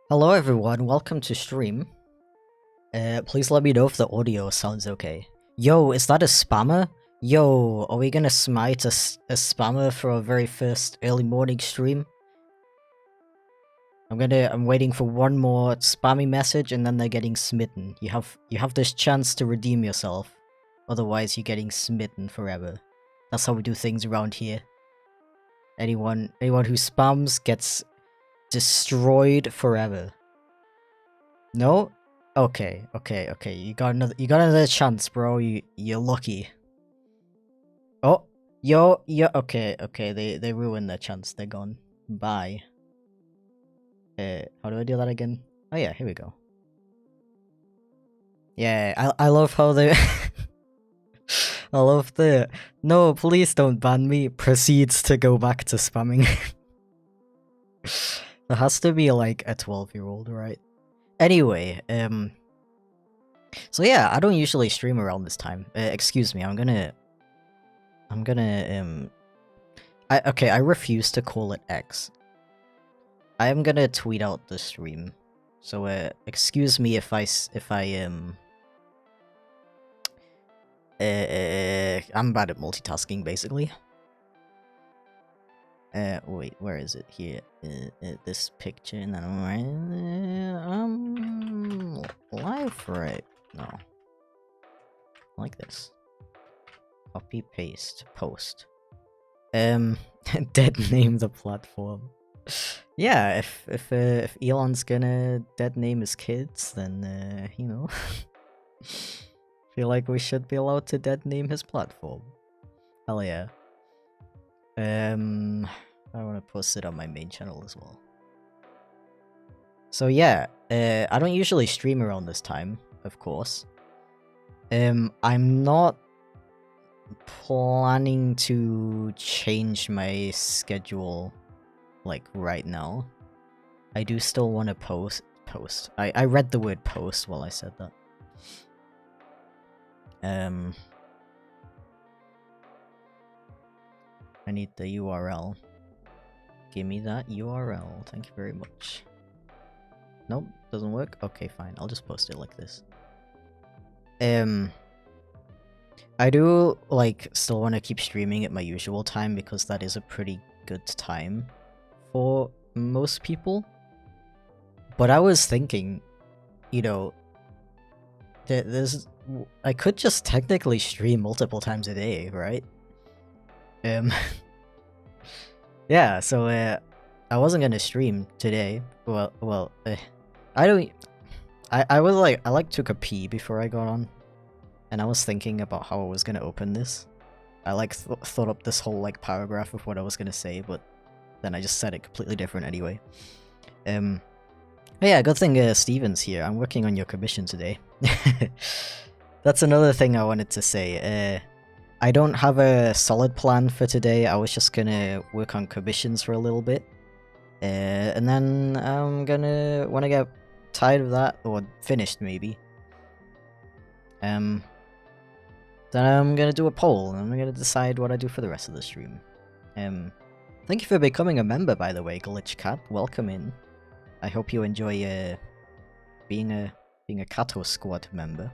Hello everyone, welcome to stream. Please let me know if the audio sounds okay. Yo, is that a spammer? Yo, are we gonna smite a spammer for our very first early morning stream? I'm waiting for one more spammy message and then they're getting smitten. You have this chance to redeem yourself. Otherwise you're getting smitten forever. That's how we do things around here. Anyone who spams gets destroyed forever. No? Okay. You got another chance, bro. You're lucky. Oh, okay. They ruined their chance. They're gone. Bye. How do I do that again? Oh yeah, here we go. Yeah, I love how they I love the no, please don't ban me proceeds to go back to spamming. There has to be like a 12-year-old, right? Anyway, so yeah, I don't usually stream around this time. Excuse me, I refuse to call it X. I am gonna tweet out the stream. So, excuse me if I'm bad at multitasking, basically. Wait, where is it? Here, this picture, and then live right now. Like this. Copy, paste, post. Dead name the platform. Yeah, if Elon's gonna dead name his kids, then you know, feel like we should be allowed to dead name his platform. Hell yeah. I want to post it on my main channel as well. So yeah, I don't usually stream around this time, of course. I'm not planning to change my schedule like right now. I do still want to post. I read the word post while I said that. I need the URL. Give me that URL. Thank you very much. Nope, doesn't work. Okay, fine. I'll just post it like this. I do like still want to keep streaming at my usual time because that is a pretty good time for most people. But I was thinking, you know, I could just technically stream multiple times a day, right? Yeah, so I wasn't gonna stream today. I don't. I was like, I like took a pee before I got on, and I was thinking about how I was gonna open this. I like thought up this whole like paragraph of what I was gonna say, but then I just said it completely different anyway. But yeah, good thing Steven's here. I'm working on your commission today. That's another thing I wanted to say. I don't have a solid plan for today. I was just gonna work on commissions for a little bit. And then I'm gonna, when I get tired of that, or finished maybe, then I'm gonna do a poll, and I'm gonna decide what I do for the rest of the stream. Thank you for becoming a member, by the way, Glitch Cat. Welcome in. I hope you enjoy being a Kato Squad member.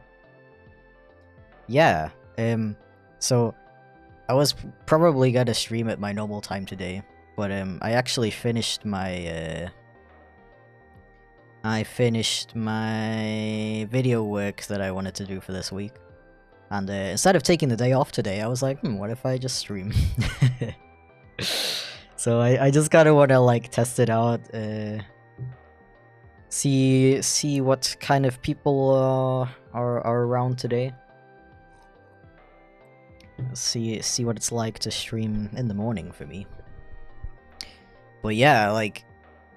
Yeah, so I was probably gonna stream at my normal time today, but I actually finished my video work that I wanted to do for this week. And instead of taking the day off today, I was like, what if I just stream? So I just kinda wanna like test it out, see what kind of people are around today. See what it's like to stream in the morning for me. But yeah, like,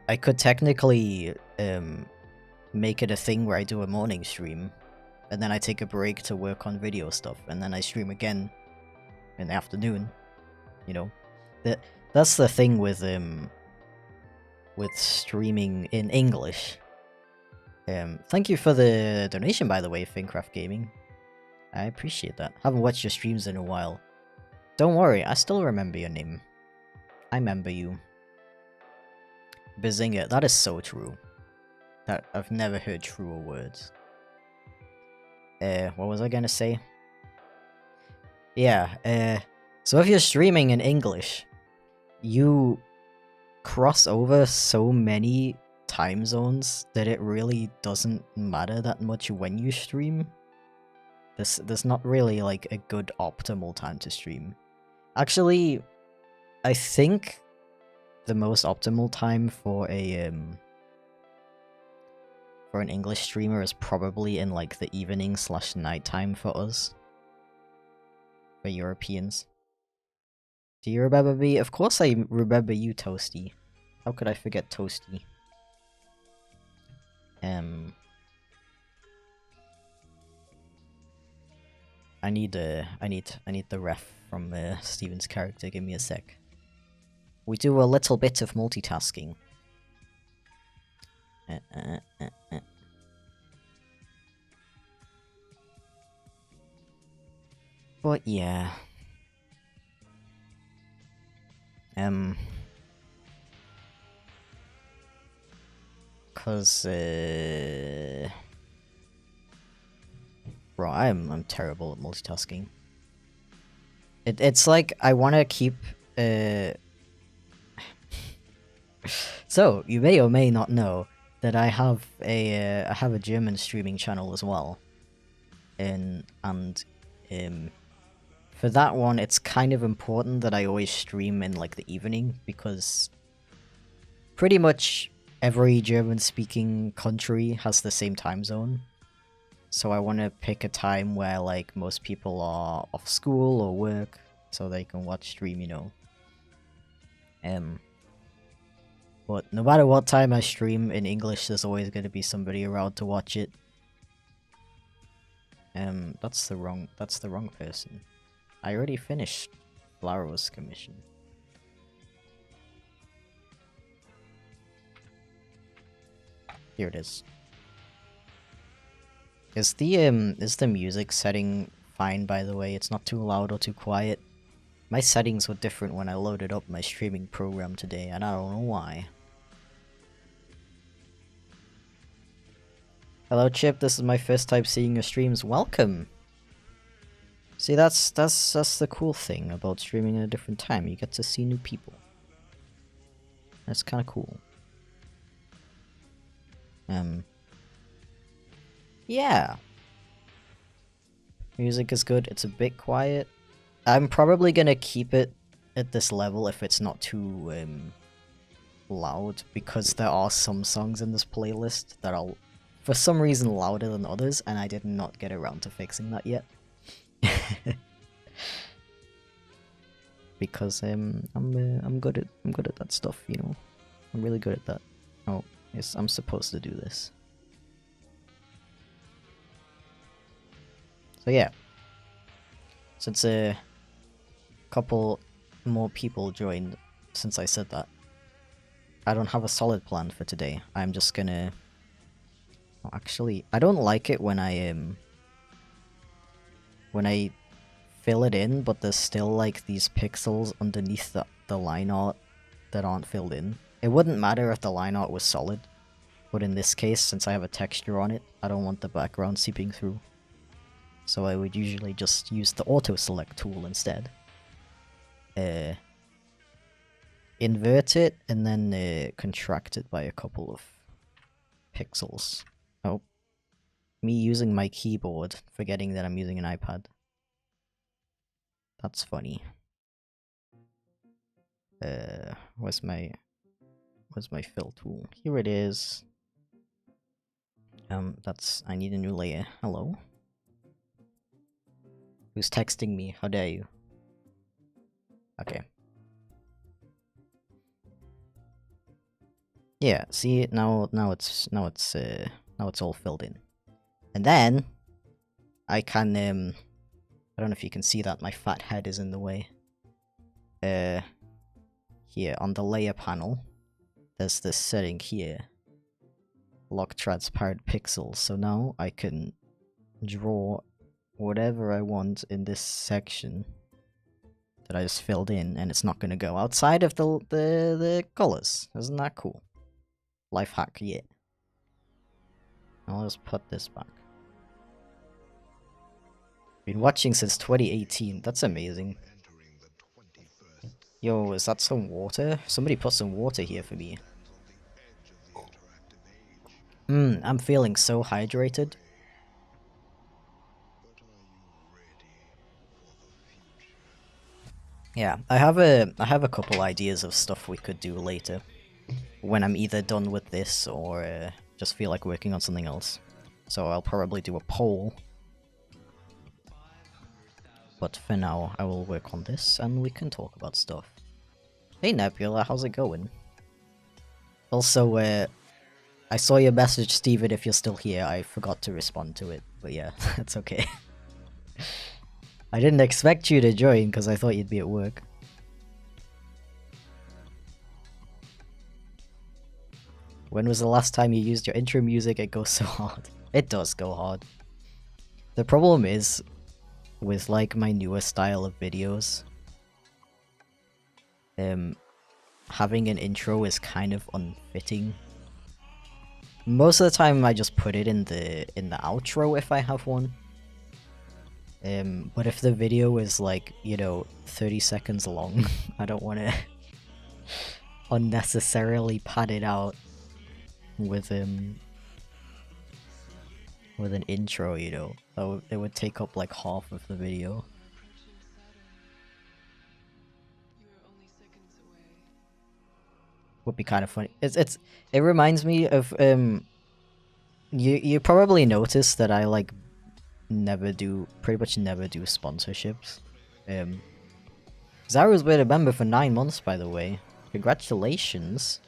I could technically make it a thing where I do a morning stream, and then I take a break to work on video stuff, and then I stream again in the afternoon. You know, that's the thing with streaming in English. Thank you for the donation, by the way, Fincraft Gaming. I appreciate that. Haven't watched your streams in a while. Don't worry, I still remember your name. I remember you. Bazinga, that is so true. That I've never heard truer words. What was I gonna say? Yeah, so if you're streaming in English, you cross over so many time zones that it really doesn't matter that much when you stream. There's not really like a good optimal time to stream. Actually, I think the most optimal time for an English streamer is probably in like the evening / nighttime for us. For Europeans. Do you remember me? Of course I remember you, Toasty. How could I forget Toasty? I need the ref from Steven's character. Give me a sec. We do a little bit of multitasking. But yeah. Cause bro, I'm terrible at multitasking. It's like I wanna keep So, you may or may not know that I have a German streaming channel as well. And for that one, it's kind of important that I always stream in like the evening, because pretty much every German-speaking country has the same time zone. So I want to pick a time where like most people are off school or work, so they can watch stream, you know. But no matter what time I stream in English, there's always going to be somebody around to watch it. That's the wrong person. I already finished Flauro's commission. Here it is. Is the music setting fine, by the way? It's not too loud or too quiet. My settings were different when I loaded up my streaming program today, and I don't know why. Hello Chip, this is my first time seeing your streams. Welcome! See, that's the cool thing about streaming at a different time. You get to see new people. That's kind of cool. Yeah. Music is good. It's a bit quiet. I'm probably gonna keep it at this level if it's not too loud, because there are some songs in this playlist that are for some reason louder than others, and I did not get around to fixing that yet. Because I'm good at that stuff, you know. I'm really good at that. Oh, yes, I'm supposed to do this. So yeah, since a couple more people joined since I said that, I don't have a solid plan for today. I'm just gonna... Oh, actually, I don't like it when I fill it in, but there's still like these pixels underneath the line art that aren't filled in. It wouldn't matter if the line art was solid, but in this case, since I have a texture on it, I don't want the background seeping through. So I would usually just use the auto select tool instead. Invert it and then contract it by a couple of pixels. Oh, me using my keyboard, forgetting that I'm using an iPad. That's funny. Where's my fill tool? Here it is. I need a new layer. Hello? Who's texting me? How dare you? Okay. Yeah, see, now it's all filled in. And then I can I don't know if you can see that my fat head is in the way. Here on the layer panel, there's this setting here. Lock transparent pixels. So now I can draw whatever I want in this section that I just filled in, and it's not going to go outside of the colors. Isn't that cool? Life hack, yeah. I'll just put this back. Been watching since 2018. That's amazing. Yo, is that some water? Somebody put some water here for me. I'm feeling so hydrated. Yeah, I have a couple ideas of stuff we could do later, when I'm either done with this or just feel like working on something else. So I'll probably do a poll. But for now, I will work on this and we can talk about stuff. Hey Nebula, how's it going? Also, I saw your message, Steven, if you're still here. I forgot to respond to it, but yeah, that's okay. I didn't expect you to join because I thought you'd be at work. When was the last time you used your intro music? It goes so hard. It does go hard. The problem is, with like my newer style of videos, having an intro is kind of unfitting. Most of the time I just put it in the outro if I have one. But if the video is like, you know, 30 seconds long, I don't want to unnecessarily pad it out with an intro, you know. It would take up like half of the video. Would be kind of funny. It reminds me of you probably noticed that I like pretty much never do sponsorships. Zaru's been a member for 9 months, by the way. Congratulations.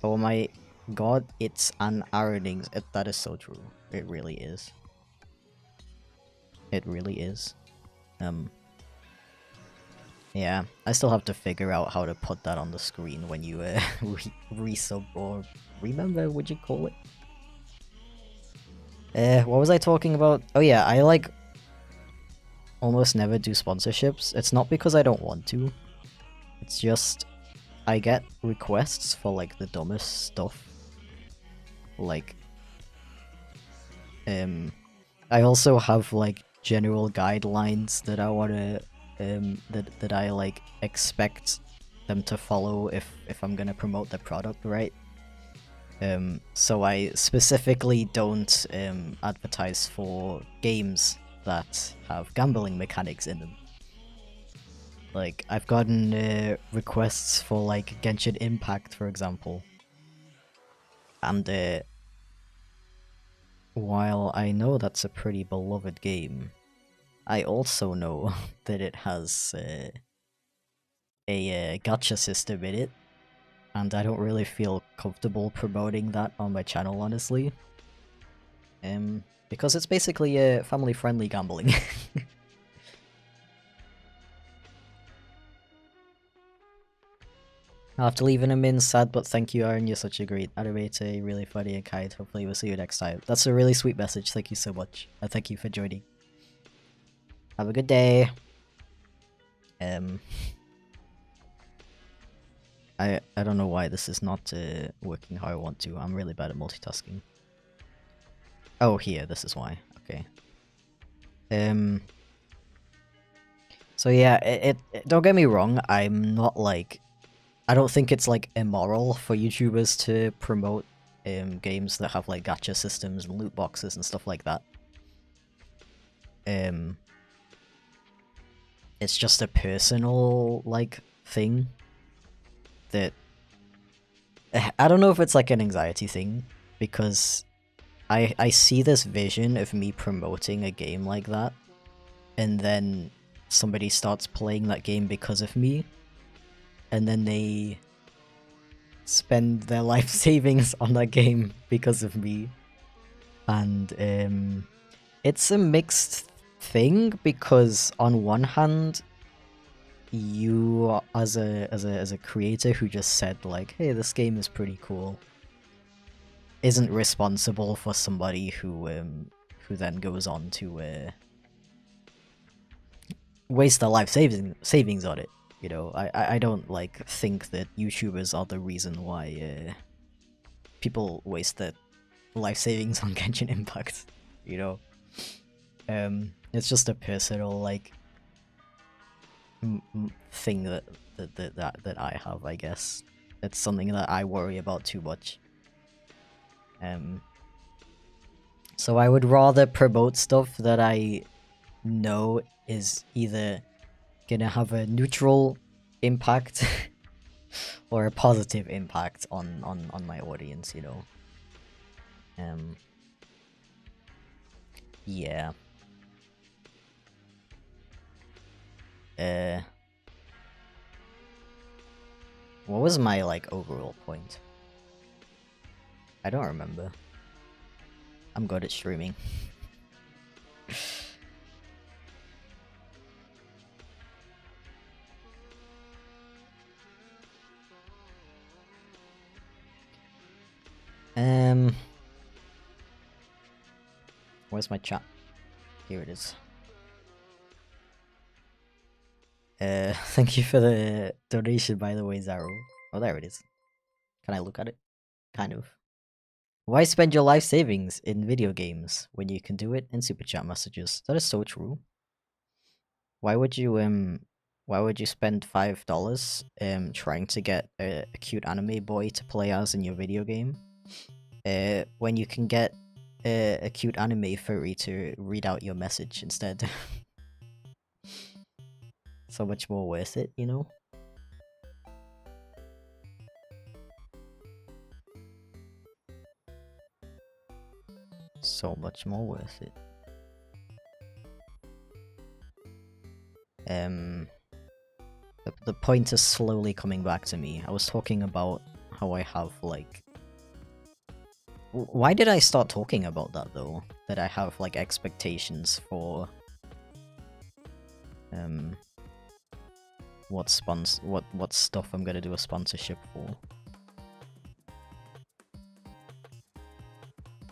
Oh my god, it's an earnings. That is so true. It really is. It really is. Yeah, I still have to figure out how to put that on the screen when you resub or remember, would you call it? What was I talking about? Oh yeah, I like almost never do sponsorships. It's not because I don't want to. It's just I get requests for like the dumbest stuff. Like I also have like general guidelines that I wanna that I like expect them to follow if I'm gonna promote the product, right? So I specifically don't advertise for games that have gambling mechanics in them. Like, I've gotten requests for, like, Genshin Impact, for example. And, while I know that's a pretty beloved game, I also know that it has a gacha system in it, and I don't really feel comfortable promoting that on my channel, honestly. Because it's basically a family-friendly gambling. I'll have to leave in a min, sad, but thank you, Aaron, you're such a great animator, really funny and kind. Hopefully we'll see you next time. That's a really sweet message, thank you so much. And thank you for joining. Have a good day. I don't know why this is not working how I want to. I'm really bad at multitasking. Oh, here, this is why. Okay. So yeah, don't get me wrong, I'm not like... I don't think it's like immoral for YouTubers to promote games that have like gacha systems and loot boxes and stuff like that. It's just a personal like thing that I don't know if it's like an anxiety thing, because I see this vision of me promoting a game like that, and then somebody starts playing that game because of me, and then they spend their life savings on that game because of me. And it's a mixed thing, because on one hand, you as a creator who just said like, hey, this game is pretty cool, isn't responsible for somebody who then goes on to waste their life savings on it. You know, I don't like think that YouTubers are the reason why people waste their life savings on Genshin Impact. You know, it's just a personal like thing that I have, I guess. It's something that I worry about too much. So I would rather promote stuff that I know is either gonna have a neutral impact or a positive impact on my audience, you know. Yeah. What was my like overall point? I don't remember. I'm good at streaming. Where's my chat? Here it is. Thank you for the donation, by the way, Zaro. Oh, there it is. Can I look at it? Kind of. Why spend your life savings in video games when you can do it in super chat messages? That is so true. Why would you spend $5 trying to get a cute anime boy to play as in your video game? When you can get a cute anime furry to read out your message instead. So much more worth it, you know? So much more worth it. The point is slowly coming back to me. I was talking about how I have, like... Why did I start talking about that, though? That I have, like, expectations for... what stuff I'm gonna do a sponsorship for.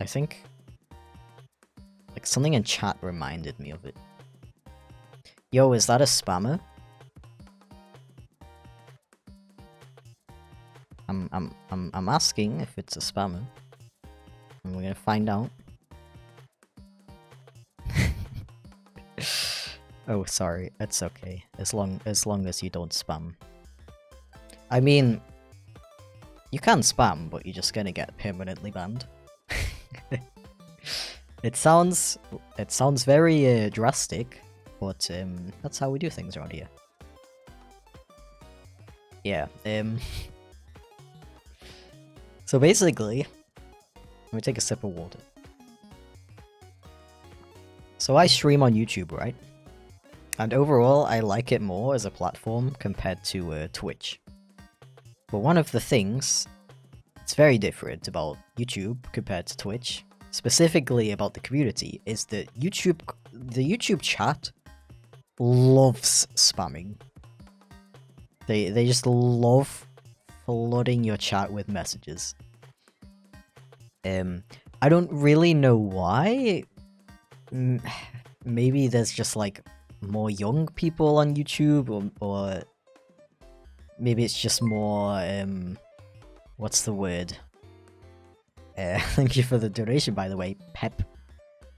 I think... like, something in chat reminded me of it. Yo, is that a spammer? I'm asking if it's a spammer. And we're gonna find out. Oh, sorry, it's okay. As long as you don't spam. I mean, you can spam, but you're just gonna get permanently banned. It sounds very drastic, but that's how we do things around here. Yeah, so basically, let me take a sip of water. So I stream on YouTube, right? And overall, I like it more as a platform compared to Twitch. But one of the things that's very different about YouTube compared to Twitch, specifically about the community, is that the YouTube chat loves spamming. They just love flooding your chat with messages. I don't really know why. Maybe there's just like more young people on YouTube, or maybe it's just more what's the word? Thank you for the donation, by the way, Pep.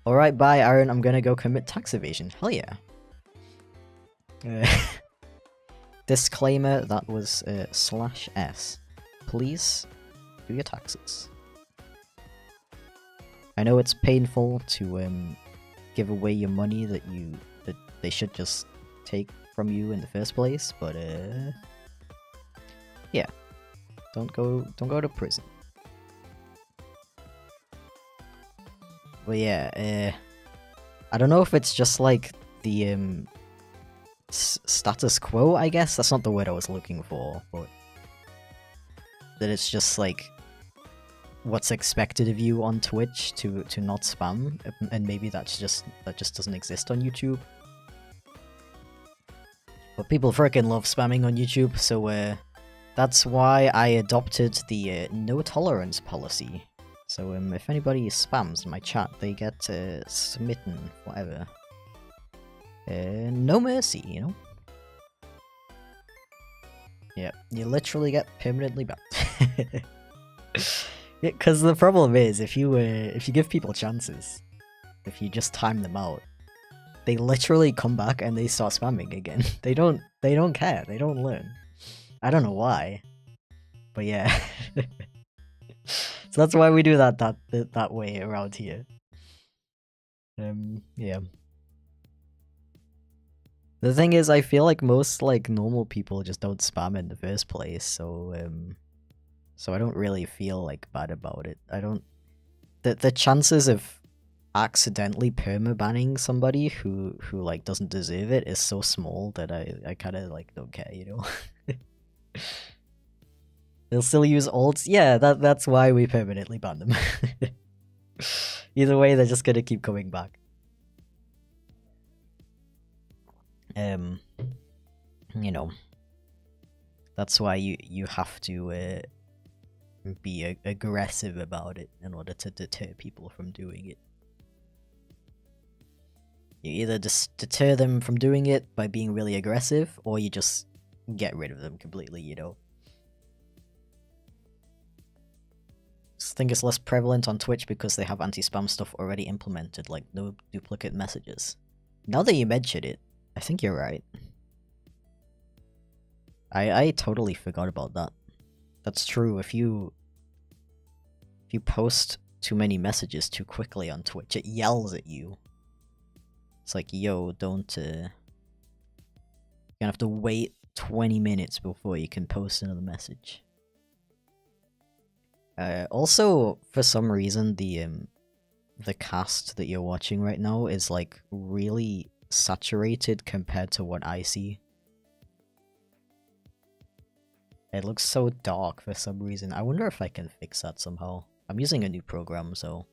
Alright, bye Aaron, I'm gonna go commit tax evasion. Hell yeah. Disclaimer, that was /s. Please do your taxes. I know it's painful to give away your money that they should just take from you in the first place, but yeah, don't go to prison. But yeah, I don't know if it's just like the status quo, I guess. That's not the word I was looking for, but that it's just like what's expected of you on Twitch to not spam, and maybe that just doesn't exist on YouTube. But people freaking love spamming on YouTube, so that's why I adopted the no tolerance policy. So if anybody spams my chat, they get smitten forever. No mercy, you know? Yeah, you literally get permanently banned. Yeah, because the problem is, if you give people chances, if you just time them out, they literally come back and they start spamming again. They don't care. They don't learn. I don't know why, but yeah. So that's why we do that way around here. Yeah. The thing is, I feel like most like normal people just don't spam in the first place, so I don't really feel like bad about it. I don't. The chances of accidentally perma-banning somebody who like doesn't deserve it is so small that I kind of like don't care, you know. They'll still use ults. Yeah, that's why we permanently ban them. Either way, they're just gonna keep coming back. You know, that's why you have to be aggressive about it in order to deter people from doing it. You either just deter them from doing it by being really aggressive, or you just get rid of them completely, you know. I think it's less prevalent on Twitch because they have anti-spam stuff already implemented, like no duplicate messages. Now that you mention it, I think you're right. I totally forgot about that. That's true. If you post too many messages too quickly on Twitch, it yells at you. It's like, yo, don't you're gonna have to wait 20 minutes before you can post another message. Also, for some reason, the cast that you're watching right now is like really saturated compared to what I see. It looks so dark for some reason. I wonder if I can fix that somehow. I'm using a new program, so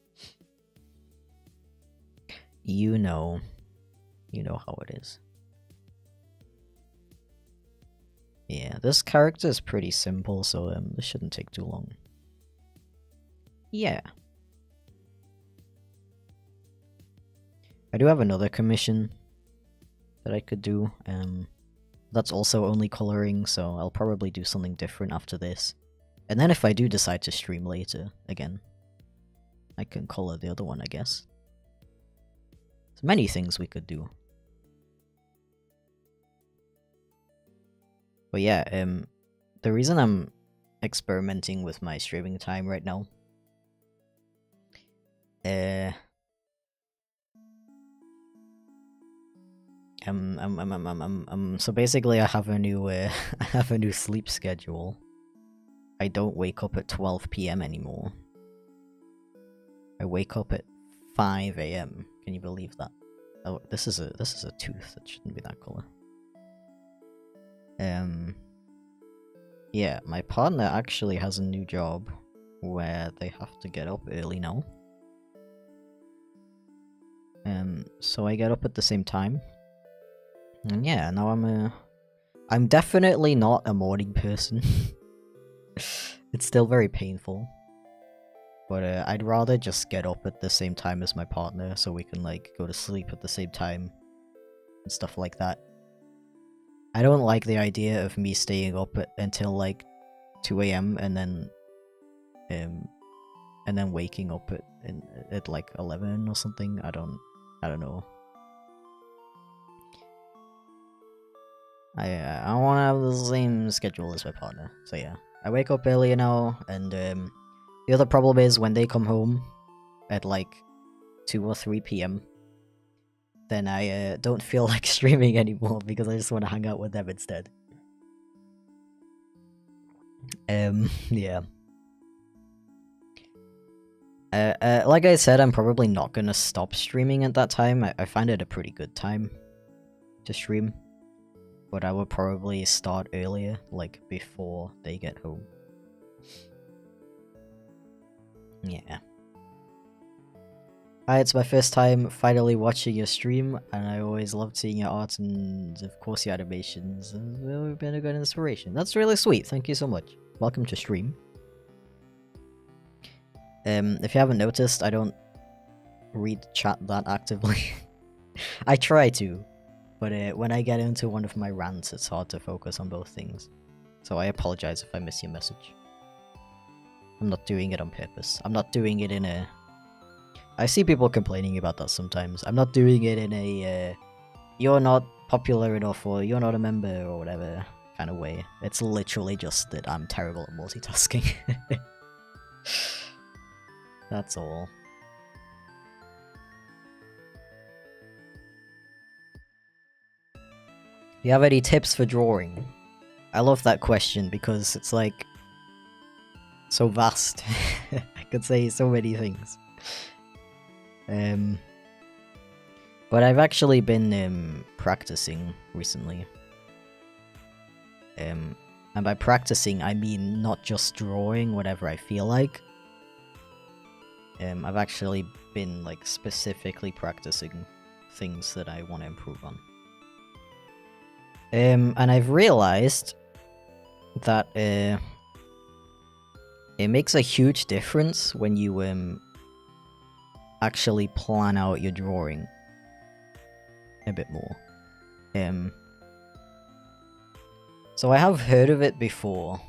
you know how it is. Yeah, this character is pretty simple, so this shouldn't take too long. Yeah. I do have another commission that I could do. That's also only coloring, so I'll probably do something different after this. And then if I do decide to stream later, again, I can color the other one, I guess. There's many things we could do. But yeah, the reason I'm experimenting with my streaming time right now, So basically I have a new I have a new sleep schedule. I don't wake up at 12 PM anymore. I wake up at 5 AM. Can you believe that? Oh, this is a tooth. It shouldn't be that color. Yeah, my partner actually has a new job where they have to get up early now. So I get up at the same time. And yeah, now I'm definitely not a morning person. It's still very painful. But I'd rather just get up at the same time as my partner so we can like go to sleep at the same time and stuff like that. I don't like the idea of me staying up until like 2 AM and then waking up at like 11 or something. I don't know. I want to have the same schedule as my partner. So yeah, I wake up earlier now, and the other problem is when they come home at like 2 or 3 PM, then I don't feel like streaming anymore because I just want to hang out with them instead. Yeah. Like I said, I'm probably not gonna stop streaming at that time. I find it a pretty good time to stream. But I would probably start earlier, like before they get home. Yeah. Hi, it's my first time finally watching your stream, and I always loved seeing your art and, of course, your animations. It's really been a good inspiration. That's really sweet. Thank you so much. Welcome to stream. If you haven't noticed, I don't read chat that actively. I try to, but when I get into one of my rants, it's hard to focus on both things. So I apologize if I miss your message. I'm not doing it on purpose. I'm not doing it in a... I see people complaining about that sometimes. I'm not doing it in a you're not popular enough or you're not a member or whatever kind of way. It's literally just that I'm terrible at multitasking. That's all. Do you have any tips for drawing? I love that question because it's like so vast. I could say so many things. But I've actually been practicing recently. And by practicing, I mean not just drawing whatever I feel like. I've actually been like specifically practicing things that I want to improve on. And I've realized that it makes a huge difference when you actually plan out your drawing a bit more. So I have heard of it before,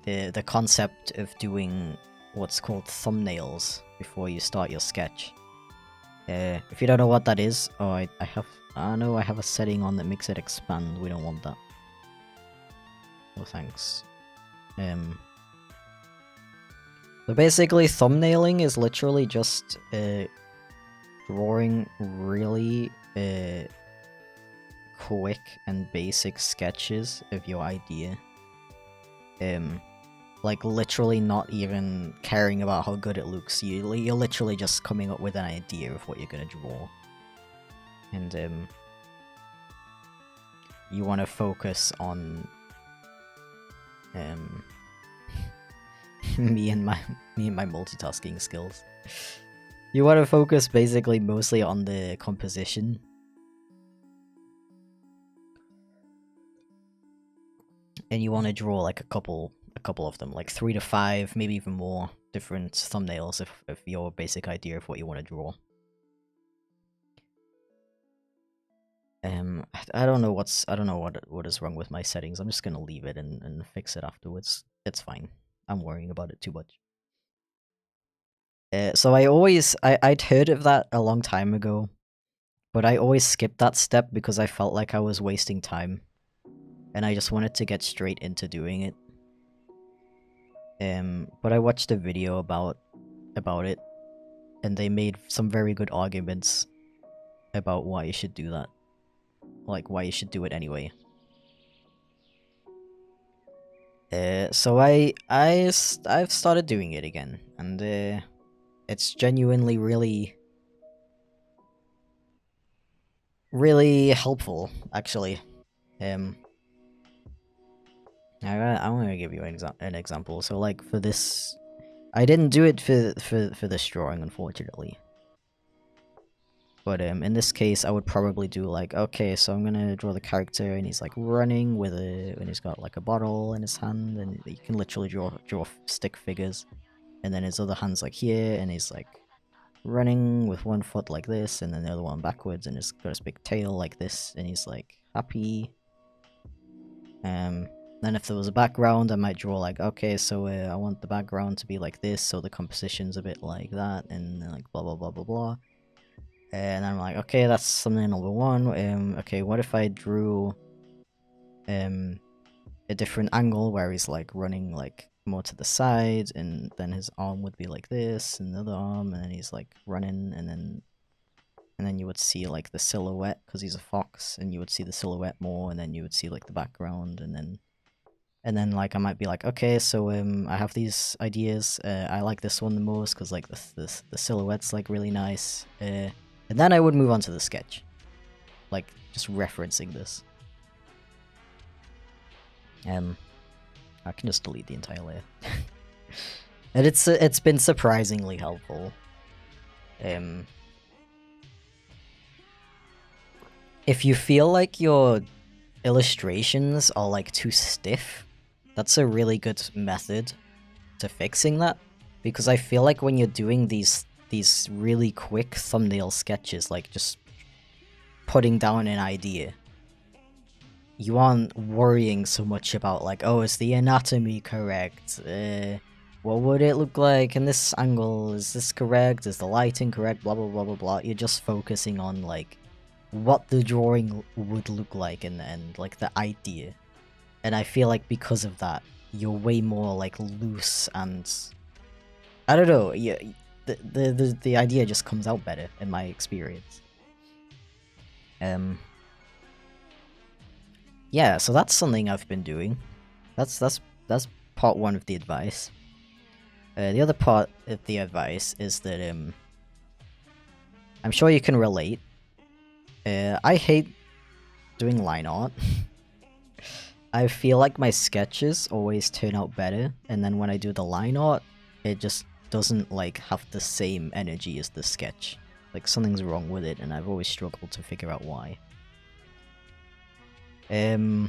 the concept of doing what's called thumbnails before you start your sketch. If you don't know what that is, oh, I know I have a setting on that makes it expand. We don't want that. No thanks. So basically, thumbnailing is literally just drawing really quick and basic sketches of your idea. Like literally not even caring about how good it looks. You're literally just coming up with an idea of what you're gonna draw. And you want to focus on me and my multitasking skills. You want to focus basically mostly on the composition. And you want to draw like a couple of them, like 3 to 5, maybe even more different thumbnails of your basic idea of what you want to draw. I don't know what is wrong with my settings. I'm just gonna leave it and fix it afterwards. It's fine. I'm worrying about it too much. So I'd heard of that a long time ago, but I always skipped that step because I felt like I was wasting time, and I just wanted to get straight into doing it. But I watched a video about it, and they made some very good arguments about why you should do that. like why you should do it anyway. So I've started doing it again, and it's genuinely really helpful, actually. Um, I want to give you an example. So like for this, I didn't do it for this drawing, unfortunately. But in this case, I would probably do like, okay, so I'm gonna draw the character, and he's like running with and he's got like a bottle in his hand, and you can literally draw stick figures, and then his other hand's like here, and he's like running with one foot like this, and then the other one backwards, and he's got his big tail like this, and he's like happy. Then if there was a background, I might draw like, okay, so I want the background to be like this, so the composition's a bit like that, and like blah blah blah blah blah. And I'm like, okay, that's something number one. Okay, what if I drew a different angle where he's like running like more to the side, and then his arm would be like this, and the other arm, and then he's like running, and then you would see like the silhouette because he's a fox, and you would see the silhouette more, and then you would see like the background, and then like I might be like, okay, so I have these ideas. I like this one the most because like the silhouette's like really nice. And then I would move on to the sketch, like just referencing this. I can just delete the entire layer, and it's been surprisingly helpful. If you feel like your illustrations are like too stiff, that's a really good method to fixing that, because I feel like when you're doing these really quick thumbnail sketches, like just putting down an idea, you aren't worrying so much about like, oh, is the anatomy correct? What would it look like in this angle? Is this correct? Is the lighting correct? Blah blah blah blah blah. You're just focusing on like what the drawing would look like in the end, like the idea. And I feel like because of that, you're way more like loose, and I don't know, yeah, the idea just comes out better in my experience. Yeah, so that's something I've been doing. That's part one of the advice. The other part of the advice is that I'm sure you can relate. I hate doing line art. I feel like my sketches always turn out better, and then when I do the line art, it just doesn't like have the same energy as the sketch. Like something's wrong with it, and I've always struggled to figure out why. So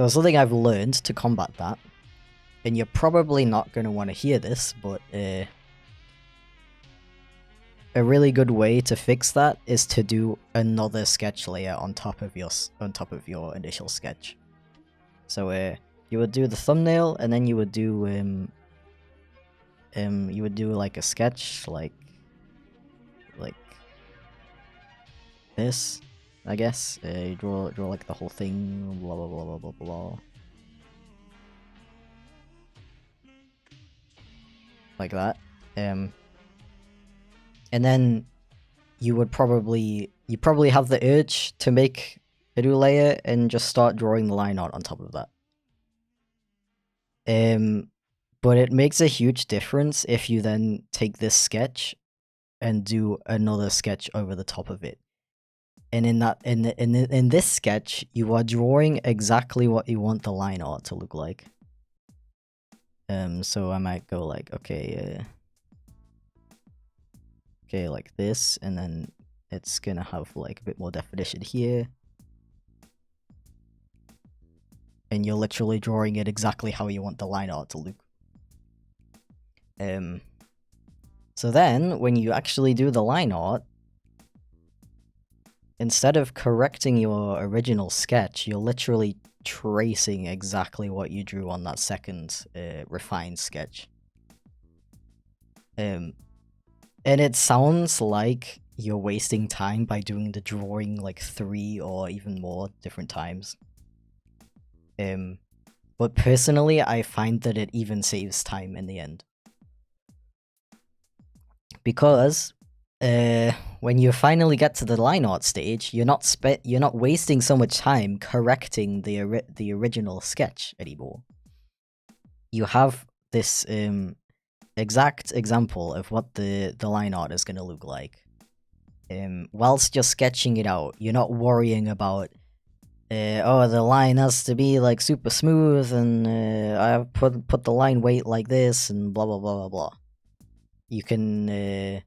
something I've learned to combat that, and you're probably not going to want to hear this, but a really good way to fix that is to do another sketch layer on top of your initial sketch. So you would do the thumbnail, and then you would do like a sketch like this, I guess. You draw like the whole thing, blah blah blah blah blah blah, like that. And then you probably have the urge to make a new layer and just start drawing the line art on top of that. But it makes a huge difference if you then take this sketch and do another sketch over the top of it. And in this sketch, you are drawing exactly what you want the line art to look like. So I might go like, okay, like this, and then it's gonna have like a bit more definition here. And you're literally drawing it exactly how you want the line art to look. So then, when you actually do the line art, instead of correcting your original sketch, you're literally tracing exactly what you drew on that second refined sketch. And it sounds like you're wasting time by doing the drawing like 3 or even more different times. But personally, I find that it even saves time in the end. Because when you finally get to the line art stage, you're not wasting so much time correcting the original sketch anymore. You have this exact example of what the line art is gonna look like. Whilst you're sketching it out, you're not worrying about oh, the line has to be like super smooth, and I put the line weight like this, and blah blah blah blah blah. You can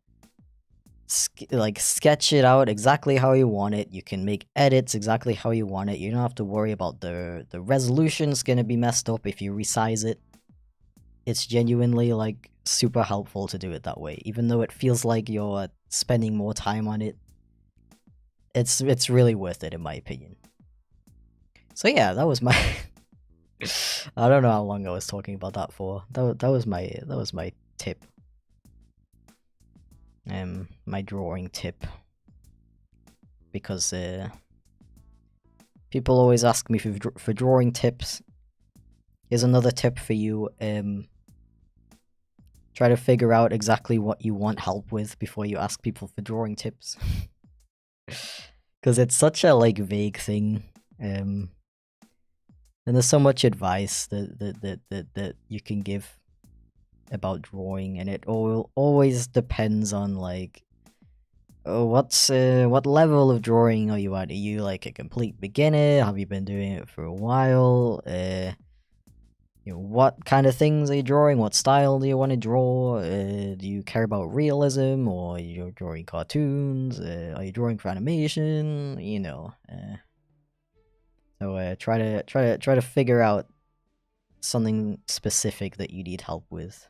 sketch it out exactly how you want it. You can make edits exactly how you want it. You don't have to worry about the resolution's gonna be messed up if you resize it. It's genuinely like super helpful to do it that way, even though it feels like you're spending more time on it. It's really worth it in my opinion. So yeah, that was my I don't know how long I was talking about that for. That was my tip. My drawing tip. Because people always ask me for drawing tips. Here's another tip for you. Try to figure out exactly what you want help with before you ask people for drawing tips. Because it's such a like vague thing. And there's so much advice that you can give about drawing, and it always depends on like what level of drawing are you at? Are you like a complete beginner? Have you been doing it for a while? You know, what kind of things are you drawing? What style do you want to draw? Do you care about realism, or are you drawing cartoons? Are you drawing for animation? You know. So try to figure out something specific that you need help with,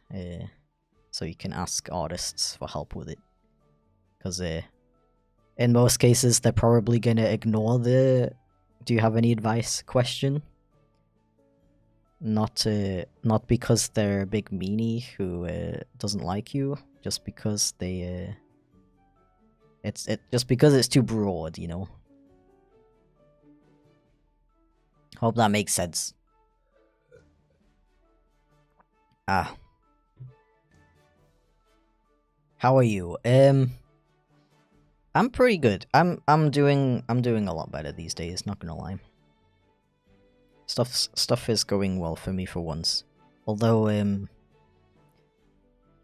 so you can ask artists for help with it. Because in most cases, they're probably gonna ignore the "Do you have any advice?" question. Not because they're a big meanie who doesn't like you, just because they just because it's too broad, you know. Hope that makes sense. Ah. How are you? I'm pretty good. I'm doing a lot better these days, not gonna lie. Stuff is going well for me for once. Although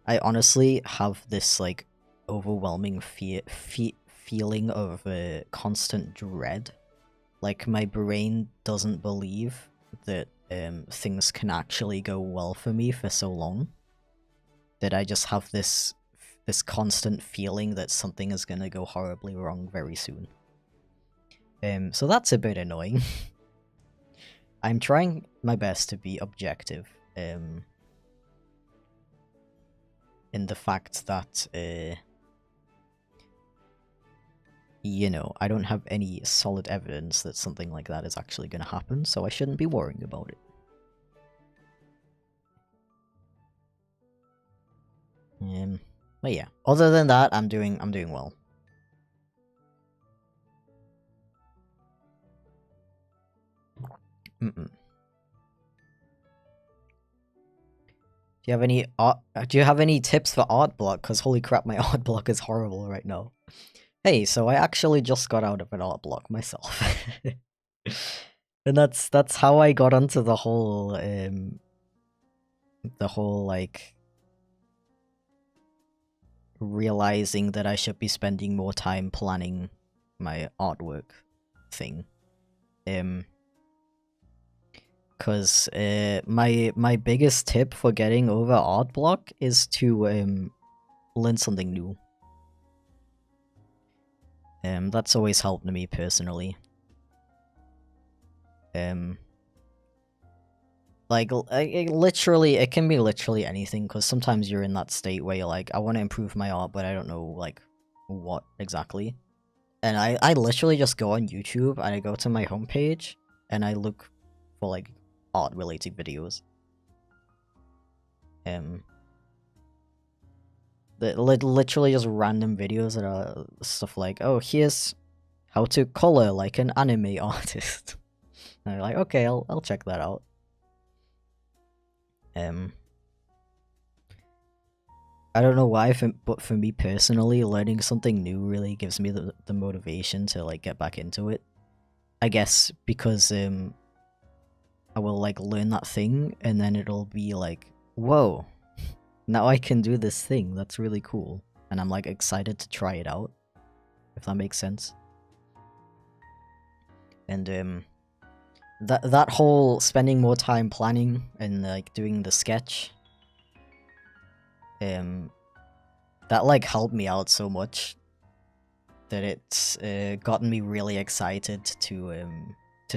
I honestly have this like overwhelming feeling of constant dread. Like my brain doesn't believe that things can actually go well for me for so long, that I just have this constant feeling that something is gonna go horribly wrong very soon. So that's a bit annoying. I'm trying my best to be objective, in the fact that, you know, I don't have any solid evidence that something like that is actually gonna happen, so I shouldn't be worrying about it. But yeah, other than that, I'm doing well. Do you have any tips for art block? Because holy crap, my art block is horrible right now. Hey, so I actually just got out of an art block myself. And that's how I got onto the whole like realizing that I should be spending more time planning my artwork thing. Because my biggest tip for getting over art block is to learn something new. That's always helped me personally. Like, it can be literally anything, because sometimes you're in that state where you're like, I want to improve my art, but I don't know, like, what exactly. And I literally just go on YouTube, and I go to my homepage, and I look for, like, art-related videos. Literally just random videos that are stuff like, oh, here's how to color like an anime artist. And I'm like, okay, I'll check that out. I don't know why, but for me personally, learning something new really gives me the motivation to like get back into it. I guess because I will like learn that thing and then it'll be like, whoa, now I can do this thing. That's really cool, and I'm like excited to try it out. If that makes sense. And that whole spending more time planning and like doing the sketch, that like helped me out so much that it's gotten me really excited to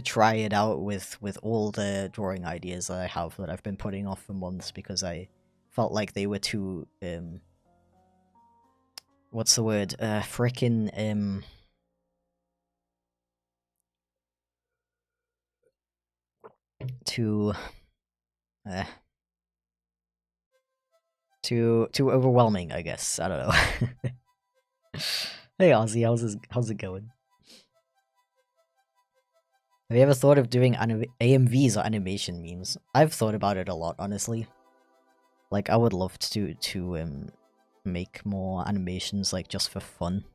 try it out with all the drawing ideas that I have that I've been putting off for months because I felt like they were too what's the word? Frickin' too too overwhelming, I guess. I don't know. Hey Ozzy, how's it going? Have you ever thought of doing AMVs or animation memes? I've thought about it a lot, honestly. Like, I would love to make more animations, like, just for fun.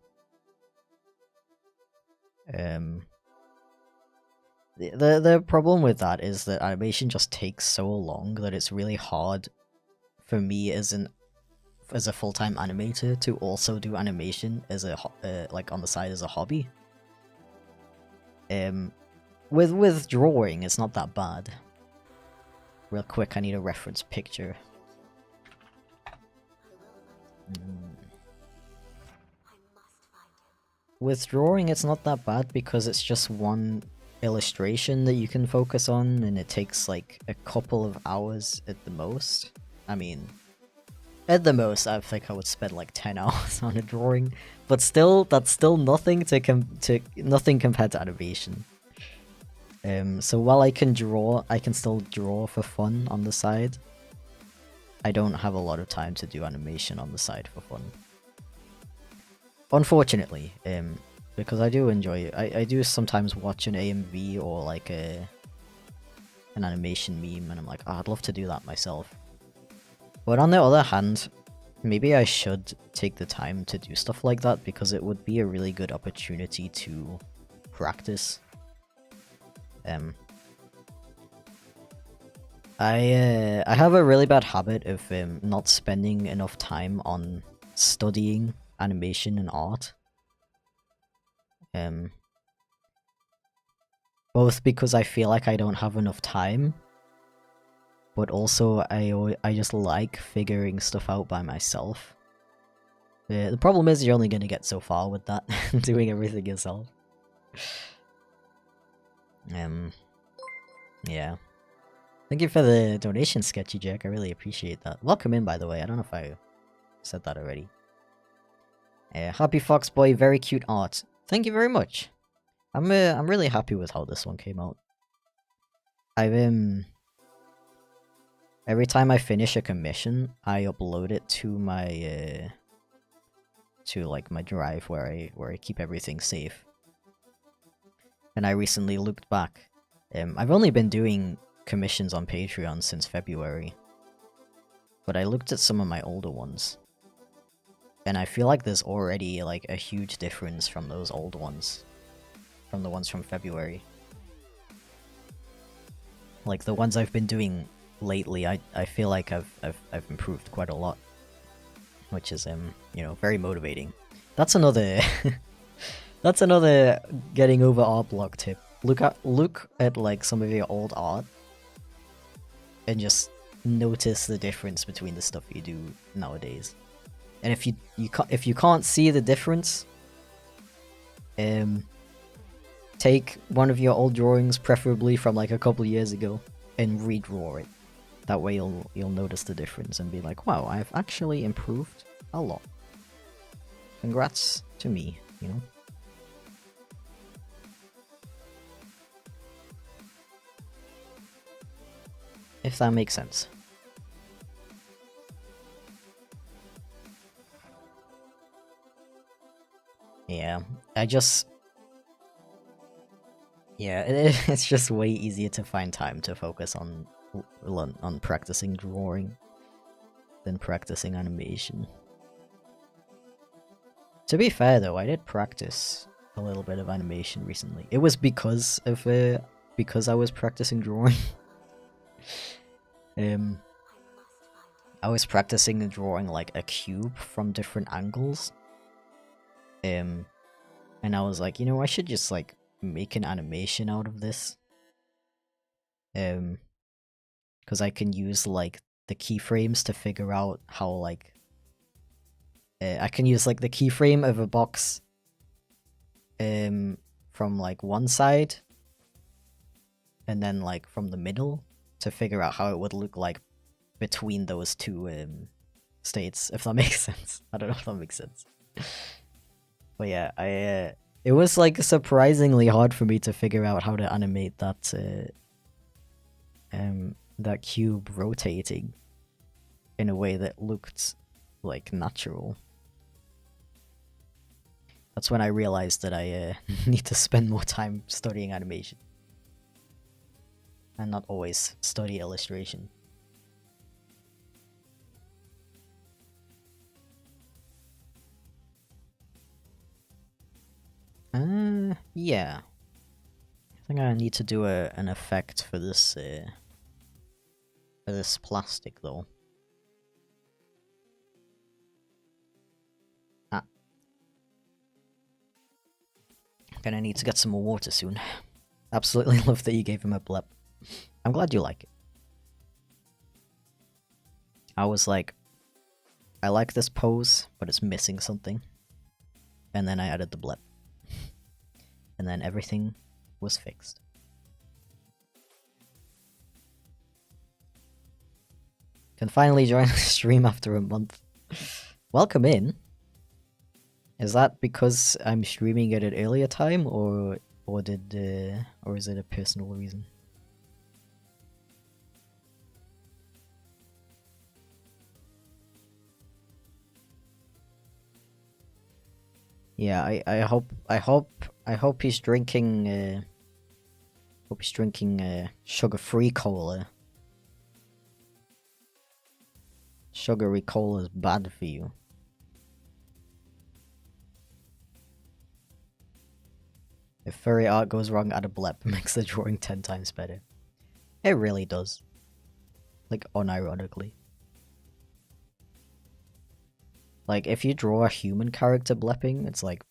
The problem with that is that animation just takes so long that it's really hard for me as a full-time animator to also do animation as a like on the side as a hobby. With drawing, it's not that bad. Real quick, I need a reference picture. With drawing, it's not that bad because it's just one illustration that you can focus on, and it takes like a couple of hours at the most. I mean, at the most, I think I would spend like 10 hours on a drawing, but still, that's still nothing nothing compared to animation. So while I can still draw for fun on the side. I don't have a lot of time to do animation on the side for fun. Unfortunately, because I do enjoy it. I do sometimes watch an AMV or like an animation meme, and I'm like, oh, I'd love to do that myself. But on the other hand, maybe I should take the time to do stuff like that because it would be a really good opportunity to practice. I have a really bad habit of not spending enough time on studying animation and art. Both because I feel like I don't have enough time, but also I just like figuring stuff out by myself. The problem is you're only gonna get so far with that, doing everything yourself. Yeah. Thank you for the donation, Sketchy Jack. I really appreciate that. Welcome in, by the way. I don't know if I said that already. Happy Fox Boy, very cute art. Thank you very much. I'm really happy with how this one came out. Every time I finish a commission, I upload it to my to like my drive where I keep everything safe. And I recently looked back. I've only been doing commissions on Patreon since February, but I looked at some of my older ones, and I feel like there's already like a huge difference from those old ones, from the ones from February. Like the ones I've been doing lately, I feel like I've improved quite a lot, which is you know, very motivating. That's another that's another getting over art block tip. Look at like some of your old art and just notice the difference between the stuff you do nowadays. And if you can't see the difference, take one of your old drawings, preferably from like a couple years ago, and redraw it. That way you'll notice the difference and be like, wow, I've actually improved a lot. Congrats to me, you know? If that makes sense. Yeah, it's just way easier to find time to focus on practicing drawing. than practicing animation. To be fair though, I did practice a little bit of animation recently. It was because I was practicing drawing. I was practicing drawing like a cube from different angles. And I was like, you know, I should just like make an animation out of this. Because I can use like the keyframes to figure out how like I can use like the keyframe of a box from like one side and then like from the middle to figure out how it would look like between those two states, if that makes sense. I don't know if that makes sense. But yeah, it was like surprisingly hard for me to figure out how to animate that that cube rotating in a way that looked like natural. That's when I realized that I need to spend more time studying animation and not always study illustration. Yeah. I think I need to do an effect for this plastic though. Gonna need to get some more water soon. Absolutely love that you gave him a blep. I'm glad you like it. I was like, I like this pose, but it's missing something. And then I added the blep. And then everything was fixed. Can finally join the stream after a month. Welcome in. Is that because I'm streaming at an earlier time, or is it a personal reason? Yeah, I hope he's drinking sugar-free cola. Sugary cola is bad for you. If furry art goes wrong, add a blep. It makes the drawing 10 times better. It really does. Like, unironically. Like, if you draw a human character blepping, it's like,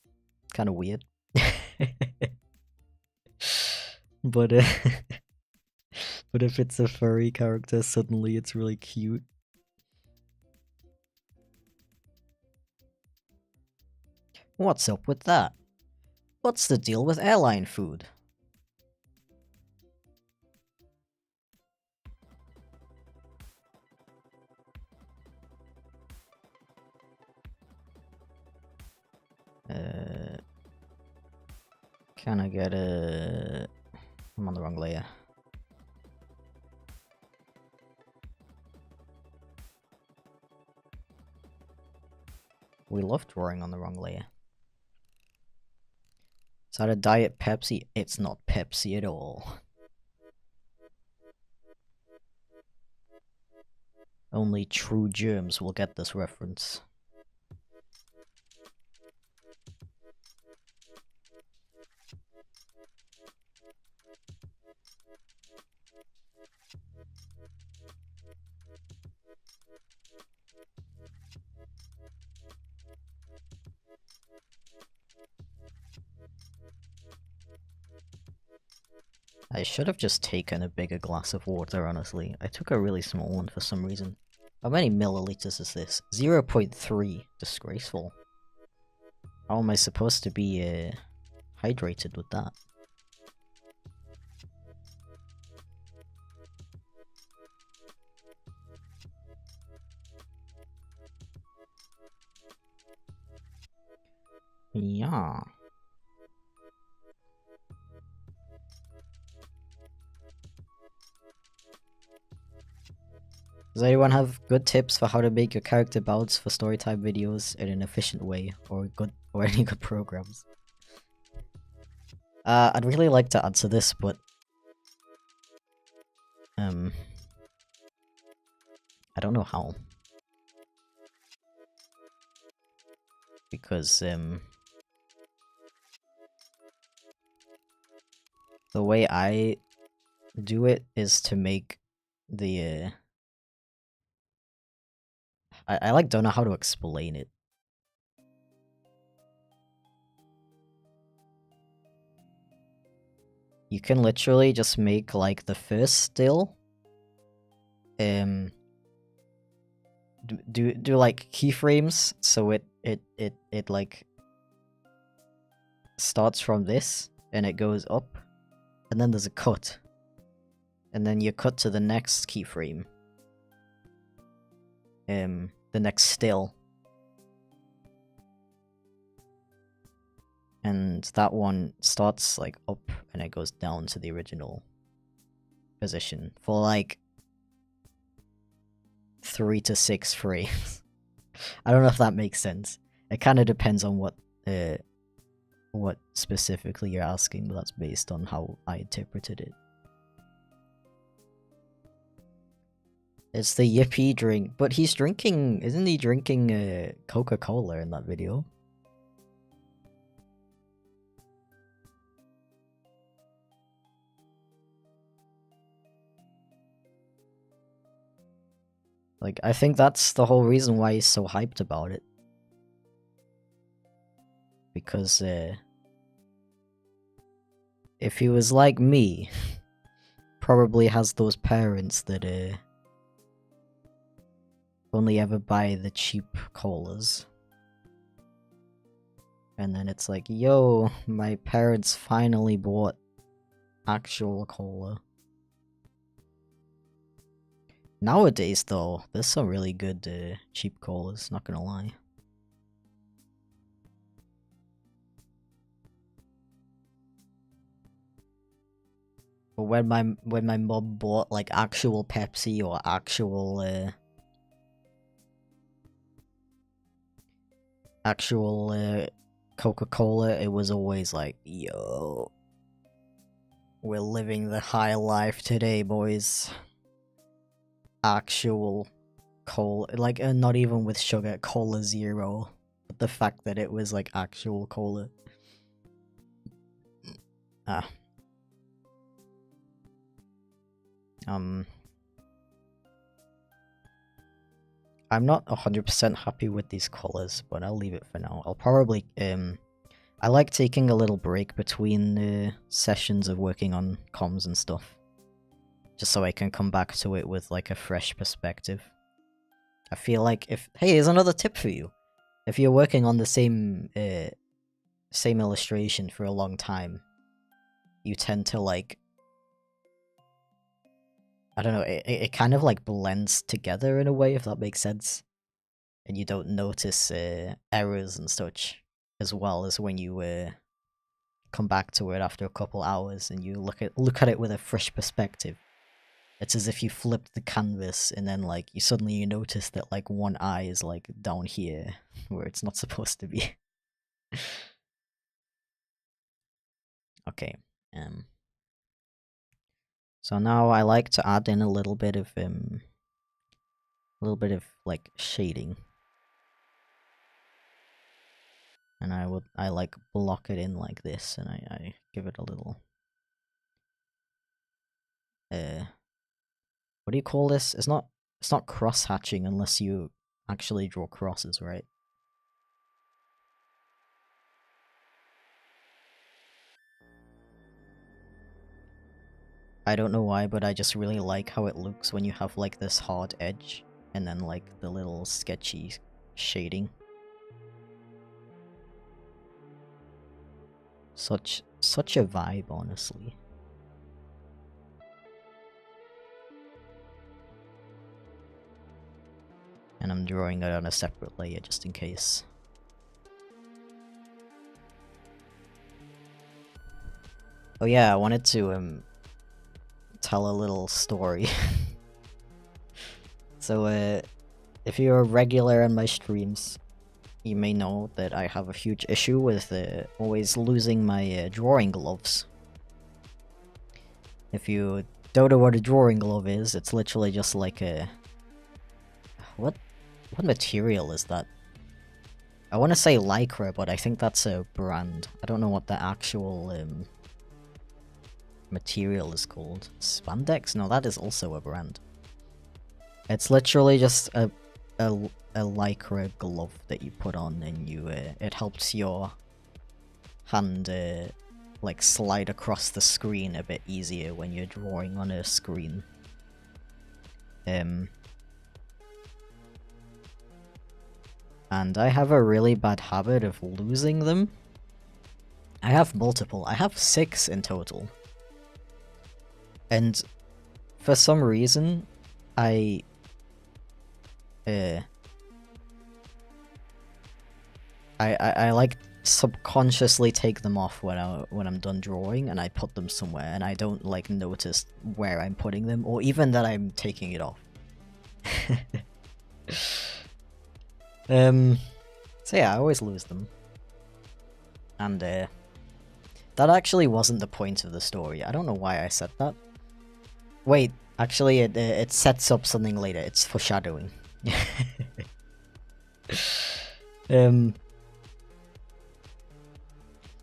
kind of weird. But but if it's a furry character, suddenly it's really cute. What's up with that? What's the deal with airline food? Can I get a... I'm on the wrong layer. We love drawing on the wrong layer. Is that a Diet Pepsi? It's not Pepsi at all. Only true germs will get this reference. I should have just taken a bigger glass of water, honestly. I took a really small one for some reason. How many milliliters is this? 0.3. Disgraceful. How am I supposed to be hydrated with that? Yeah. Does anyone have good tips for how to make your character bounce for storytime videos in an efficient way, or any good programs? I'd really like to answer this, but I don't know how. because the way I do it is to make the I like don't know how to explain it. You can literally just make like the first still do like keyframes, so it like starts from this and it goes up, and then there's a cut, and then you cut to the next keyframe, the next still, and that one starts like up and it goes down to the original position for like 3 to 6 frames. I don't know if that makes sense. It kind of depends on what specifically you're asking, but that's based on how I interpreted it. It's the yippee drink, but he's drinking, isn't he drinking Coca-Cola in that video? Like, I think that's the whole reason why he's so hyped about it. Because, if he was like me, probably has those parents that, only ever buy the cheap colas. And then it's like, yo, my parents finally bought actual cola. Nowadays, though, there's some really good cheap colas, not gonna lie. But when my mom bought like actual Pepsi or actual Coca-Cola, it was always like, yo, we're living the high life today, boys. Actual cola, like not even with sugar, Cola Zero, but the fact that it was like actual cola. I'm not 100% happy with these colors, but I'll leave it for now. I'll probably, I like taking a little break between sessions of working on comms and stuff. Just so I can come back to it with, like, a fresh perspective. I feel like if... Hey, here's another tip for you. If you're working on the same illustration for a long time, you tend to, like... I don't know, it kind of, like, blends together in a way, if that makes sense. And you don't notice errors and such, as well as when you come back to it after a couple hours and you look at it with a fresh perspective. It's as if you flipped the canvas and then, like, you notice that, like, one eye is, like, down here, where it's not supposed to be. Okay, so now I like to add in a little bit of, like, shading. And I like, block it in like this, and I give it a little, what do you call this? It's not cross-hatching unless you actually draw crosses, right? I don't know why, but I just really like how it looks when you have, like, this hard edge, and then, like, the little sketchy shading. Such a vibe, honestly. And I'm drawing it on a separate layer just in case. Oh yeah, I wanted to tell a little story. So if you're a regular on my streams, you may know that I have a huge issue with always losing my drawing gloves. If you don't know what a drawing glove is, it's literally just like a... What material is that? I want to say Lycra, but I think that's a brand. I don't know what the actual material is called. Spandex? No, that is also a brand. It's literally just a Lycra glove that you put on, and you it helps your hand like slide across the screen a bit easier when you're drawing on a screen. And I have a really bad habit of losing them. I have multiple. I have 6 in total. And for some reason, I like subconsciously take them off when I'm done drawing, and I put them somewhere, and I don't like notice where I'm putting them, or even that I'm taking it off. So yeah, I always lose them. And that actually wasn't the point of the story. I don't know why I said that. Wait, actually it sets up something later. It's foreshadowing.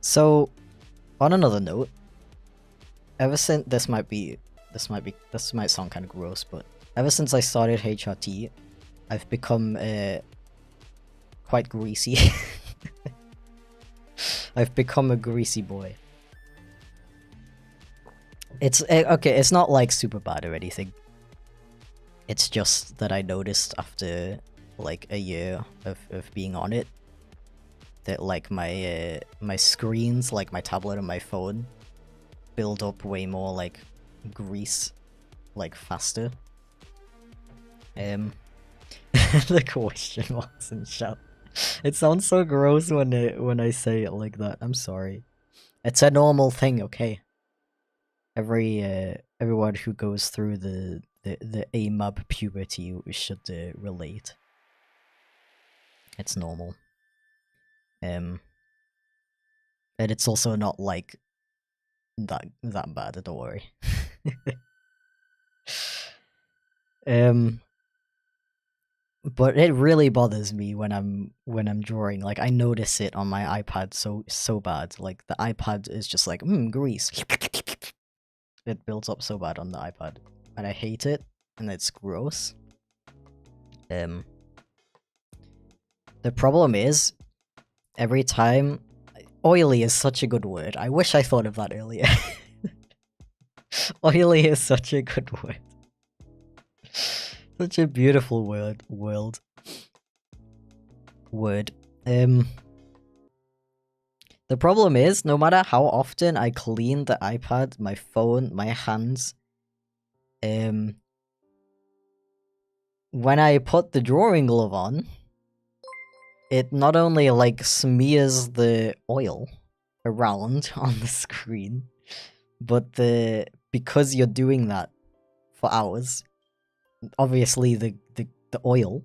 So, on another note, ever since this might sound kind of gross, but ever since I started HRT, I've become quite greasy. I've become a greasy boy. It's okay. It's not like super bad or anything. It's just that I noticed after like a year of being on it that like my my screens, like my tablet and my phone, build up way more like grease, like faster. The question marks in chat. It sounds so gross when I say it like that. I'm sorry. It's a normal thing, okay? Everyone who goes through the AMAB puberty should relate. It's normal. And it's also not like that bad, don't worry. But it really bothers me when I'm drawing. Like I notice it on my iPad so bad. Like the iPad is just like grease. It builds up so bad on the iPad, and I hate it, and it's gross. The problem is, every time, oily is such a good word. I wish I thought of that earlier. Oily is such a good word. Such a beautiful word. The problem is, no matter how often I clean the iPad, my phone, my hands, when I put the drawing glove on, it not only like smears the oil around on the screen, but because you're doing that for hours, obviously the oil,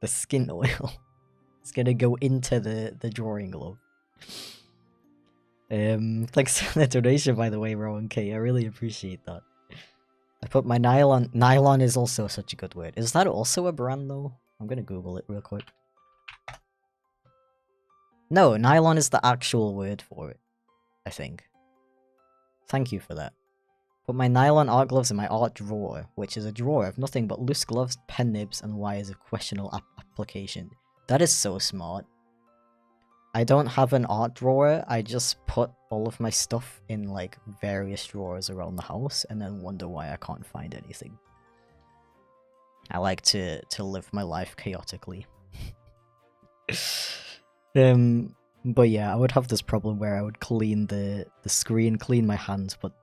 the skin oil, is gonna go into the drawing glove. Thanks for the donation, by the way, Rowan K. I really appreciate that. I put my nylon. Nylon is also such a good word. Is that also a brand though? I'm gonna Google it real quick. No, nylon is the actual word for it, I think. Thank you for that. Put my nylon art gloves in my art drawer, which is a drawer of nothing but loose gloves, pen nibs, and wires of questionable application. That is so smart. I don't have an art drawer, I just put all of my stuff in like various drawers around the house and then wonder why I can't find anything. I like to live my life chaotically. But yeah, I would have this problem where I would clean the screen, clean my hands, but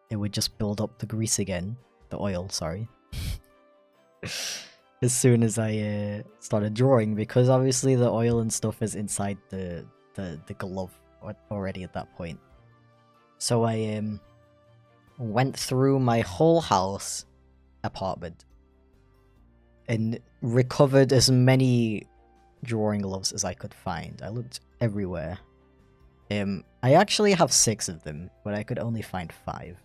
it would just build up the grease again. The oil, sorry. As soon as I started drawing, because obviously the oil and stuff is inside the glove already at that point. So I went through my whole house, apartment, and recovered as many drawing gloves as I could find. I looked everywhere. I actually have 6 of them, but I could only find 5.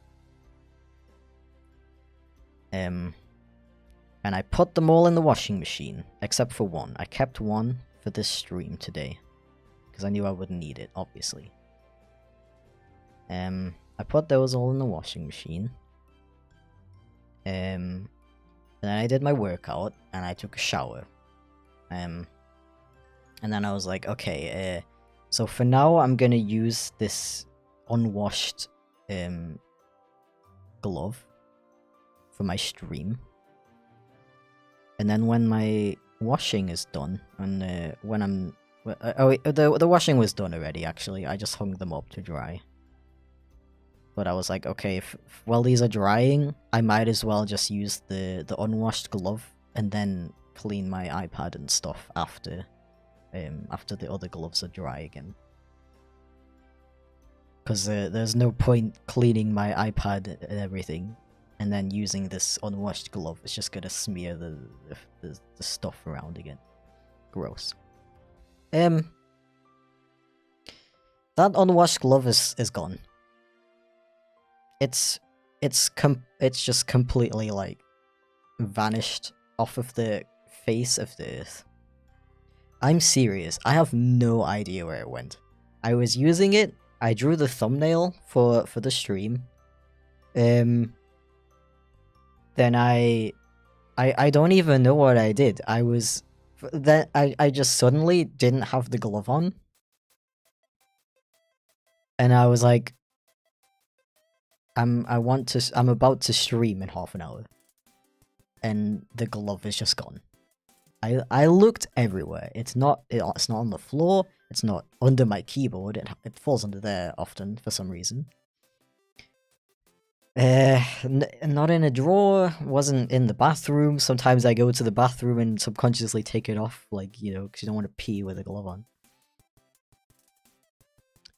And I put them all in the washing machine, except for one. I kept one for this stream today, because I knew I wouldn't need it, obviously. I put those all in the washing machine. And then I did my workout, and I took a shower. And then I was like, okay, so for now I'm gonna use this unwashed glove for my stream. And then when my washing is done, and when I'm... the washing was done already, actually. I just hung them up to dry. But I was like, okay, while these are drying, I might as well just use the unwashed glove and then clean my iPad and stuff after the other gloves are dry again. Because there's no point cleaning my iPad and everything and then using this unwashed glove. It's just gonna smear the stuff around again. Gross. That unwashed glove is gone. It's just completely, like, vanished off of the face of the earth. I'm serious. I have no idea where it went. I was using it. I drew the thumbnail for the stream. Then I don't even know what I did. I just suddenly didn't have the glove on. And I was like, I'm about to stream in half an hour. And the glove is just gone. I looked everywhere. It's not on the floor. It's not under my keyboard. It falls under there often for some reason. Not in a drawer. Wasn't in the bathroom. Sometimes I go to the bathroom and subconsciously take it off, like, you know, because you don't want to pee with a glove on.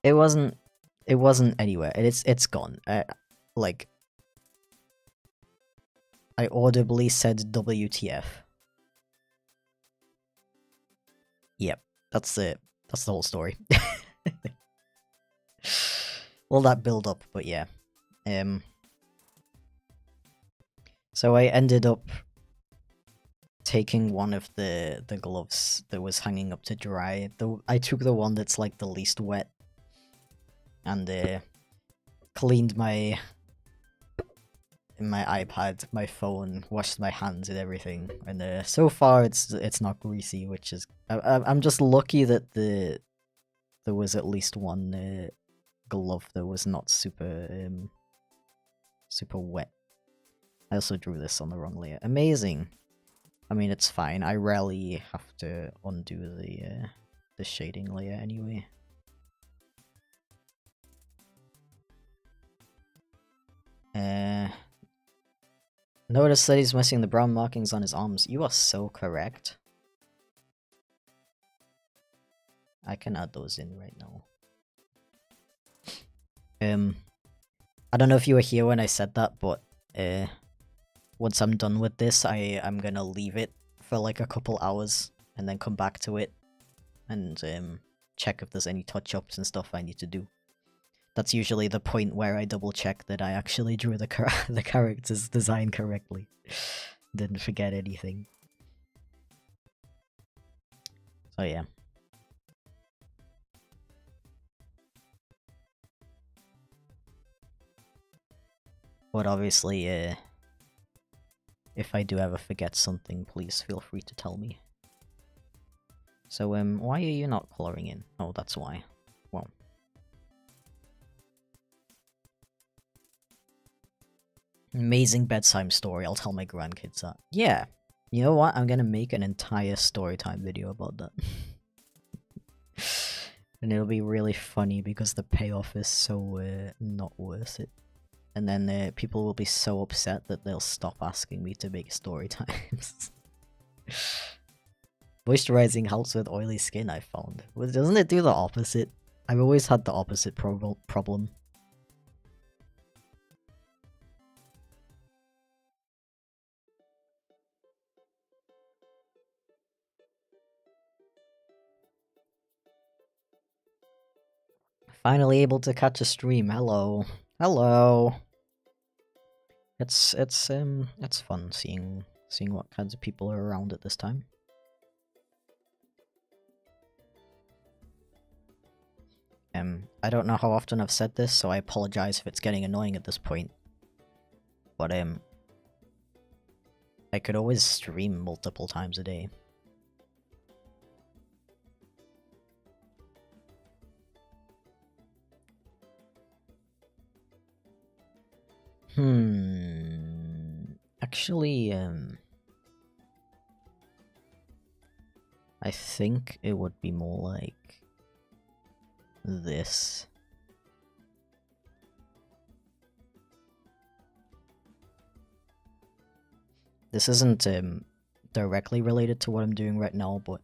It wasn't anywhere. It's gone. Like, I audibly said WTF. Yep, that's it. That's the whole story. All that build up, but yeah. So I ended up taking one of the gloves that was hanging up to dry. I took the one that's like the least wet, and cleaned my iPad, my phone, washed my hands and everything. And so far it's not greasy, which is I'm just lucky that there was at least one glove that was not super wet. I also drew this on the wrong layer. Amazing. I mean, it's fine. I rarely have to undo the shading layer anyway. Notice that he's missing the brown markings on his arms. You are so correct. I can add those in right now. I don't know if you were here when I said that, but once I'm done with this, I'm gonna leave it for like a couple hours and then come back to it and check if there's any touch-ups and stuff I need to do. That's usually the point where I double check that I actually drew the character's design correctly. Didn't forget anything. So yeah. But obviously, if I do ever forget something, please feel free to tell me. So, why are you not coloring in? Oh, that's why. Well. Amazing bedtime story, I'll tell my grandkids that. Yeah. You know what? I'm gonna make an entire storytime video about that. And it'll be really funny because the payoff is so not worth it. And then people will be so upset that they'll stop asking me to make story times. Moisturizing helps with oily skin, I found. Well, doesn't it do the opposite? I've always had the opposite problem. Finally able to catch a stream. Hello. Hello. It's fun seeing what kinds of people are around at this time. I don't know how often I've said this, so I apologize if it's getting annoying at this point. But, I could always stream multiple times a day. Actually, I think it would be more like this. This isn't directly related to what I'm doing right now, but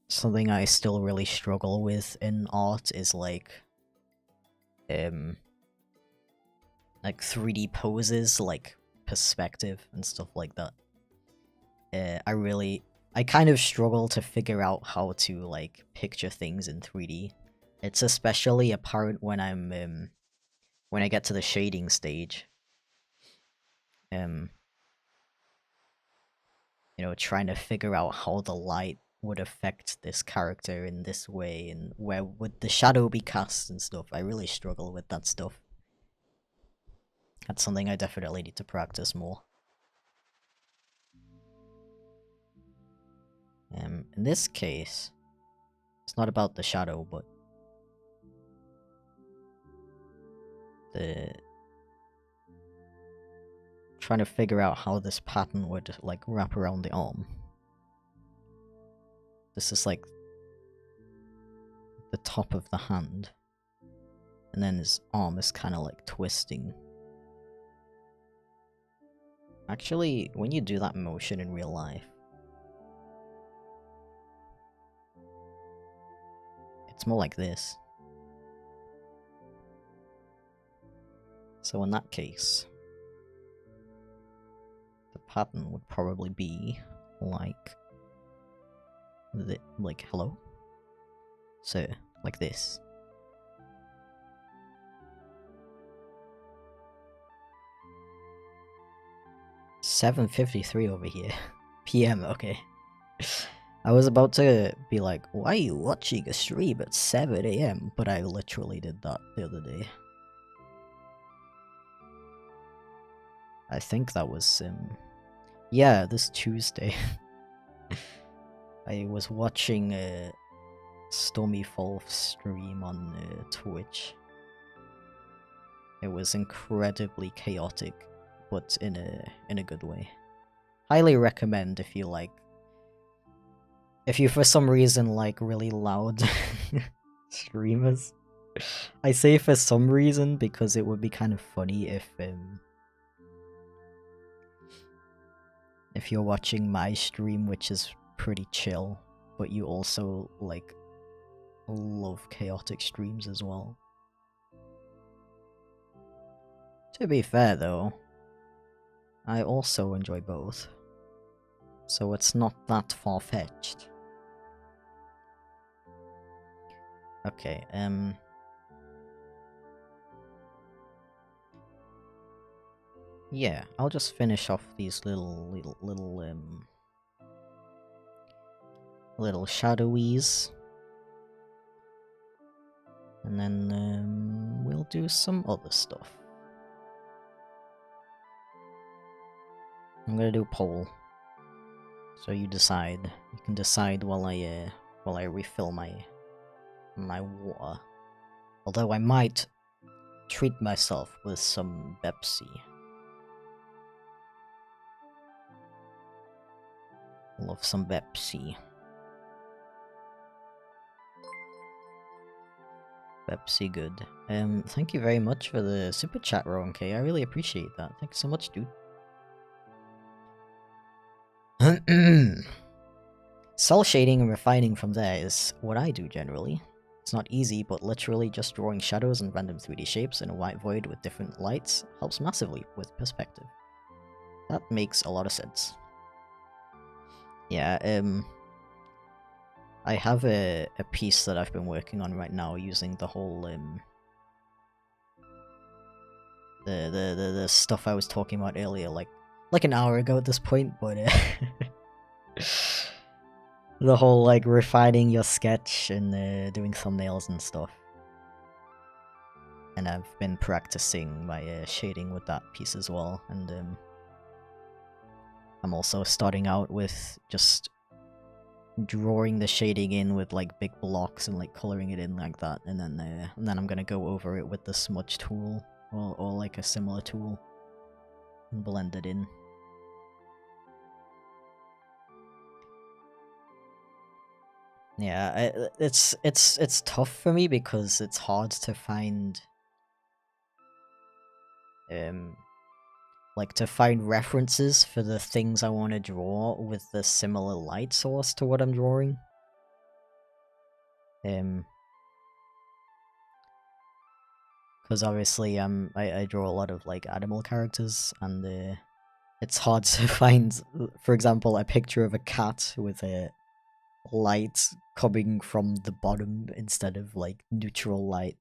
something I still really struggle with in art is like 3D poses, like perspective and stuff like that. I kind of struggle to figure out how to like picture things in 3D. It's especially apparent when when I get to the shading stage. You know, trying to figure out how the light would affect this character in this way, and where would the shadow be cast and stuff. I really struggle with that stuff. That's something I definitely need to practice more. In this case, it's not about the shadow, but trying to figure out how this pattern would like wrap around the arm. This is like the top of the hand, and then his arm is kind of like twisting. Actually, when you do that motion in real life, it's more like this. So in that case, the pattern would probably be like hello? So, like this. (7:53) over here. PM, okay. I was about to be like, why are you watching a stream at 7 AM? But I literally did that the other day. I think that was, yeah, this Tuesday. I was watching a Stormy Fall stream on Twitch. It was incredibly chaotic, but in a good way. Highly recommend if you like. If you for some reason like really loud streamers. I say for some reason because it would be kind of funny if you're watching my stream, which is pretty chill, but you also like love chaotic streams as well. To be fair though, I also enjoy both, so it's not that far-fetched. Okay, yeah, I'll just finish off these little shadowies, and then we'll do some other stuff. I'm gonna do a poll, so you decide. You can decide while I refill my water. Although I might treat myself with some Pepsi. Love some Pepsi. Pepsi good. Thank you very much for the super chat, Rowan K. I really appreciate that. Thanks so much, dude. Cell shading and refining from there is what I do generally. It's not easy, but literally just drawing shadows and random 3D shapes in a white void with different lights helps massively with perspective. That makes a lot of sense. Yeah, I have a piece that I've been working on right now using the whole the stuff I was talking about earlier, like an hour ago at this point, but The whole like refining your sketch and doing thumbnails and stuff. And I've been practicing my shading with that piece as well, and I'm also starting out with just drawing the shading in with like big blocks and like coloring it in like that, and then I'm gonna go over it with the smudge tool or like a similar tool and blend it in. Yeah, it's tough for me because it's hard to find like to find references for the things I want to draw with the similar light source to what I'm drawing. Because obviously I draw a lot of like animal characters, and it's hard to find, for example, a picture of a cat with a light coming from the bottom instead of like neutral light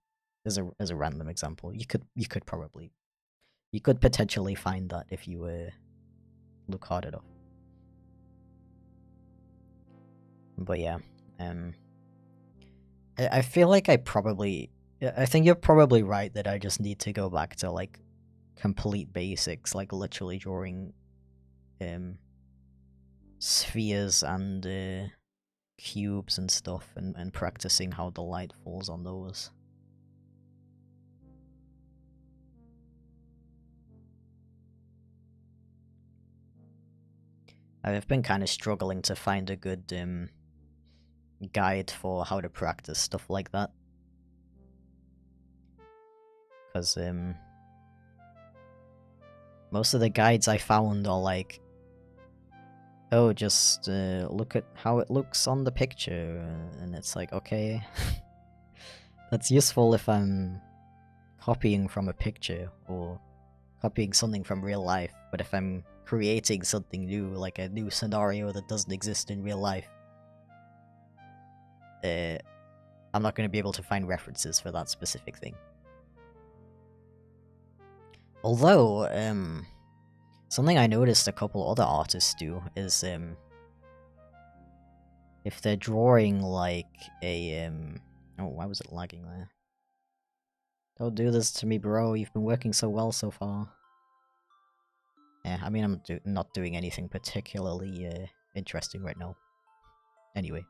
as a random example. You could potentially find that if you look hard enough. But yeah, I feel like I think you're probably right that I just need to go back to like complete basics, like literally drawing spheres and cubes and stuff, and practicing how the light falls on those. I've been kind of struggling to find a good guide for how to practice stuff like that, because most of the guides I found are like, oh, just look at how it looks on the picture, and it's like, okay, that's useful if I'm copying from a picture or copying something from real life, but if I'm creating something new, like a new scenario that doesn't exist in real life, I'm not going to be able to find references for that specific thing. Although, something I noticed a couple other artists do is, if they're drawing like a, oh, why was it lagging there? Don't do this to me, bro. You've been working so well so far. Yeah, I mean, I'm not doing anything particularly interesting right now. Anyway.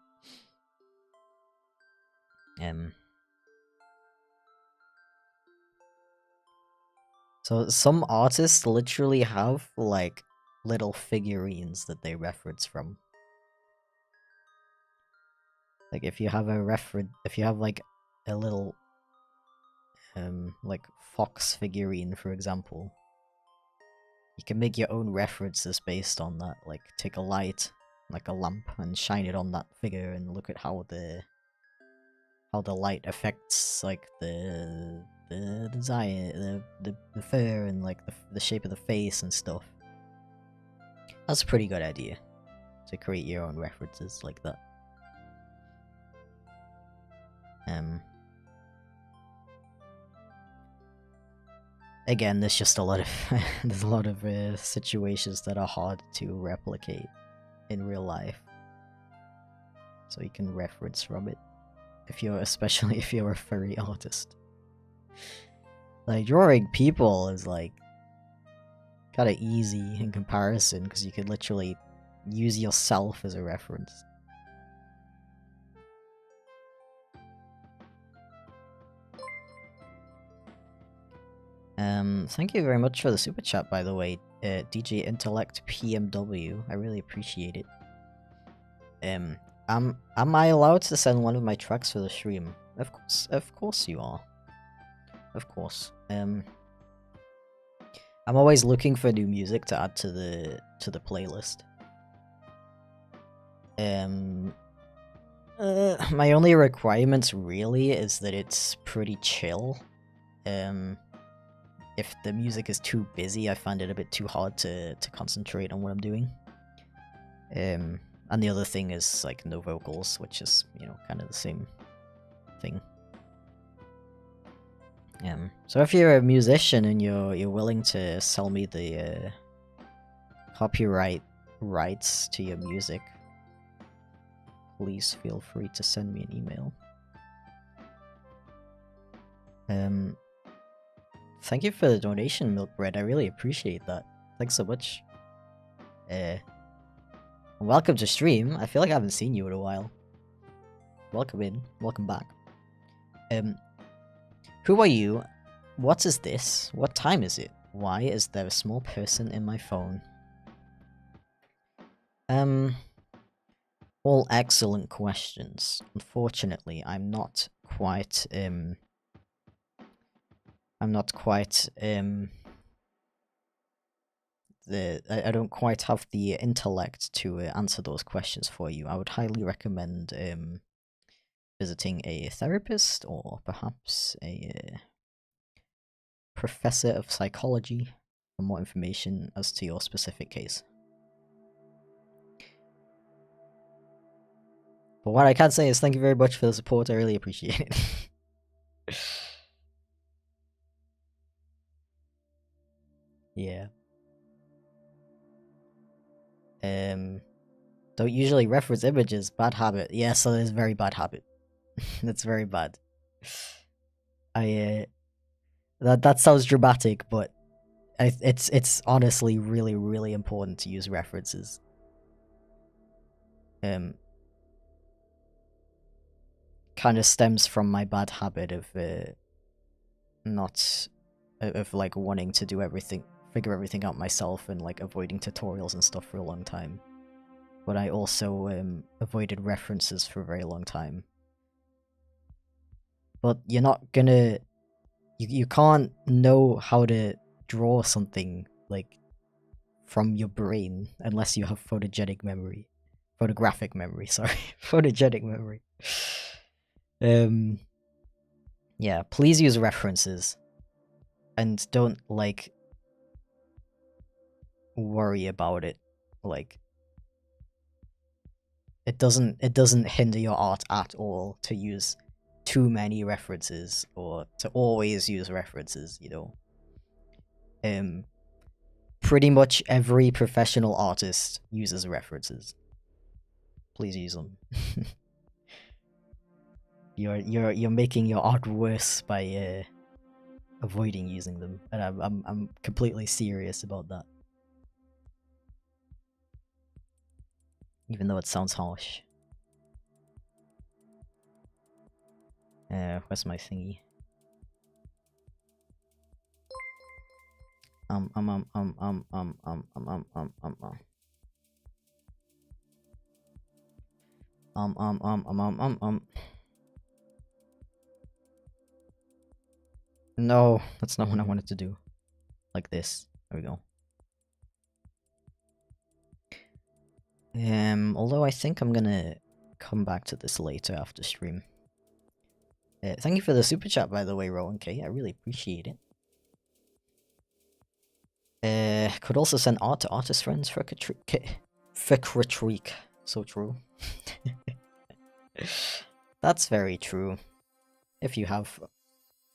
So some artists literally have, like, little figurines that they reference from. Like, if you have like, a little, like, fox figurine, for example, you can make your own references based on that. Like, take a light, like a lamp, and shine it on that figure, and look at how the light affects, like, the design, the fur, and like the shape of the face and stuff. That's a pretty good idea, to create your own references like that. Again, there's just a lot of there's a lot of situations that are hard to replicate in real life, so you can reference from it, especially if you're a furry artist. Like, drawing people is like kind of easy in comparison, because you could literally use yourself as a reference. Thank you very much for the super chat, by the way, DJ Intellect PMW. I really appreciate it. Am I allowed to send one of my tracks for the stream? Of course you are. Of course. I'm always looking for new music to add to the playlist. My only requirements really is that it's pretty chill. If the music is too busy, I find it a bit too hard to concentrate on what I'm doing. And the other thing is, like, no vocals, which is, you know, kind of the same thing. So if you're a musician and you're willing to sell me the copyright rights to your music, please feel free to send me an email. Thank you for the donation, Milk Bread. I really appreciate that. Thanks so much. Welcome to stream. I feel like I haven't seen you in a while. Welcome in. Welcome back. Who are you? What is this? What time is it? Why is there a small person in my phone? All excellent questions. Unfortunately, I don't quite have the intellect to answer those questions for you. I would highly recommend visiting a therapist or perhaps a professor of psychology for more information as to your specific case. But what I can say is thank you very much for the support. I really appreciate it. Yeah. Don't usually reference images. Bad habit. Yeah, so it's very bad habit. That's very bad. That sounds dramatic, but it's honestly really, really important to use references. Kind of stems from my bad habit of like wanting to do everything, figure everything out myself, and like avoiding tutorials and stuff for a long time. But I also avoided references for a very long time. But you're not gonna, you can't know how to draw something like from your brain unless you have photographic memory, sorry. Photogenic memory. Yeah, please use references and don't like worry about it. Like it doesn't hinder your art at all to use too many references or to always use references, you know. Pretty much every professional artist uses references. Please use them. You're making your art worse by avoiding using them, and I'm completely serious about that. Even though it sounds harsh. Where's my thingy? No, that's not what I wanted to do. Like this. There we go. Although I think I'm gonna come back to this later after stream. Thank you for the super chat, by the way, Rowan K. I really appreciate it. Could also send art to artist friends for critique. So true. That's very true. If you have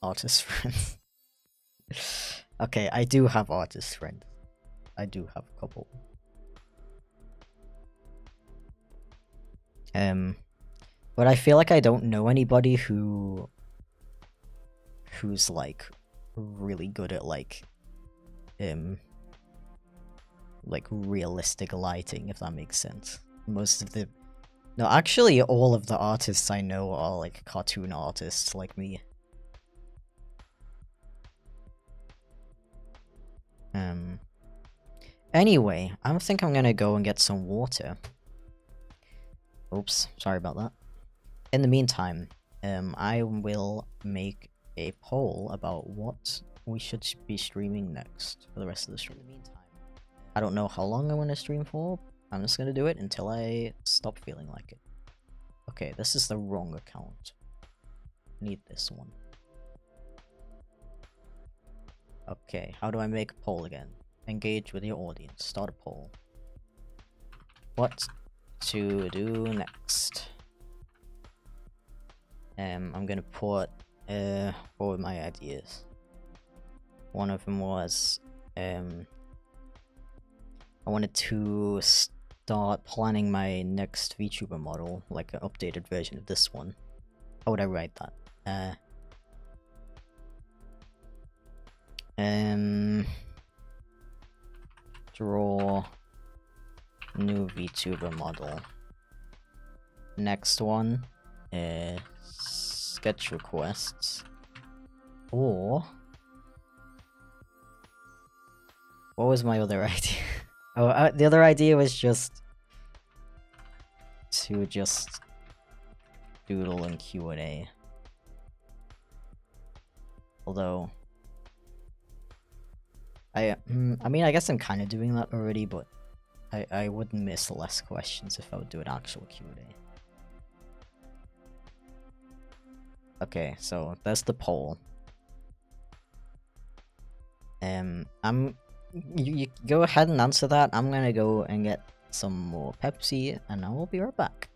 artist friends. Okay, I do have artist friends. I do have a couple. But I feel like I don't know anybody who's like really good at like realistic lighting, if that makes sense. No, actually all of the artists I know are like cartoon artists like me. Anyway, I think I'm gonna go and get some water. Oops, sorry about that. In the meantime, I will make a poll about what we should be streaming next for the rest of the stream. In the meantime, I don't know how long I want to stream for. I'm just gonna do it until I stop feeling like it. Okay, this is the wrong account. Need this one. Okay, how do I make a poll again? Engage with your audience. Start a poll. What to do next? I'm gonna put what were my ideas? One of them was I wanted to start planning my next VTuber model, like an updated version of this one, how would I write that? Draw new VTuber model. Next one is sketch requests. Or what was my other idea? Oh, the other idea was just to doodle in Q&A. Although I mean, I guess I'm kind of doing that already, but I wouldn't miss less questions if I would do an actual Q&A. Okay, so that's the poll. You go ahead and answer that. I'm gonna go and get some more Pepsi, and I will be right back.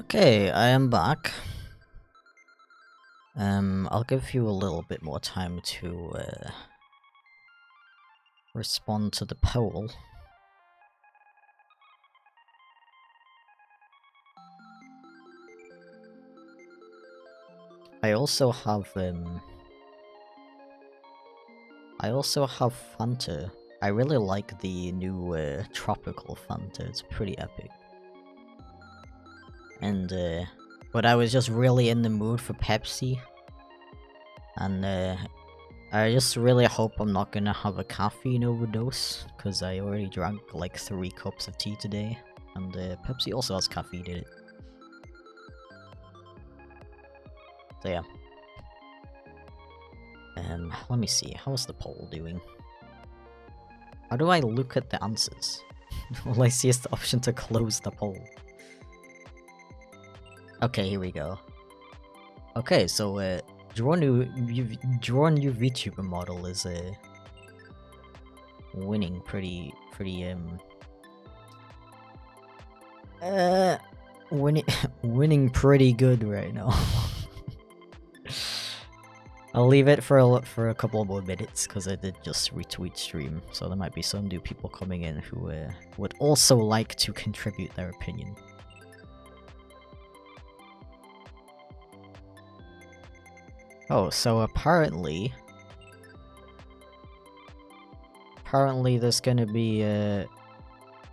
Okay, I am back. I'll give you a little bit more time to respond to the poll. I also have Fanta. I really like the new tropical Fanta. It's pretty epic. And but I was just really in the mood for Pepsi. And I just really hope I'm not gonna have a caffeine overdose, because I already drank like 3 cups of tea today, and Pepsi also has caffeine in it. So yeah. Let me see, how's the poll doing? How do I look at the answers? All I see is the option to close the poll. Okay, here we go. Okay, so draw a new VTuber model is winning pretty winning pretty good right now. I'll leave it for a couple more minutes because I did just retweet stream, so there might be some new people coming in who would also like to contribute their opinion. Oh, so apparently there's gonna be a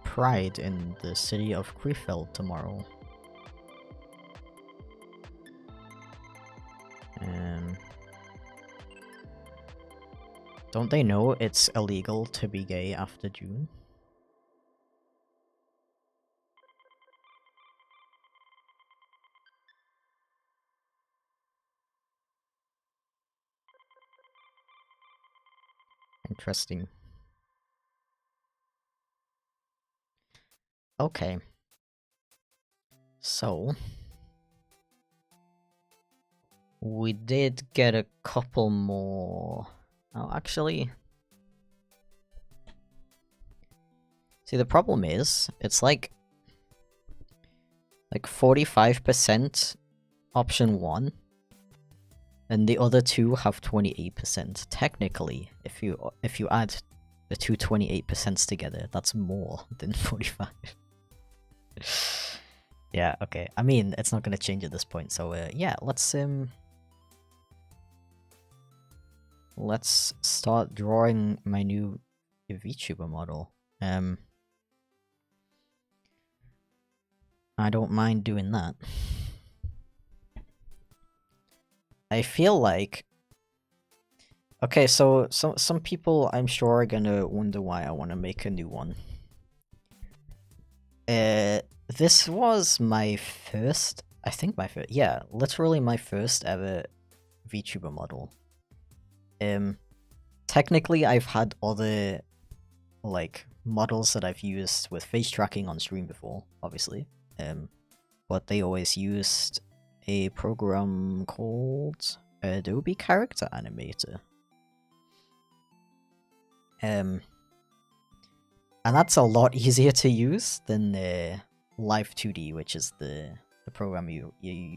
Pride in the city of Krefeld tomorrow. Don't they know it's illegal to be gay after June? Interesting. Okay. So we did get a couple more. Oh, actually. See, the problem is, it's like 45% option 1, and the other two have 28%. Technically, if you add the two 28% together, that's more than 45. Yeah, okay. I mean, it's not gonna change at this point, so yeah, let's start drawing my new VTuber model. I don't mind doing that. I feel like... Okay, so some people I'm sure are gonna wonder why I want to make a new one. This was my first... I think my first... Yeah, literally my first ever VTuber model. Technically I've had other, like, models that I've used with face tracking on stream before, obviously. But they always used a program called Adobe Character Animator. And that's a lot easier to use than Live 2D, which is the program you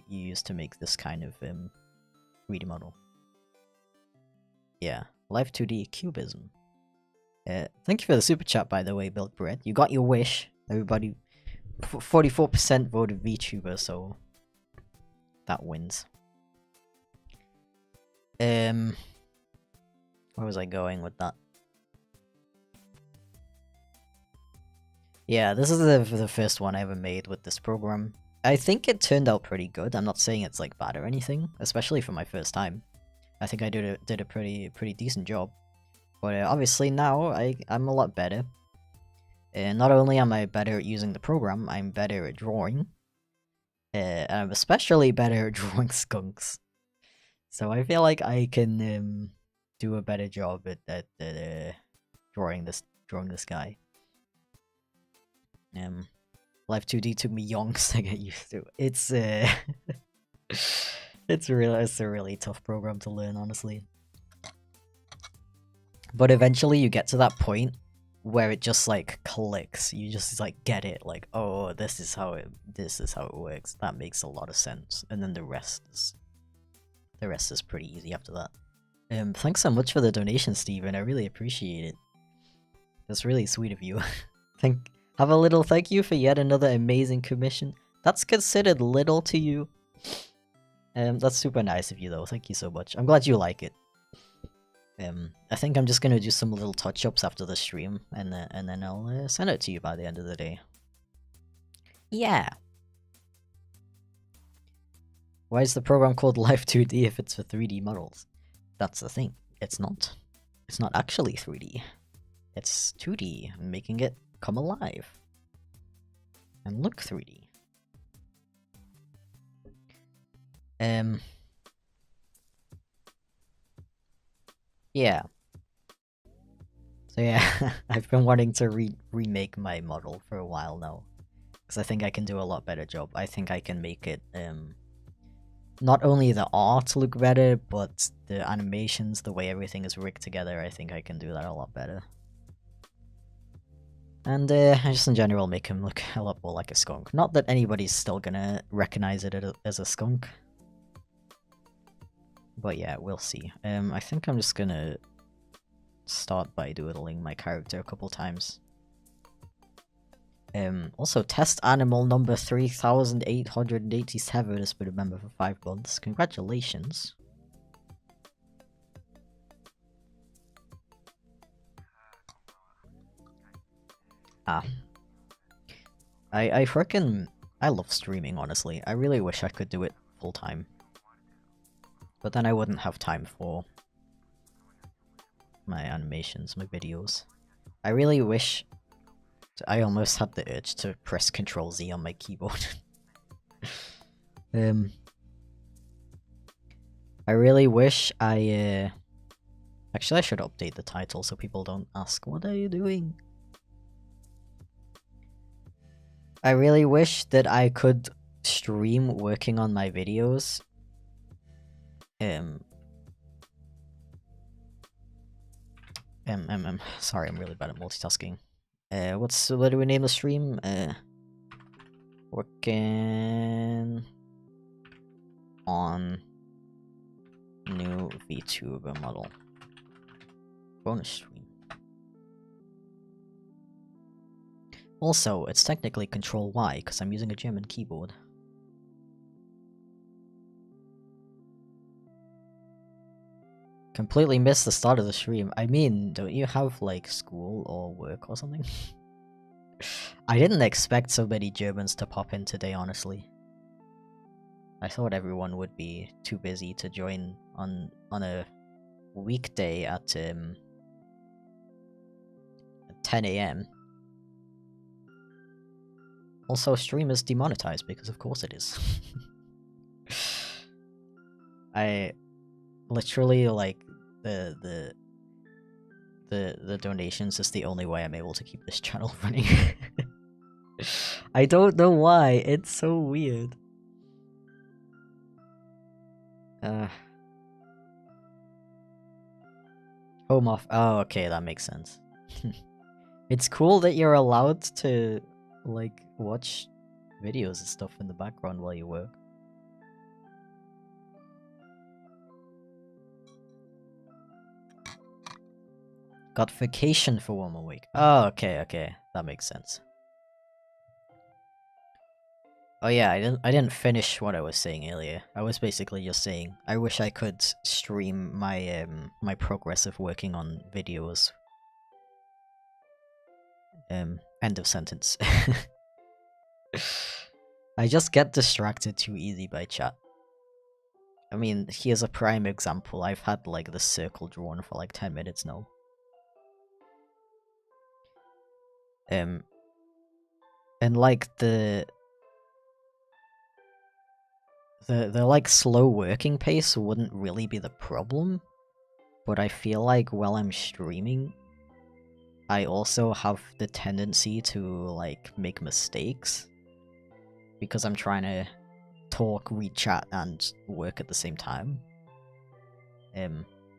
use to make this kind of 3D model. Yeah, Live 2D Cubism. Thank you for the super chat, by the way, Built Bread. You got your wish, everybody. 44% voted VTuber, so that wins. Where was I going with that? Yeah, this is the first one I ever made with this program. I think it turned out pretty good. I'm not saying it's like bad or anything, especially for my first time. I think I did a pretty decent job. But obviously now I'm a lot better. And not only am I better at using the program, I'm better at drawing. And I'm especially better at drawing skunks. So I feel like I can do a better job at drawing this guy. Live 2D took me yonks to get used to. It's it's a really tough program to learn, honestly. But eventually you get to that point where it just like clicks. You just like get it, like, oh, this is how it works. That makes a lot of sense. And then the rest is pretty easy after that. Thanks so much for the donation, Steven. I really appreciate it. That's really sweet of you. Have a little thank you for yet another amazing commission. That's considered little to you. That's super nice of you though. Thank you so much. I'm glad you like it. I think I'm just gonna do some little touch-ups after the stream, and then I'll send it to you by the end of the day. Yeah. Why is the program called Live 2D if it's for 3D models? That's the thing. It's not. It's not actually 3D. It's 2D, making it come alive. And look 3D. Yeah. So yeah, I've been wanting to remake my model for a while now. Because I think I can do a lot better job. I think I can make it, not only the art look better, but the animations, the way everything is rigged together, I think I can do that a lot better. And just in general make him look a lot more like a skunk. Not that anybody's still gonna recognize it as a skunk. But yeah, we'll see. I think I'm just gonna start by doodling my character a couple times. Also, test animal number 3887 has been a member for 5 months. Congratulations. I freaking... I love streaming, honestly. I really wish I could do it full time. But then I wouldn't have time for my animations, my videos. I really wish... I almost had the urge to press Ctrl Z on my keyboard. I really wish I... Actually, I should update the title so people don't ask, what are you doing? I really wish that I could stream working on my videos. Sorry, I'm really bad at multitasking. What do we name the stream? Working on new vtuber model. Bonus stream. Also, it's technically Control Y because I'm using a German keyboard. Completely missed the start of the stream. I mean, don't you have like school or work or something? I didn't expect so many Germans to pop in today, honestly. I thought everyone would be too busy to join on a weekday at 10 AM. Also, stream is demonetized because of course it is. I literally like the donations is the only way I'm able to keep this channel running. I don't know why, it's so weird. Home off. Oh, okay, that makes sense. It's cool that you're allowed to like watch videos and stuff in the background while you work. Got vacation for 1 more week. Oh, okay, that makes sense. Oh yeah, I didn't finish what I was saying earlier. I was basically just saying I wish I could stream my my progress of working on videos. End of sentence. I just get distracted too easy by chat. I mean, here's a prime example. I've had like the circle drawn for like 10 minutes now. And like the like slow working pace wouldn't really be the problem, but I feel like while I'm streaming, I also have the tendency to like make mistakes because I'm trying to talk, read chat, and work at the same time.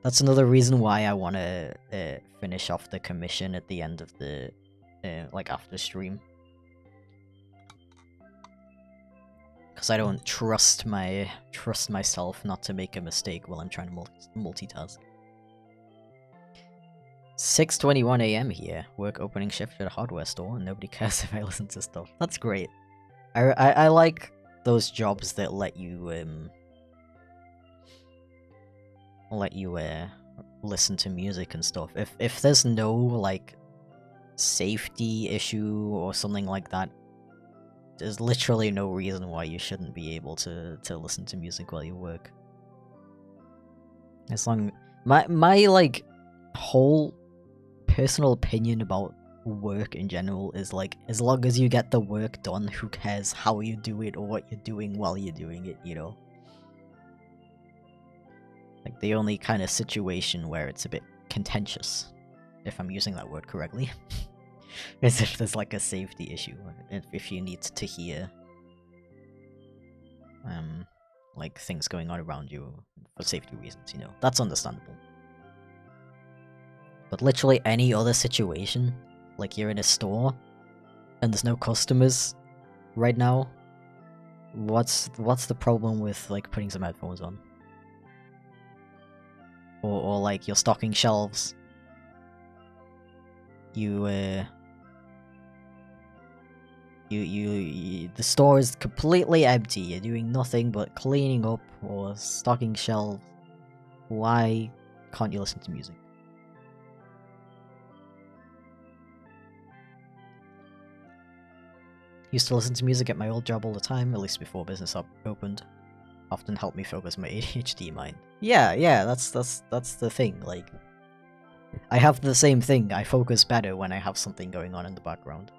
That's another reason why I want to finish off the commission at the end of the like after stream, because I don't trust myself not to make a mistake while I'm trying to multitask. 6:21 AM here. Work opening shift at a hardware store, and nobody cares if I listen to stuff. That's great. I like those jobs that let you listen to music and stuff. If there's no like safety issue or something like that, there's literally no reason why you shouldn't be able to listen to music while you work. As long my like whole personal opinion about work in general is like, as long as you get the work done, who cares how you do it or what you're doing while you're doing it, you know? Like, the only kind of situation where it's a bit contentious, if I'm using that word correctly, is if there's like a safety issue, if you need to hear like things going on around you for safety reasons, you know? That's understandable. But literally any other situation, like you're in a store and there's no customers right now, what's the problem with like putting some headphones on? Or like you're stocking shelves, the store is completely empty, you're doing nothing but cleaning up or stocking shelves. Why can't you listen to music? Used to listen to music at my old job all the time, at least before business opened. Often helped me focus my ADHD mind. Yeah, that's the thing, like... I have the same thing, I focus better when I have something going on in the background.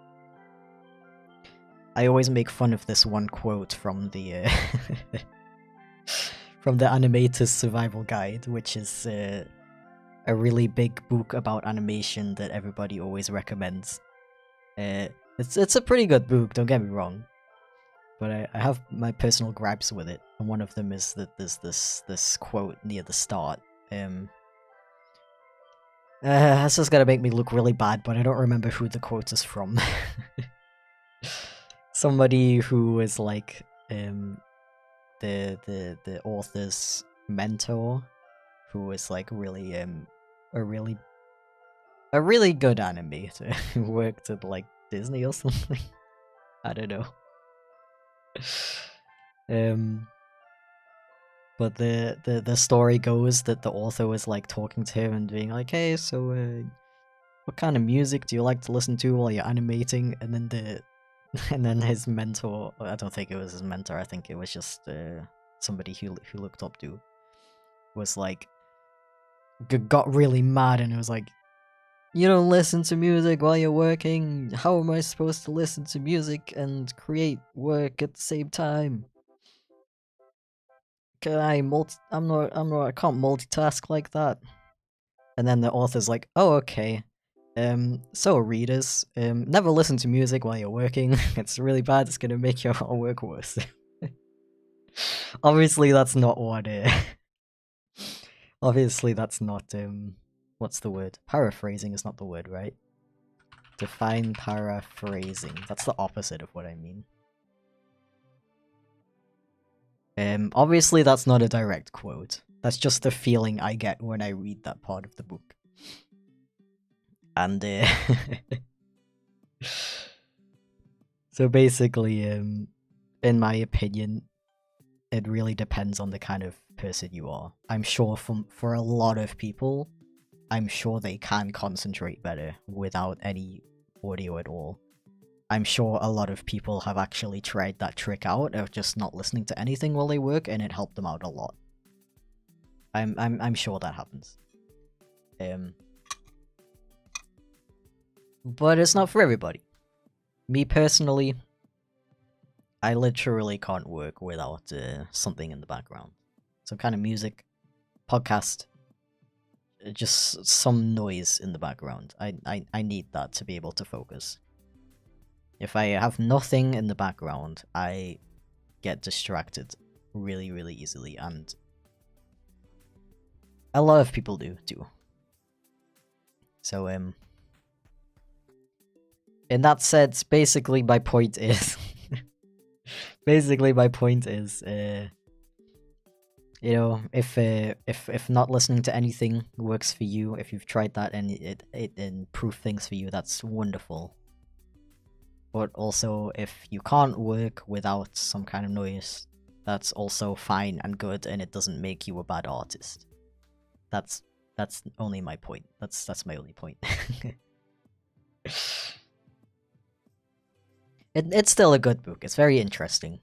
I always make fun of this one quote from the from the Animator's Survival Guide, which is a really big book about animation that everybody always recommends. It's a pretty good book, don't get me wrong, but I have my personal gripes with it, and one of them is that there's this quote near the start. That's just gonna make me look really bad, but I don't remember who the quote is from. Somebody who was like the author's mentor, who was like really a really good animator who worked at like Disney or something. I don't know. But the story goes that the author was like talking to him and being like, "Hey, so what kind of music do you like to listen to while you're animating?" And then and then his mentor, I don't think it was his mentor, I think it was just somebody who looked up to, was like, got really mad and it was like, "You don't listen to music while you're working? How am I supposed to listen to music and create work at the same time? Can I I can't multitask like that." And then the author's like, "Oh, okay. So readers, never listen to music while you're working. It's really bad, it's gonna make your work worse." Obviously that's not what obviously that's not what's the word? Paraphrasing is not the word, right? Define paraphrasing. That's the opposite of what I mean. Obviously that's not a direct quote. That's just the feeling I get when I read that part of the book. And so basically, in my opinion, it really depends on the kind of person you are. I'm sure for a lot of people, I'm sure they can concentrate better without any audio at all. I'm sure a lot of people have actually tried that trick out of just not listening to anything while they work, and it helped them out a lot. I'm sure that happens. But it's not for everybody. Me personally, I literally can't work without something in the background. Some kind of music, podcast, just some noise in the background. I need that to be able to focus. If I have nothing in the background, I get distracted really, really easily, and A lot of people do too. So in that sense, basically my point is, you know, if not listening to anything works for you, if you've tried that and it improved things for you, that's wonderful. But also, if you can't work without some kind of noise, that's also fine and good, and it doesn't make you a bad artist. That's only my point. That's my only point. It's still a good book. It's very interesting.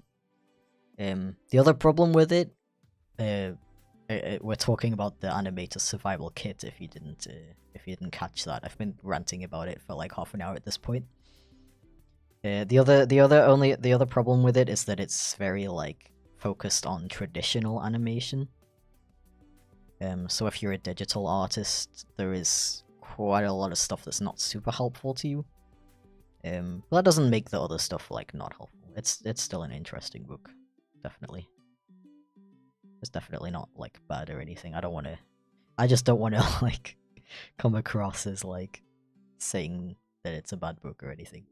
The other problem with it, we're talking about the animator survival kit. If you didn't catch that, I've been ranting about it for like half an hour at this point. The other problem with it is that it's very like focused on traditional animation. So if you're a digital artist, there is quite a lot of stuff that's not super helpful to you. But that doesn't make the other stuff like not helpful. It's still an interesting book, definitely. It's definitely not like bad or anything. I just don't want to like come across as like saying that it's a bad book or anything.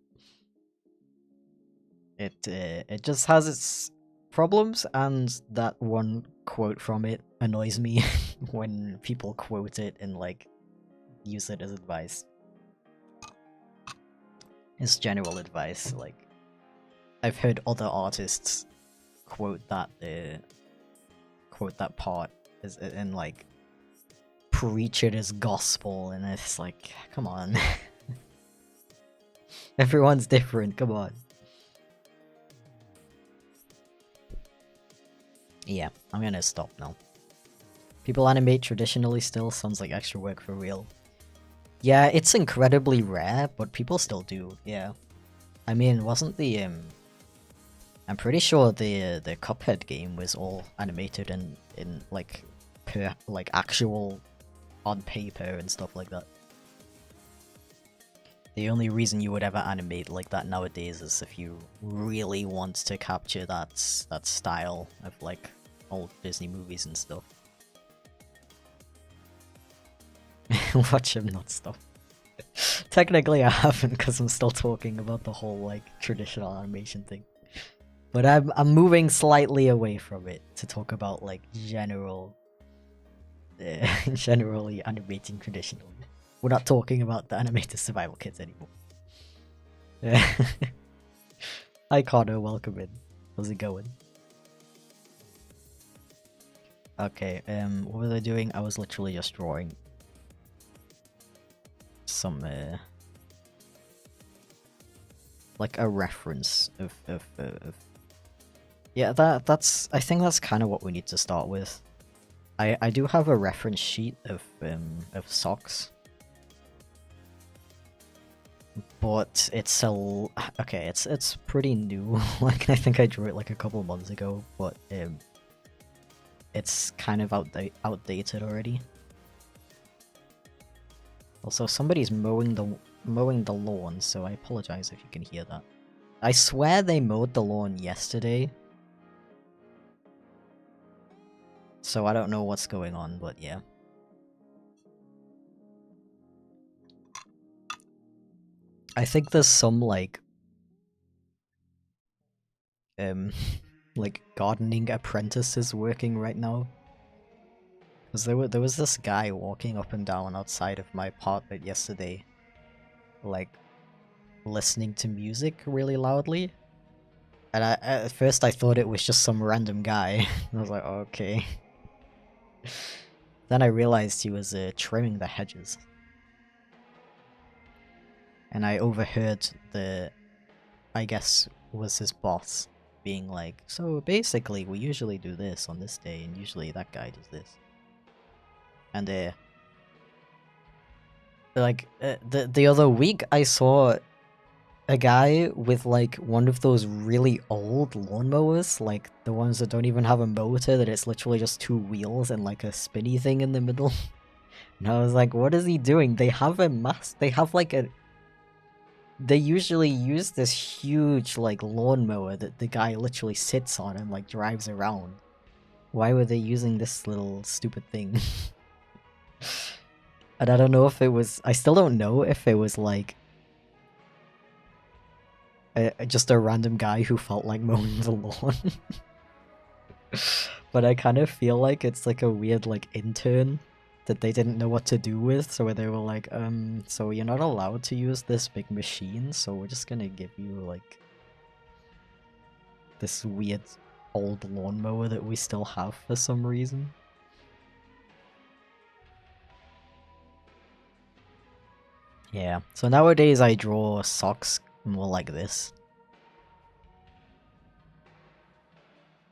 It just has its problems, and that one quote from it annoys me when people quote it and like use it as advice. It's general advice. Like I've heard other artists quote that part as and like preach it as gospel, and it's like, come on. Everyone's different, come on. Yeah, I'm gonna stop now. People animate traditionally still, sounds like extra work for real. Yeah, it's incredibly rare, but people still do, yeah. I mean, wasn't the, I'm pretty sure the Cuphead game was all animated in like, actual on paper and stuff like that. The only reason you would ever animate like that nowadays is if you really want to capture that style of like old Disney movies and stuff. Watch him not stop. Technically I haven't, because I'm still talking about the whole like traditional animation thing. But I'm moving slightly away from it to talk about like generally animating traditionally. We're not talking about the animated survival kits anymore. Hi Connor, welcome in. How's it going? Okay, what was I doing? I was literally just drawing some like a reference of yeah, that's I think that's kind of what we need to start with. I do have a reference sheet of socks, but it's okay. It's pretty new. Like I think I drew it like a couple months ago, but it's kind of outdated already. Also, somebody's mowing the lawn, so I apologize if you can hear that. I swear they mowed the lawn yesterday. So I don't know what's going on, but yeah. I think there's some like like gardening apprentices working right now. Because there was this guy walking up and down outside of my apartment yesterday, like listening to music really loudly. And at first I thought it was just some random guy. I was like, okay. Then I realized he was trimming the hedges. And I overheard I guess was his boss being like, so basically we usually do this on this day, and usually that guy does this. And like the other week I saw a guy with like one of those really old lawnmowers, like the ones that don't even have a motor, that it's literally just two wheels and like a spinny thing in the middle. And I was like, what is he doing? They have they usually use this huge like lawnmower that the guy literally sits on and like drives around. Why were they using this little stupid thing? And I don't know if it was... I still don't know if it was like... just a random guy who felt like mowing the lawn. But I kind of feel like it's like a weird like intern that they didn't know what to do with, so they were like, so you're not allowed to use this big machine, so we're just gonna give you like this weird old lawnmower that we still have for some reason. Yeah, so nowadays I draw socks more like this.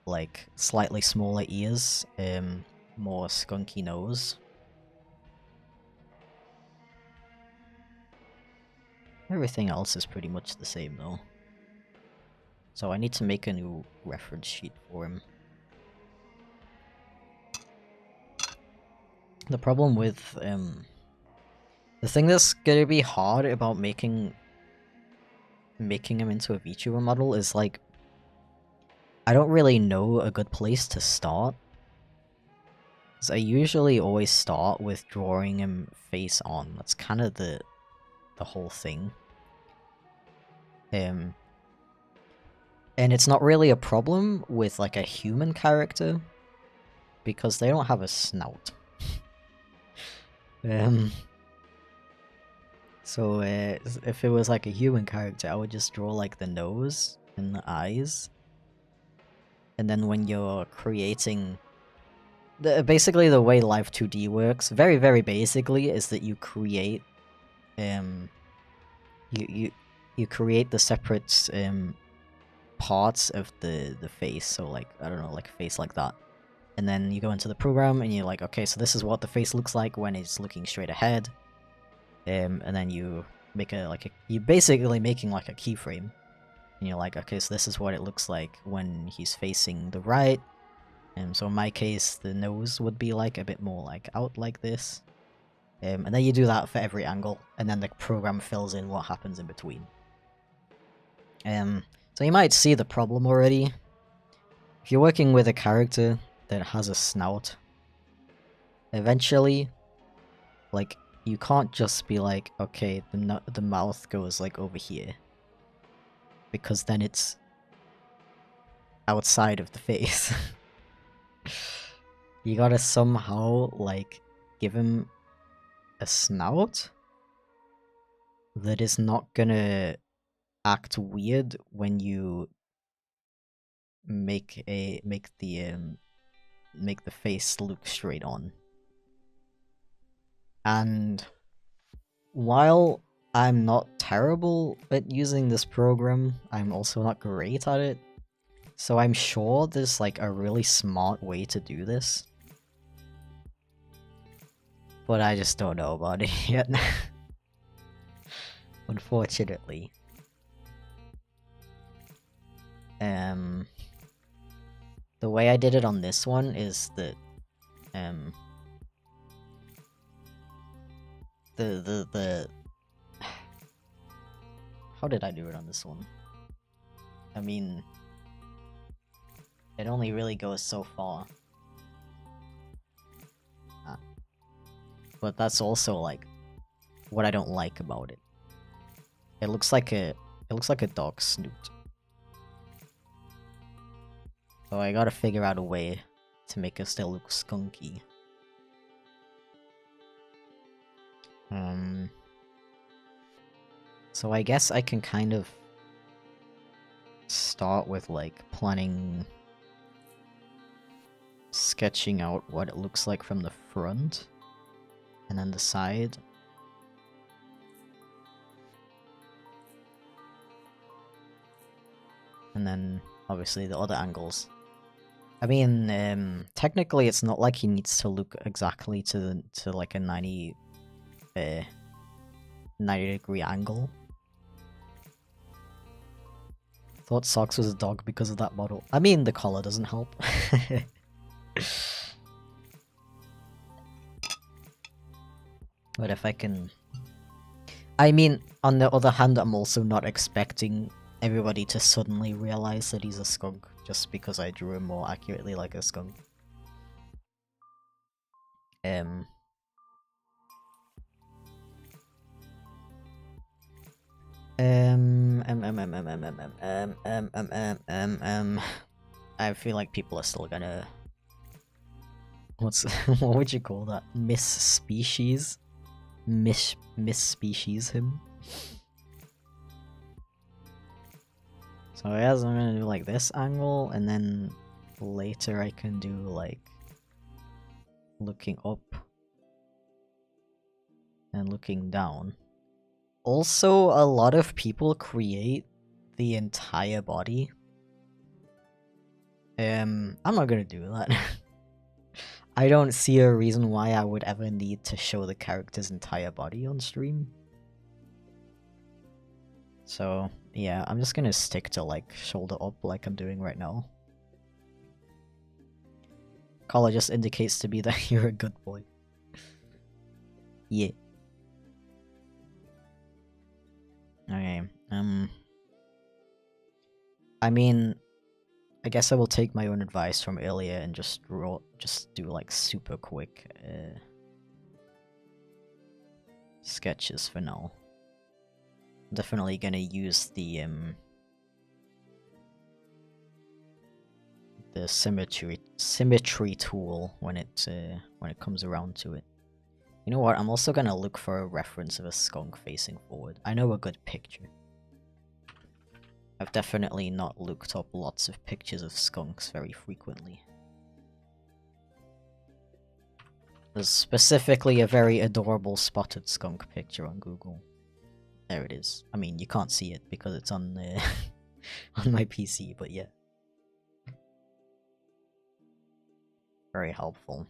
Like slightly smaller ears, more skunky nose. Everything else is pretty much the same though. So I need to make a new reference sheet for him. The problem with, the thing that's gonna be hard about making him into a VTuber model is like, I don't really know a good place to start. Because I usually always start with drawing him face on. That's kind of the whole thing. And it's not really a problem with like a human character, because they don't have a snout. So if it was like a human character, I would just draw like the nose and the eyes. And then when you're creating... basically the way Live 2D works, very, very basically, is that you create... you create the separate parts of the face, so like, I don't know, like a face like that. And then you go into the program and you're like, okay, so this is what the face looks like when it's looking straight ahead. And then you make you're basically making like a keyframe. And you're like, okay, so this is what it looks like when he's facing the right. And so in my case, the nose would be like a bit more like out like this. And then you do that for every angle, and then the program fills in what happens in between. So you might see the problem already. If you're working with a character that has a snout, eventually, like, you can't just be like, okay, the mouth goes like over here, because then it's outside of the face. You gotta somehow like give him a snout that is not gonna act weird when you make the face look straight on. And while I'm not terrible at using this program, I'm also not great at it. So I'm sure there's like a really smart way to do this. But I just don't know about it yet. Unfortunately. The way I did it on this one is that how did I do it on this one? I mean, it only really goes so far. But that's also like what I don't like about it. It looks like a dog snoot. So I gotta figure out a way to make it still look skunky. So I guess I can kind of start with like sketching out what it looks like from the front, and then the side. And then obviously the other angles. I mean, technically it's not like he needs to look exactly to like a 90 degree angle. Thought Socks was a dog because of that model. I mean, the collar doesn't help. But if I can... I mean, on the other hand, I'm also not expecting everybody to suddenly realize that he's a skunk just because I drew him more accurately like a skunk. I feel like people are still gonna... What's... what would you call that? Miss-species? Miss-species him? So yes, I'm gonna do like this angle, and then later I can do like... looking up. And looking down. Also, a lot of people create the entire body. I'm not gonna do that. I don't see a reason why I would ever need to show the character's entire body on stream. So, yeah, I'm just gonna stick to, like, shoulder up like I'm doing right now. Color just indicates to me that you're a good boy. Yeah. Okay, I mean, I guess I will take my own advice from earlier and just do like super quick sketches for now. Definitely gonna use the symmetry tool when it comes around to it. You know what? I'm also gonna look for a reference of a skunk facing forward. I know a good picture. I've definitely not looked up lots of pictures of skunks very frequently. There's specifically a very adorable spotted skunk picture on Google. There it is. I mean, you can't see it because it's on on my PC, but yeah. Very helpful.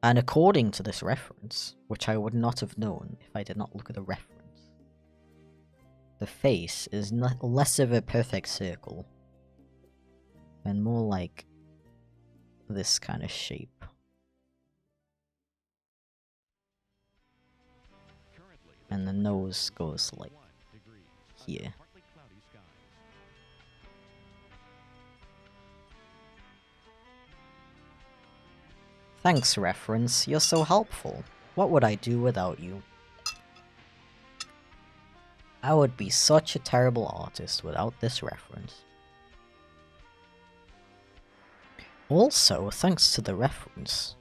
And according to this reference, which I would not have known if I did not look at the reference, the face is less of a perfect circle and more like this kind of shape. And the nose goes like here. Thanks, reference. You're so helpful. What would I do without you? I would be such a terrible artist without this reference. Also, thanks to the reference,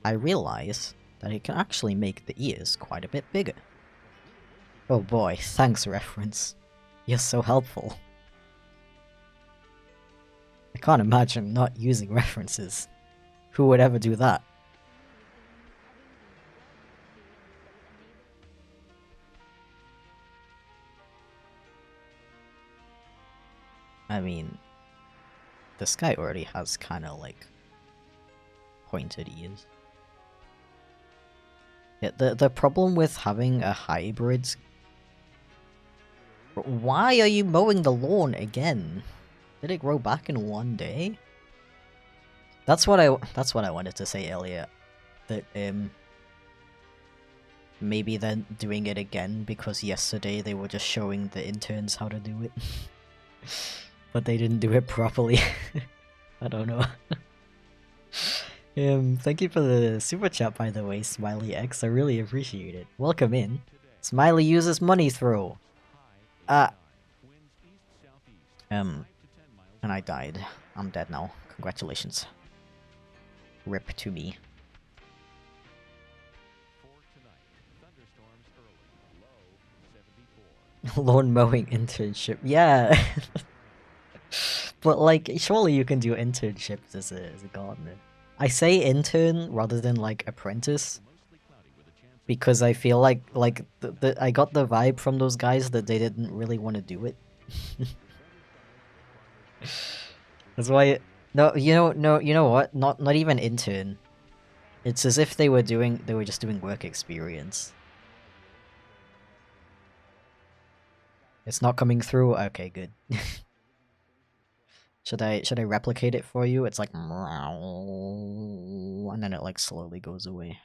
I realize that it can actually make the ears quite a bit bigger. Oh boy, thanks, reference. You're so helpful. I can't imagine not using references. Who would ever do that? I mean, this guy already has kind of like pointed ears. Yeah, the problem with having a hybrid... Why are you mowing the lawn again? Did it grow back in one day? That's what I wanted to say earlier. That maybe they're doing it again because yesterday they were just showing the interns how to do it. But they didn't do it properly. I don't know. Thank you for the super chat, by the way, Smiley X. I really appreciate it. Welcome in. Smiley uses money throw. And I died. I'm dead now. Congratulations. Rip to me. Lawn mowing internship. Yeah. But like, surely you can do internships as a gardener. I say intern rather than like apprentice. Because I feel like I got the vibe from those guys that they didn't really want to do it. That's why no, you know what? Not even intern. It's as if they were just doing work experience. It's not coming through? Okay, good. Should I replicate it for you? It's like and then it like slowly goes away.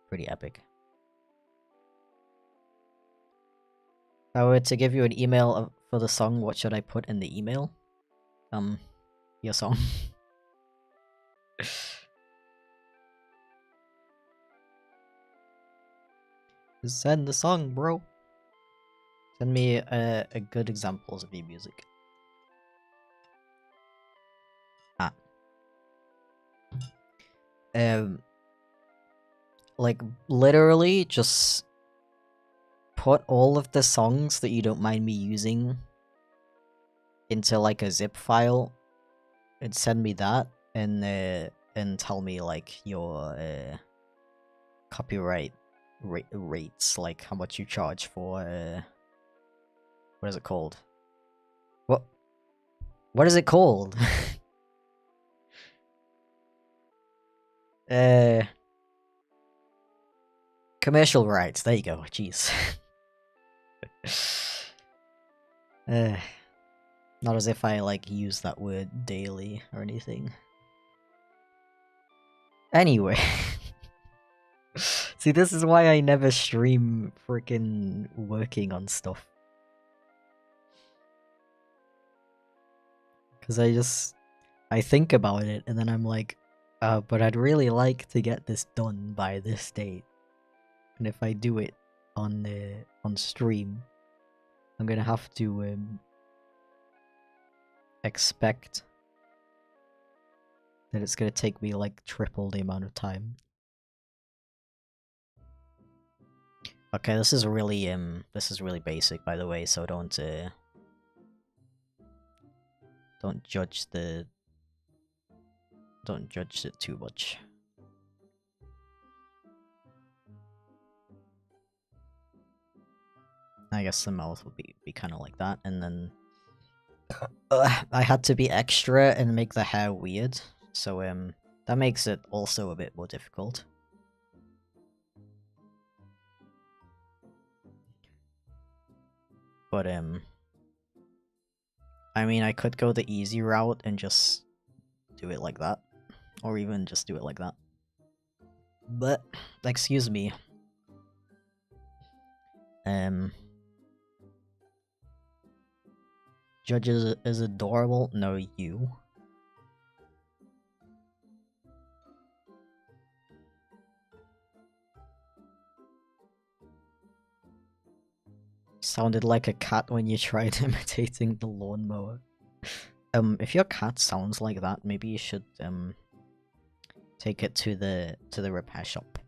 Pretty epic. If I were to give you an email for the song, what should I put in the email? Your song. Send the song, bro. Send me a good examples of your music. Ah. Like literally just put all of the songs that you don't mind me using into like a zip file and send me that and tell me like your copyright rates, like how much you charge for what is it called? What is it called? Commercial rights. There you go. Jeez. Not as if I like use that word daily or anything. Anyway. See, this is why I never stream freaking working on stuff. Because I think about it and then I'm like, but I'd really like to get this done by this date. And if I do it on stream, I'm gonna have to expect that it's gonna take me like triple the amount of time. Okay, this is really basic, by the way, so don't judge it too much. I guess the mouth would be kind of like that, and then I had to be extra and make the hair weird, so that makes it also a bit more difficult. But I mean, I could go the easy route and just do it like that, or even just do it like that. But excuse me. Judge is adorable. No, you. Sounded like a cat when you tried imitating the lawnmower. If your cat sounds like that, maybe you should take it to the repair shop.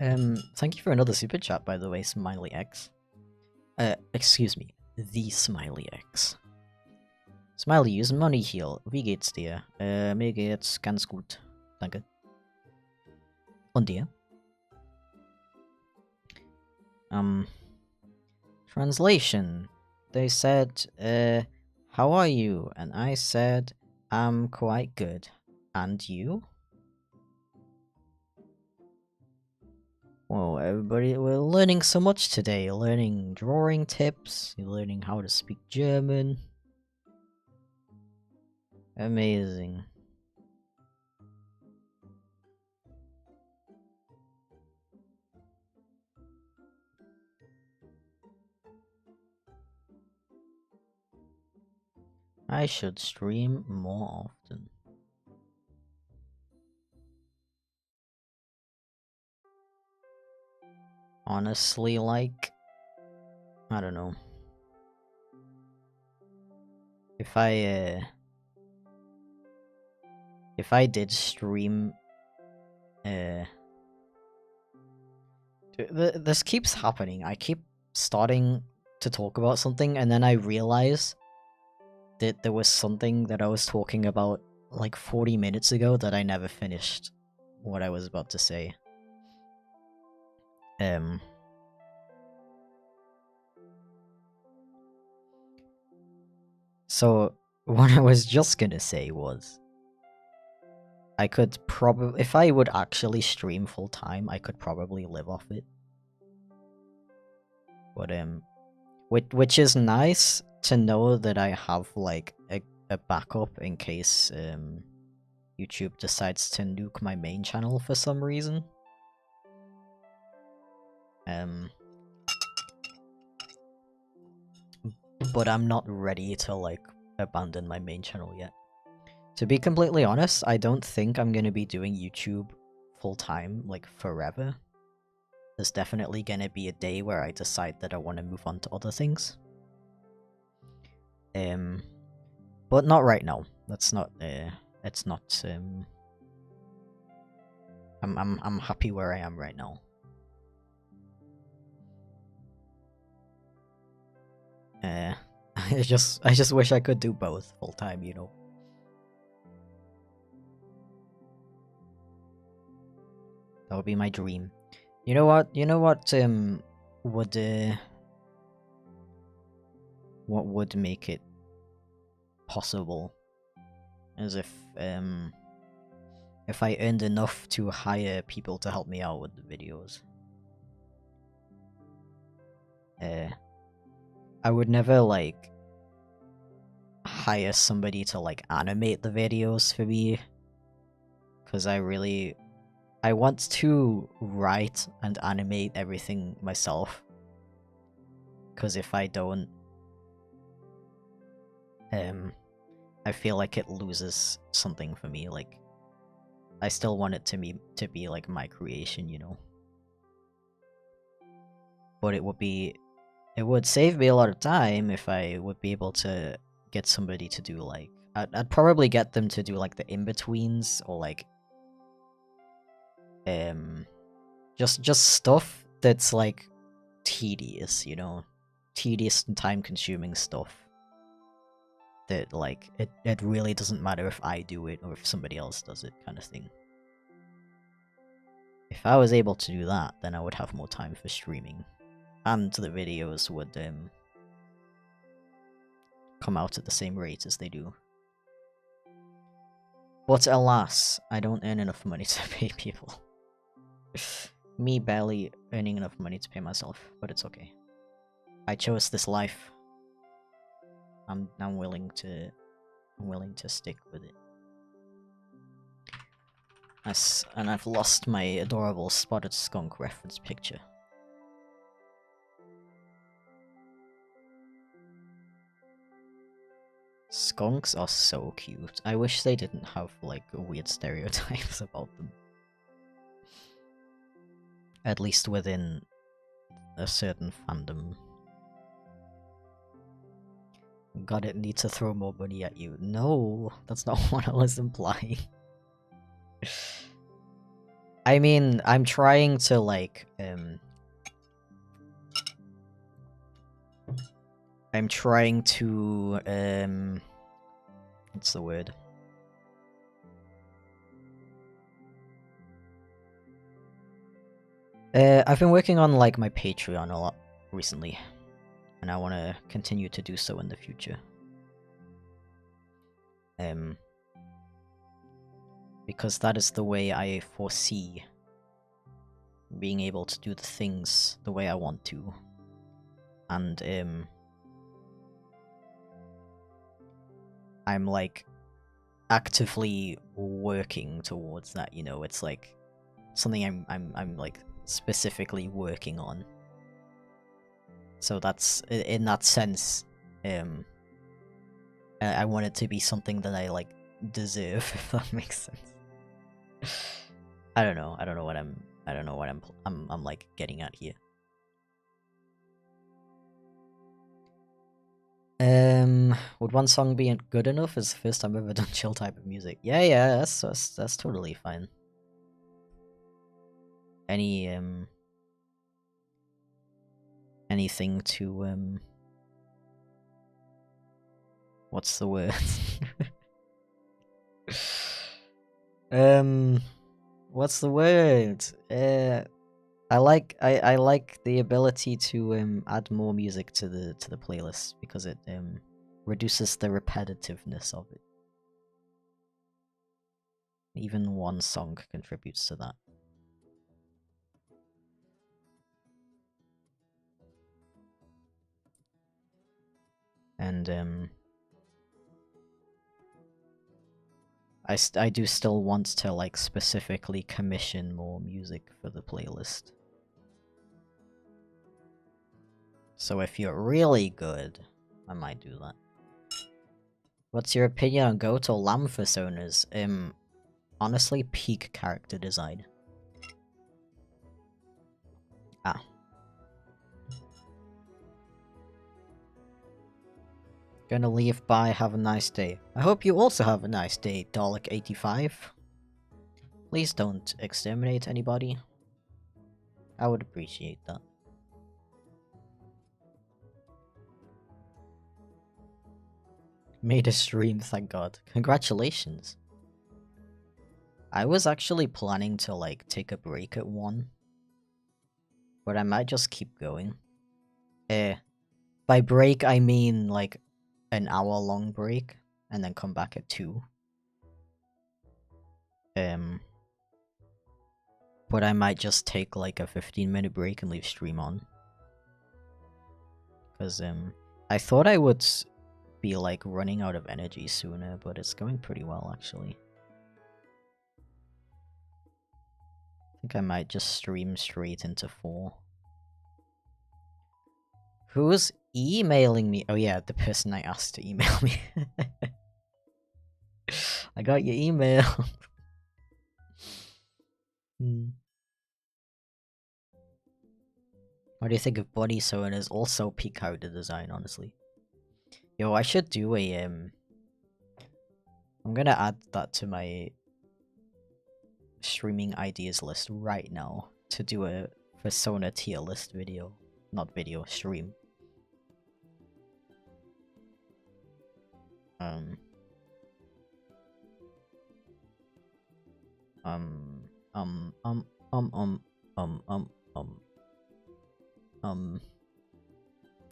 Thank you for another super chat, by the way, Smiley X. Excuse me, the Smiley X. Smiley, use money heal. Wie geht's dir? Mir geht's ganz gut. Danke. Und dir? Translation. They said, how are you? And I said, I'm quite good. And you? Whoa, everybody, we're learning so much today. Learning drawing tips, learning how to speak German. Amazing. I should stream more often. Honestly, like, I don't know. If I did stream, this keeps happening. I keep starting to talk about something, and then I realize that there was something that I was talking about like 40 minutes ago that I never finished what I was about to say. So what I was just gonna say was, I could probably, if I would actually stream full time, I could probably live off it. But which is nice to know that I have like a backup in case YouTube decides to nuke my main channel for some reason. But I'm not ready to like abandon my main channel yet. To be completely honest, I don't think I'm gonna be doing YouTube full-time, like forever, there's definitely gonna be a day where I decide that I want to move on to other things. But not right now. That's not, it's not, I'm happy where I am right now. I just wish I could do both full time, you know. That would be my dream. You know what? What would make it possible is if I earned enough to hire people to help me out with the videos. I would never like hire somebody to like animate the videos for me, because I want to write and animate everything myself, because if I don't, I feel like it loses something for me. Like, I still want it to be like my creation, you know. But it would save me a lot of time if I would be able to get somebody to do like, I'd probably get them to do like the in-betweens, or like just stuff that's like tedious, you know, tedious and time-consuming stuff that like it really doesn't matter if I do it or if somebody else does it, kind of thing. If I was able to do that, then I would have more time for streaming, and the videos would come out at the same rate as they do. But alas, I don't earn enough money to pay people. Me barely earning enough money to pay myself, but it's okay. I chose this life. I'm willing to stick with it. And I've lost my adorable spotted skunk reference picture. Skunks are so cute. I wish they didn't have like weird stereotypes about them. At least within a certain fandom. God, it needs to throw more money at you. No, that's not what I was implying. I mean, I'm trying to like, I'm trying to, what's the word? I've been working on like my Patreon a lot recently, and I want to continue to do so in the future. Because that is the way I foresee being able to do the things the way I want to. And I'm like actively working towards that, you know. It's like something I'm like specifically working on. So that's, in that sense, I want it to be something that I like deserve, if that makes sense. I don't know what I'm like getting at here. Would one song be good enough? It's the first time I've ever done chill type of music. Yeah, that's totally fine. Anything to what's the word? What's the word? I like the ability to add more music to the playlist, because it reduces the repetitiveness of it. Even one song contributes to that. And I do still want to like specifically commission more music for the playlist. So if you're really good, I might do that. What's your opinion on Goat or Lamb personas? Honestly, peak character design. Ah. Gonna leave, bye, have a nice day. I hope you also have a nice day, Dalek85. Please don't exterminate anybody. I would appreciate that. Made a stream, thank god. Congratulations. I was actually planning to, like, take a break at 1. But I might just keep going. By break, I mean, like, an hour-long break, and then come back at 2. But I might just take, like, a 15-minute break and leave stream on. Because, I thought I would be, like, running out of energy sooner, but it's going pretty well, actually. I think I might just stream straight into 4. Who's emailing me? Oh yeah, the person I asked to email me. I got your email. What do you think of body sewing as also peak character design, honestly? Yo, I should do a, I'm gonna add that to my streaming ideas list right now to do a persona tier list video. Not video, stream.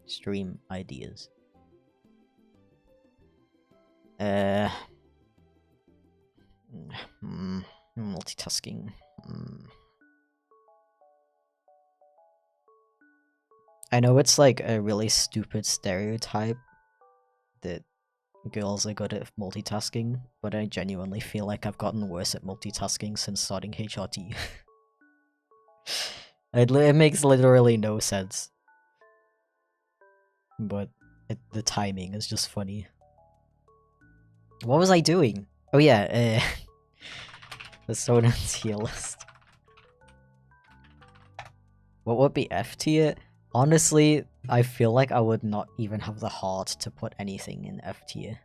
Stream ideas. Multitasking. I know it's like a really stupid stereotype that girls are good at multitasking, but I genuinely feel like I've gotten worse at multitasking since starting HRT. It makes literally no sense. But the timing is just funny. What was I doing? Oh yeah, the Persona tier list. What would be F tier? Honestly, I feel like I would not even have the heart to put anything in F tier.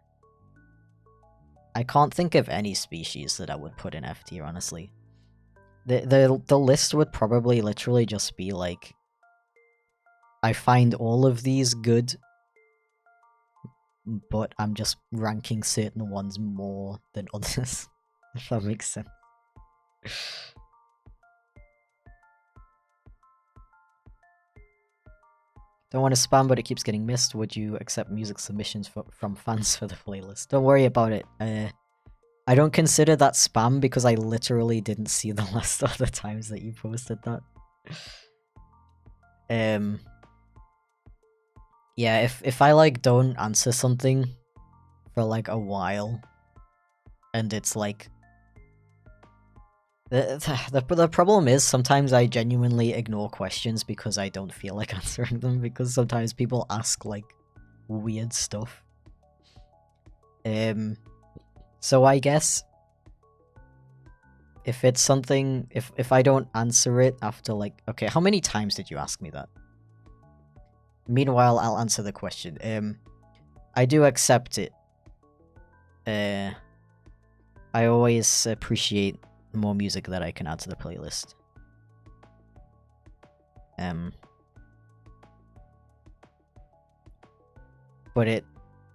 I can't think of any species that I would put in F tier, honestly. The list would probably literally just be like, I find all of these good, but I'm just ranking certain ones more than others, if that makes sense. Don't want to spam, but it keeps getting missed. Would you accept music submissions from fans for the playlist? Don't worry about it. I don't consider that spam because I literally didn't see the last other times that you posted that. Yeah, if I like don't answer something for like a while, and it's like the problem is sometimes I genuinely ignore questions because I don't feel like answering them, because sometimes people ask like weird stuff. So I guess if it's something, if I don't answer it after like, okay, how many times did you ask me that? Meanwhile, I'll answer the question. I do accept it. I always appreciate more music that I can add to the playlist. But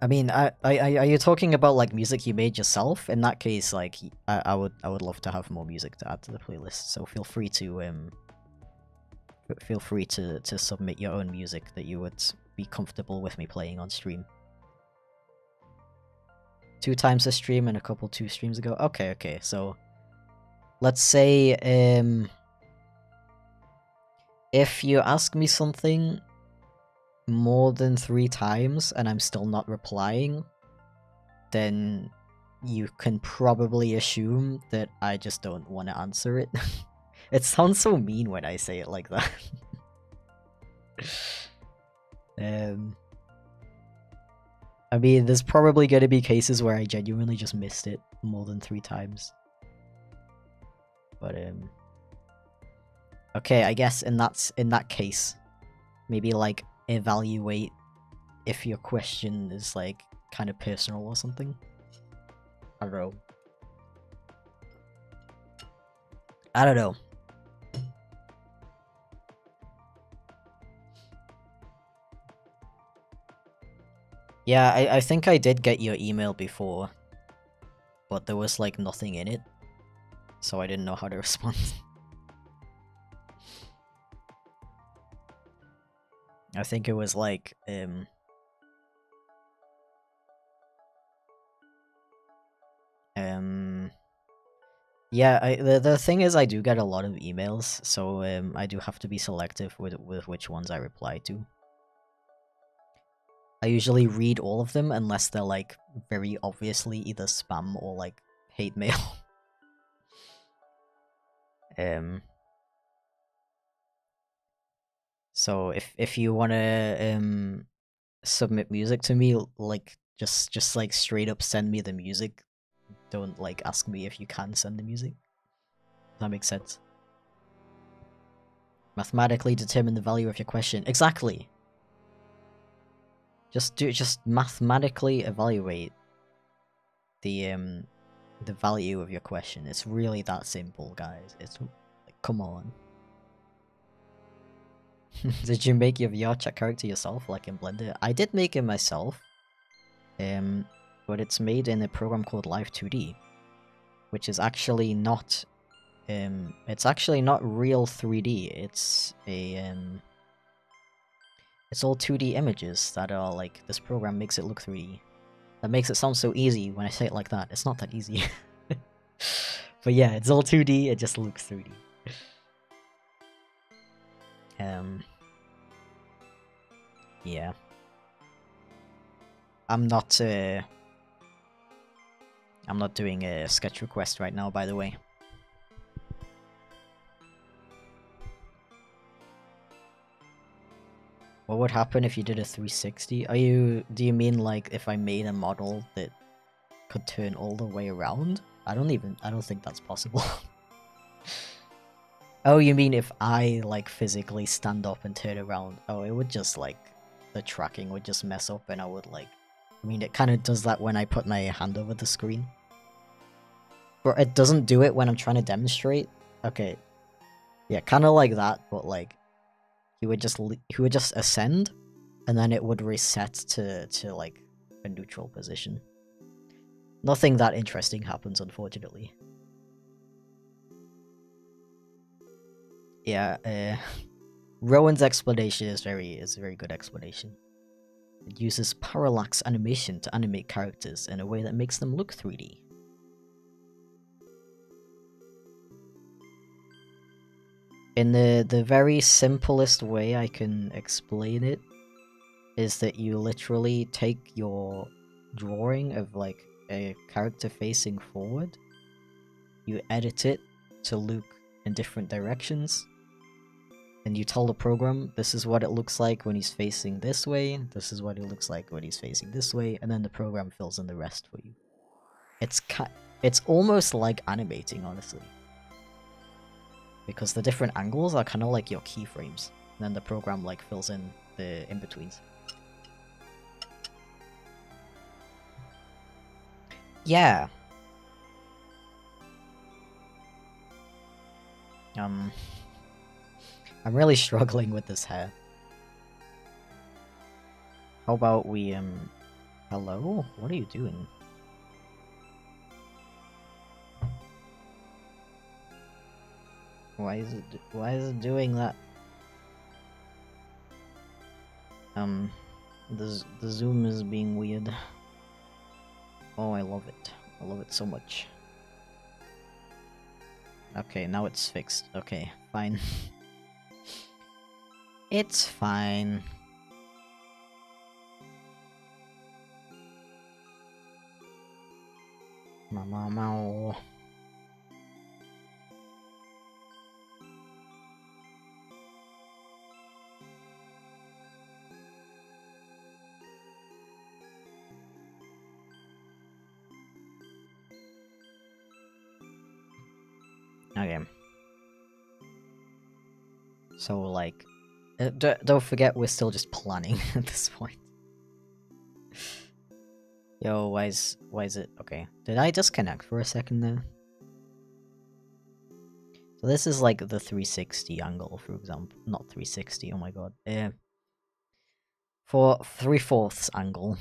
I mean, are you talking about like music you made yourself? In that case, like, I would love to have more music to add to the playlist. So feel free to submit your own music that you would be comfortable with me playing on stream. 2 times a stream and a couple 2 streams ago. Okay, so let's say if you ask me something more than 3 times and I'm still not replying, then you can probably assume that I just don't want to answer it. It sounds so mean when I say it like that. I mean, there's probably going to be cases where I genuinely just missed it more than 3 times. But Okay, I guess in that case, maybe like evaluate if your question is like kind of personal or something. I don't know. I don't know. Yeah, I think I did get your email before, but there was like nothing in it, so I didn't know how to respond. I think it was like, yeah, the thing is I do get a lot of emails, so I do have to be selective with which ones I reply to. I usually read all of them unless they're like very obviously either spam or like hate mail. So if you wanna submit music to me, like just like straight up send me the music. Don't like ask me if you can send the music. That makes sense. Mathematically determine the value of your question. Exactly. Just mathematically evaluate the value of your question. It's really that simple, guys. It's like, come on. Did you make your VR chat character yourself, like in Blender? I did make it myself. But it's made in a program called Live 2D, which is actually not it's actually not real 3D. It's a it's all 2D images that are like, this program makes it look 3D. That makes it sound so easy when I say it like that. It's not that easy. But yeah, it's all 2D, it just looks 3D. Yeah. I'm not doing a sketch request right now, by the way. What would happen if you did a 360? Do you mean like if I made a model that could turn all the way around? I don't think that's possible. Oh, you mean if I like physically stand up and turn around? Oh, it would just like, the tracking would just mess up and I would like, I mean, it kind of does that when I put my hand over the screen. But it doesn't do it when I'm trying to demonstrate. Okay. Yeah, kind of like that, but like, he would just ascend, and then it would reset to like a neutral position. Nothing that interesting happens, unfortunately. Yeah, Rowan's explanation is a very good explanation. It uses parallax animation to animate characters in a way that makes them look 3D. In the very simplest way I can explain it is that you literally take your drawing of like a character facing forward, you edit it to look in different directions, and you tell the program this is what it looks like when he's facing this way, this is what it looks like when he's facing this way, and then the program fills in the rest for you. It's almost like animating, honestly. Because the different angles are kind of like your keyframes, and then the program like fills in the in-betweens. Yeah. I'm really struggling with this hair. How about we, hello? What are you doing? Why is it doing that? The zoom is being weird. Oh, I love it. I love it so much. Okay, now it's fixed. Okay, fine. It's fine. Meow. Okay. So like, don't forget we're still just planning at this point. Yo, why is it okay? Did I disconnect for a second there? So this is like the 360 angle, for example. Not 360. Oh my god. For 3/4 angle.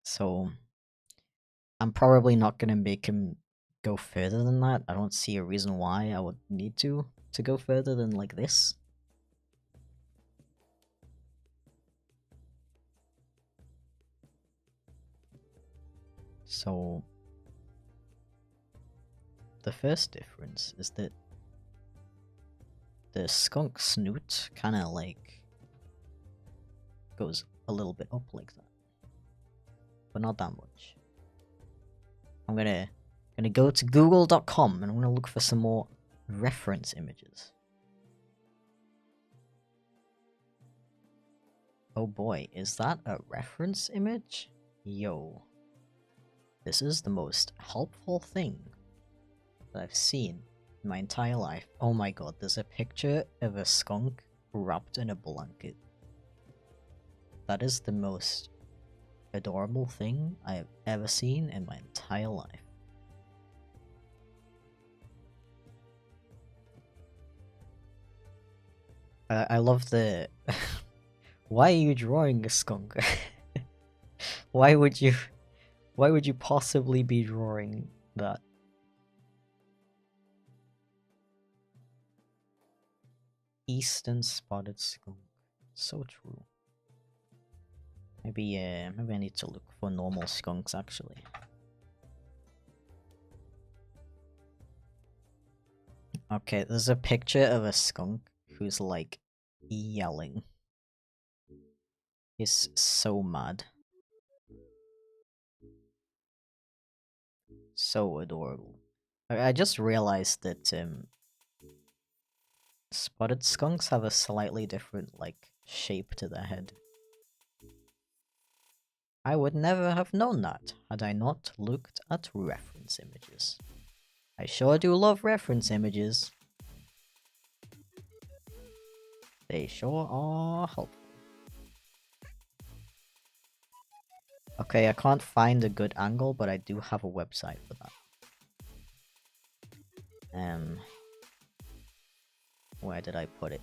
So I'm probably not gonna make him go further than that. I don't see a reason why I would need to go further than like this. So the first difference is that the skunk snoot kind of like goes a little bit up like that, but not that much. I'm gonna go to google.com and I'm gonna look for some more reference images. Oh boy, is that a reference image? Yo. This is the most helpful thing that I've seen in my entire life. Oh my god, there's a picture of a skunk wrapped in a blanket. That is the most adorable thing I have ever seen in my entire life. I love the... Why are you drawing a skunk? Why would you possibly be drawing that? Eastern spotted skunk. So true. Maybe I need to look for normal skunks actually. Okay, there's a picture of a skunk who's like yelling. He's so mad. So adorable. I just realized that spotted skunks have a slightly different like shape to their head. I would never have known that had I not looked at reference images. I sure do love reference images. They sure are helpful. Okay, I can't find a good angle, but I do have a website for that. Where did I put it?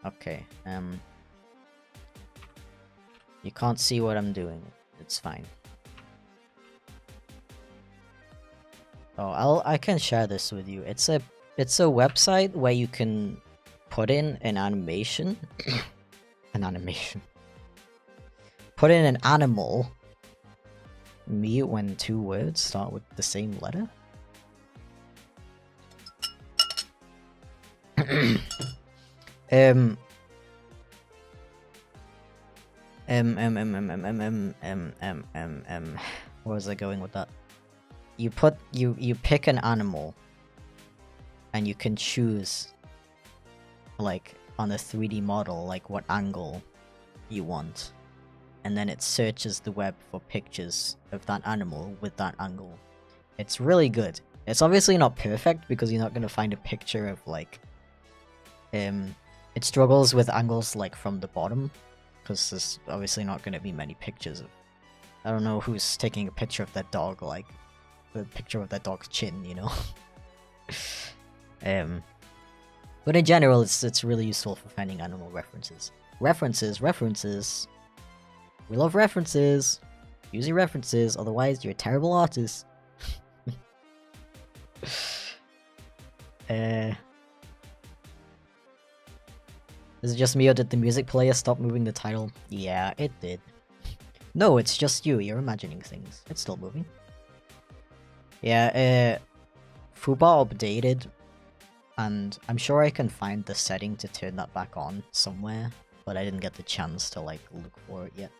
Okay, you can't see what I'm doing. It's fine. Oh, I can share this with you. It's a website where you can put in an animation. An animation. Put in an animal. Me when two words start with the same letter. Where was I going with that? You pick an animal and you can choose like on a 3D model like what angle you want, and then it searches the web for pictures of that animal with that angle. It's really good. It's obviously not perfect because you're not going to find a picture of like it struggles with angles like from the bottom because there's obviously not going to be many pictures of... I don't know who's taking a picture of that dog, like the picture of that dog's chin, you know. But in general, it's really useful for finding animal references. References. We love references. Use your references, otherwise you're a terrible artist. Is it just me or did the music player stop moving the title? Yeah, it did. No, it's just you. You're imagining things. It's still moving. Yeah, Fuba updated, and I'm sure I can find the setting to turn that back on somewhere, but I didn't get the chance to, like, look for it yet.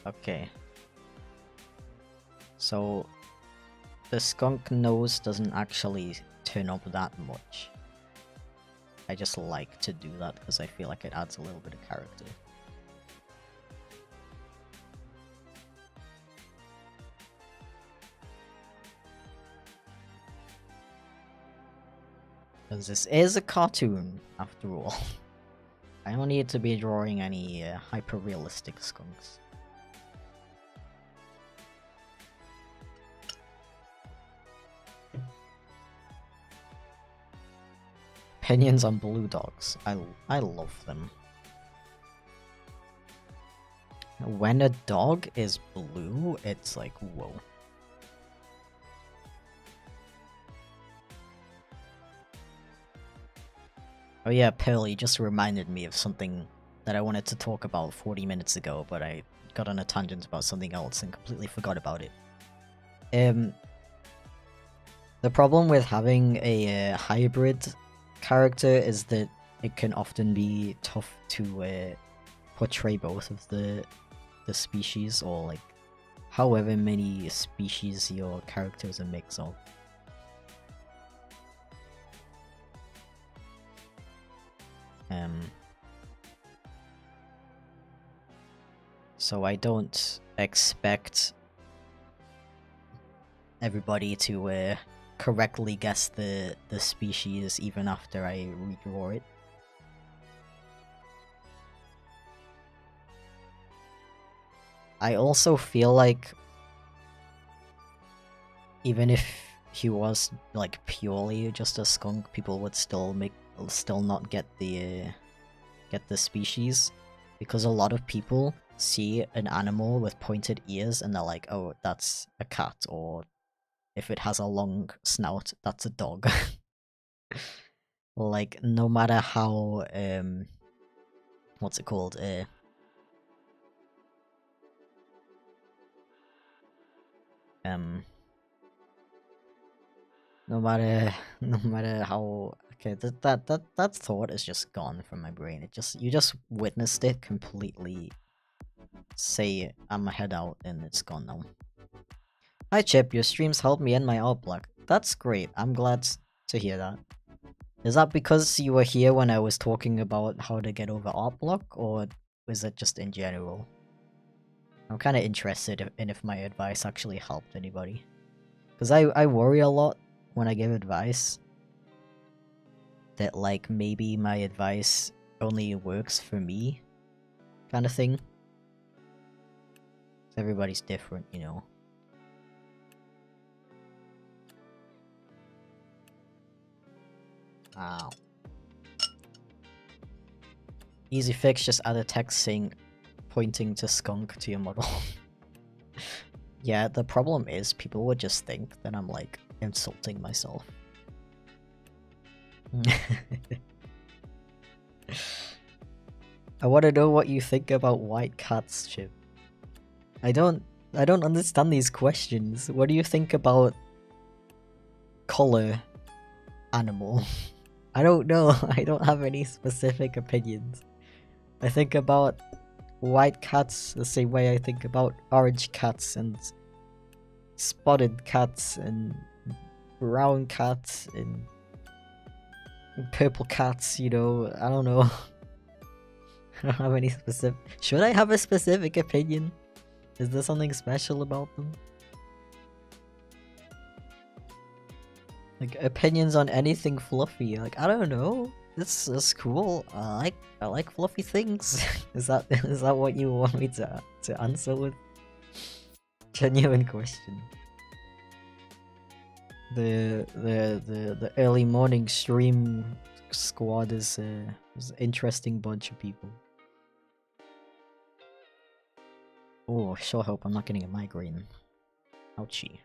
Okay. So, the skunk nose doesn't actually turn up that much. I just like to do that because I feel like it adds a little bit of character. Because this is a cartoon, after all. I don't need to be drawing any hyper-realistic skunks. Opinions on blue dogs. I love them. When a dog is blue, it's like, whoa. Oh yeah, Pearl, you just reminded me of something that I wanted to talk about 40 minutes ago, but I got on a tangent about something else and completely forgot about it. The problem with having a hybrid character is that it can often be tough to portray both of the species, or like however many species your character is a mix of. So I don't expect everybody to correctly guess the species even after I redraw it. I also feel like even if he was like purely just a skunk, people would still not get the species, because a lot of people see an animal with pointed ears and they're like, oh, that's a cat, or if it has a long snout, that's a dog. Like, no matter how what's it called, no matter how, okay, that thought is just gone from my brain. You just witnessed it completely say I'm head out and it's gone now. Hi Chip, your streams helped me end my art block. That's great, I'm glad to hear that. Is that because you were here when I was talking about how to get over art block, or was it just in general? I'm kind of interested in if my advice actually helped anybody. Because I worry a lot when I give advice that, like, maybe my advice only works for me, kind of thing. Everybody's different, you know. Ow. Easy fix, just add a text saying pointing to skunk to your model. Yeah, the problem is people would just think that I'm like insulting myself. I want to know what you think about white cats, Chip. I don't understand these questions. What do you think about color animal? I don't know. I don't have any specific opinions. I think about white cats the same way I think about orange cats and spotted cats and brown cats and purple cats, you know. I don't know. I don't have any specific... Should I have a specific opinion? Is there something special about them? Like, opinions on anything fluffy, like, I don't know. That's cool. I like fluffy things. Is that what you want me to answer with? Genuine question. The early morning stream squad is an interesting bunch of people. Oh, sure hope I'm not getting a migraine. Ouchie.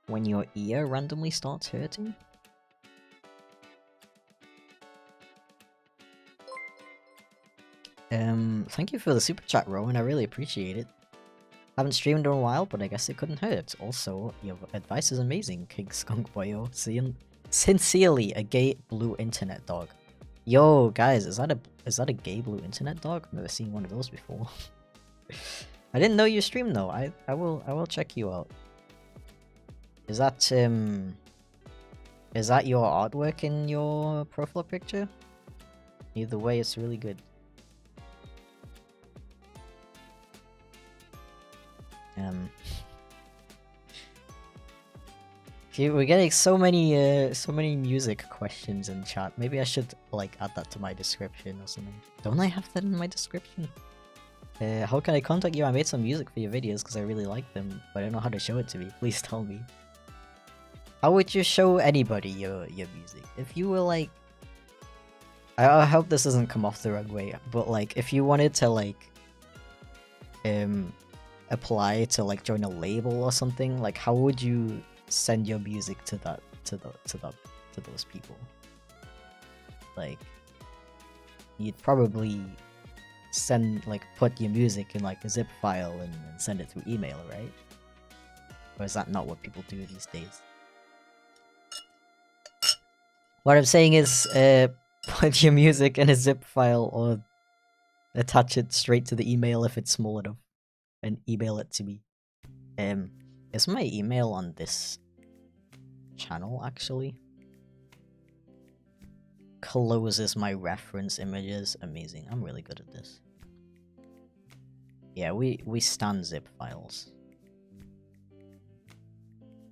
When your ear randomly starts hurting? Thank you for the super chat, Rowan. I really appreciate it. Haven't streamed in a while, but I guess it couldn't hurt. Also, your advice is amazing, King Skunk Boyo. Sincerely, a gay blue internet dog. Yo, guys, is that a gay blue internet dog? I've never seen one of those before. I didn't know you streamed though. I will check you out. Is that Is that your artwork in your profile picture? Either way, it's really good. We're getting so many music questions in chat. Maybe I should like add that to my description or something. Don't I have that in my description? How can I contact you? I made some music for your videos because I really like them, but I don't know how to show it to me. Please tell me. How would you show anybody your music? If you were like, I hope this doesn't come off the wrong way, but like if you wanted to like apply to like join a label or something, like how would you send your music to those people? Like you'd probably put your music in like a zip file and send it through email, right? Or is that not what people do these days? What I'm saying is put your music in a zip file or attach it straight to the email if it's small enough and email it to me. Is my email on this channel actually? Closes my reference images. Amazing. I'm really good at this. Yeah, we stan zip files.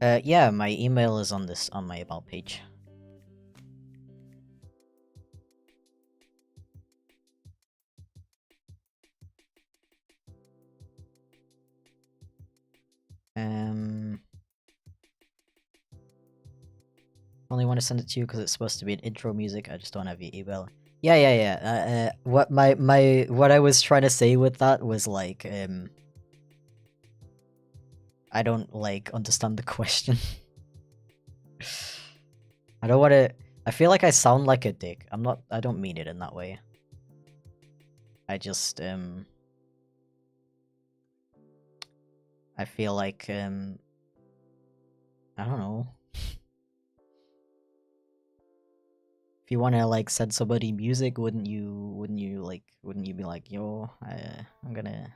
Yeah, my email is on my about page. Only want to send it to you because it's supposed to be an intro music. I just don't have your email. Yeah. What I was trying to say with that was like, I don't like understand the question. I don't want to. I feel like I sound like a dick. I don't mean it in that way. I just I feel like I don't know. If you want to like send somebody music, wouldn't you be like, yo, I'm gonna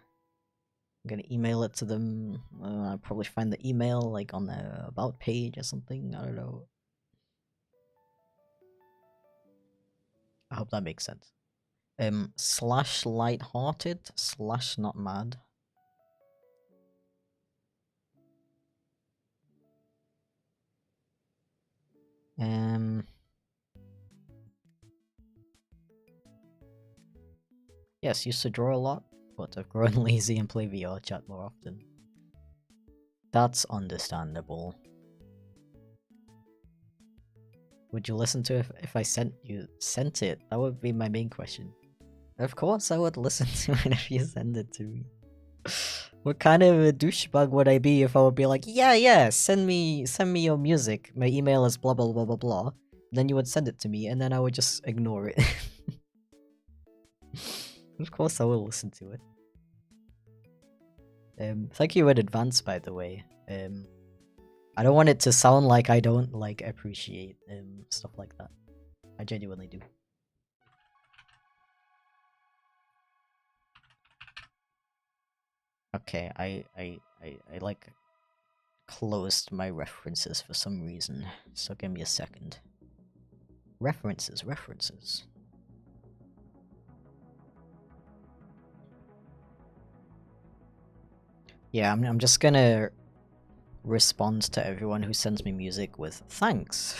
email it to them. I'll probably find the email like on the about page or something. I don't know. I hope that makes sense. Slash lighthearted slash not mad. Yes, used to draw a lot, but I've grown lazy and play VR chat more often. That's understandable. Would you listen to it if I sent it? That would be my main question. Of course I would listen to it if you send it to me. What kind of a douchebag would I be if I would be like, yeah, send me your music. My email is blah blah blah blah blah. Then you would send it to me, and then I would just ignore it. Of course I will listen to it. Thank you in advance, by the way. I don't want it to sound like I don't like appreciate stuff like that. I genuinely do. Okay, I like closed my references for some reason, so give me a second. References. Yeah, I'm just gonna respond to everyone who sends me music with thanks,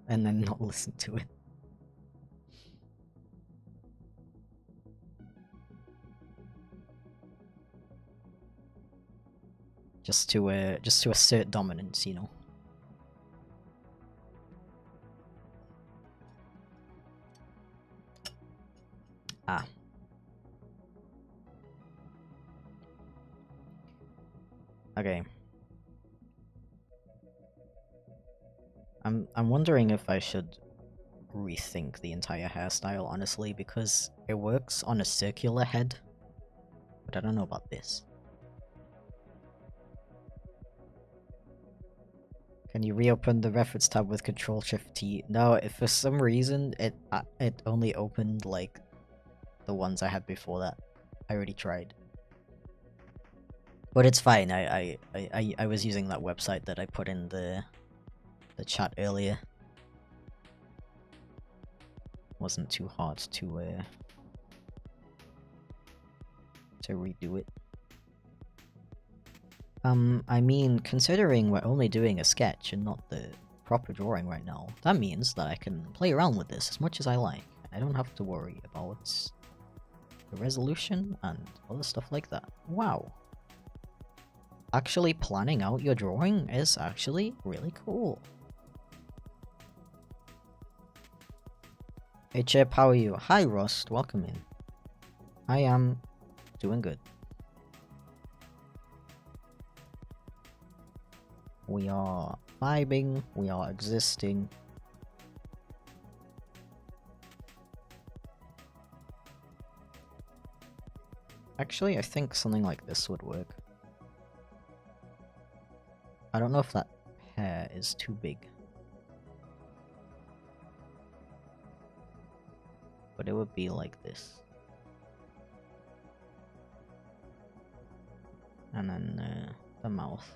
and then not listen to it. Just to assert dominance, you know. Ah. Okay. I'm wondering if I should rethink the entire hairstyle, honestly, because it works on a circular head, but I don't know about this. Can you reopen the reference tab with Control-Shift-T? No, if for some reason it only opened like the ones I had before that. I already tried. But it's fine. I was using that website that I put in the the chat earlier. Wasn't too hard to redo it. I mean, considering we're only doing a sketch and not the proper drawing right now, that means that I can play around with this as much as I like. I don't have to worry about the resolution and other stuff like that. Wow. Actually planning out your drawing is actually really cool. Hey Chip, how are you? Hi Rust, welcome in. I am doing good. We are vibing, we are existing. Actually, I think something like this would work. I don't know if that hair is too big. But it would be like this. And then the mouth.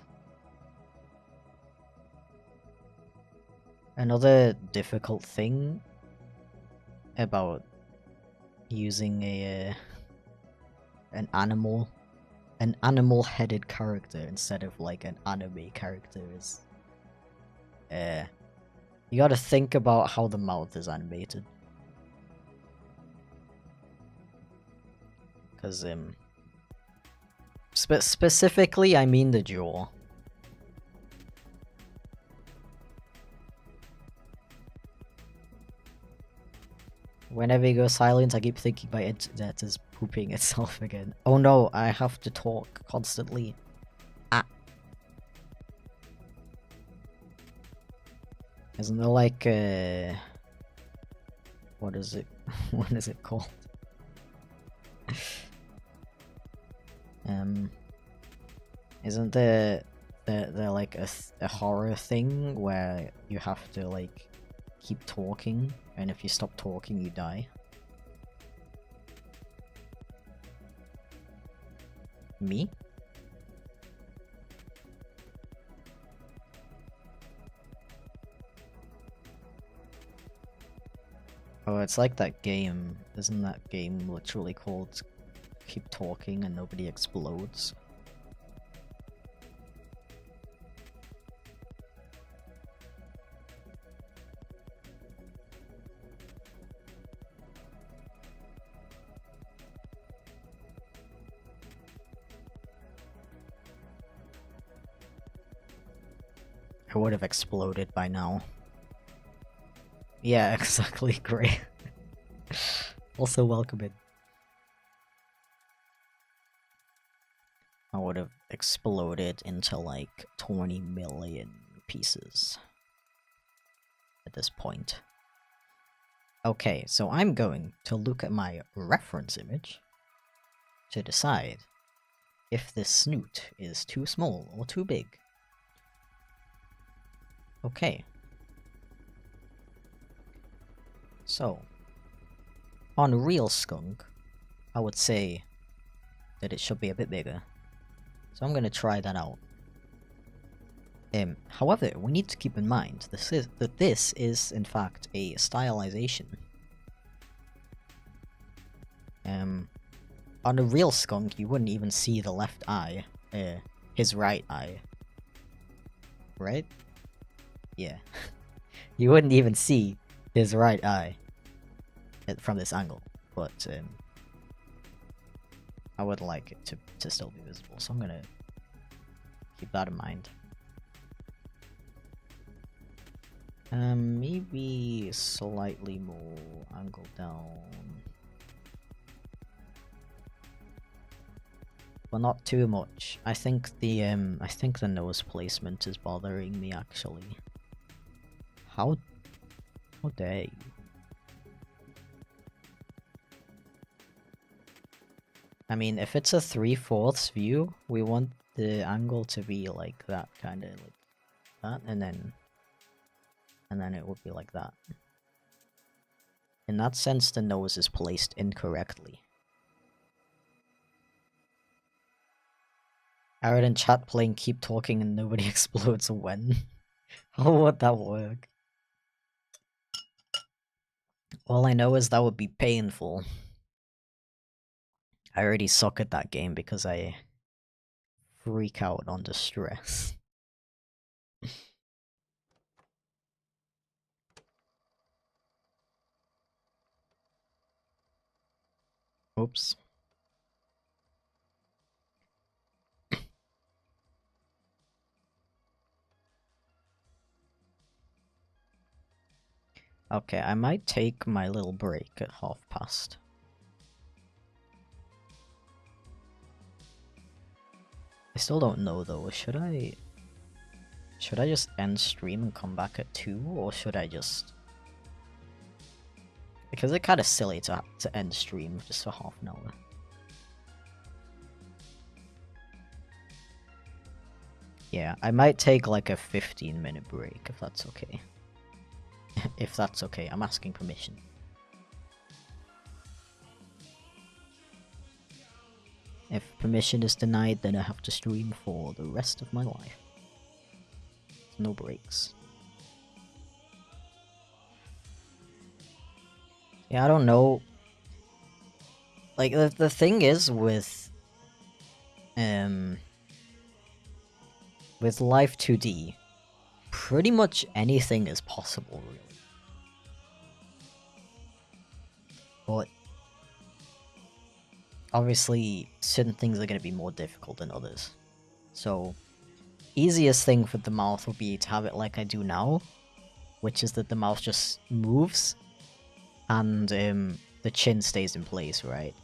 Another difficult thing about using an animal-headed character instead of like an anime character is you gotta think about how the mouth is animated. Cause specifically I mean the jaw. Whenever you go silent, I keep thinking my internet is pooping itself again. Oh no, I have to talk constantly. Ah. Isn't there like what is it? What is it called? Isn't there like a horror thing where you have to like keep talking, and if you stop talking, you die? Me? Oh, it's like that game. Isn't that game literally called Keep Talking and Nobody Explodes? I would have exploded by now. Yeah, exactly, great. Also welcome in. I would have exploded into like 20 million pieces at this point. Okay, so I'm going to look at my reference image to decide if this snoot is too small or too big. Okay. So, on real skunk, I would say that it should be a bit bigger. So I'm gonna try that out. However, we need to keep in mind that this is in fact a stylization. On a real skunk, you wouldn't even see the left eye, his right eye. Right? Yeah. You wouldn't even see his right eye from this angle, but I would like it to still be visible, so I'm gonna keep that in mind. Maybe slightly more angle down, but not too much. I think the nose placement is bothering me actually. How dare you? I mean, if it's a 3/4 view, we want the angle to be like that, kind of like that, and then it would be like that. In that sense, the nose is placed incorrectly. Aaron in chat playing Keep Talking and Nobody Explodes when? How would that work? All I know is that would be painful. I already suck at that game because I freak out under stress. Oops. Okay, I might take my little break at past. I still don't know though, should I just end stream and come back at 2, or should I just... Because it's kind of silly to end stream just for half an hour. Yeah, I might take like a 15-minute break if that's okay. If that's okay, I'm asking permission. If permission is denied, then I have to stream for the rest of my life. No breaks. Yeah, I don't know. Like, the thing is with Life 2D, pretty much anything is possible, really. But obviously, certain things are going to be more difficult than others. So, easiest thing for the mouth would be to have it like I do now, which is that the mouth just moves, and the chin stays in place, right?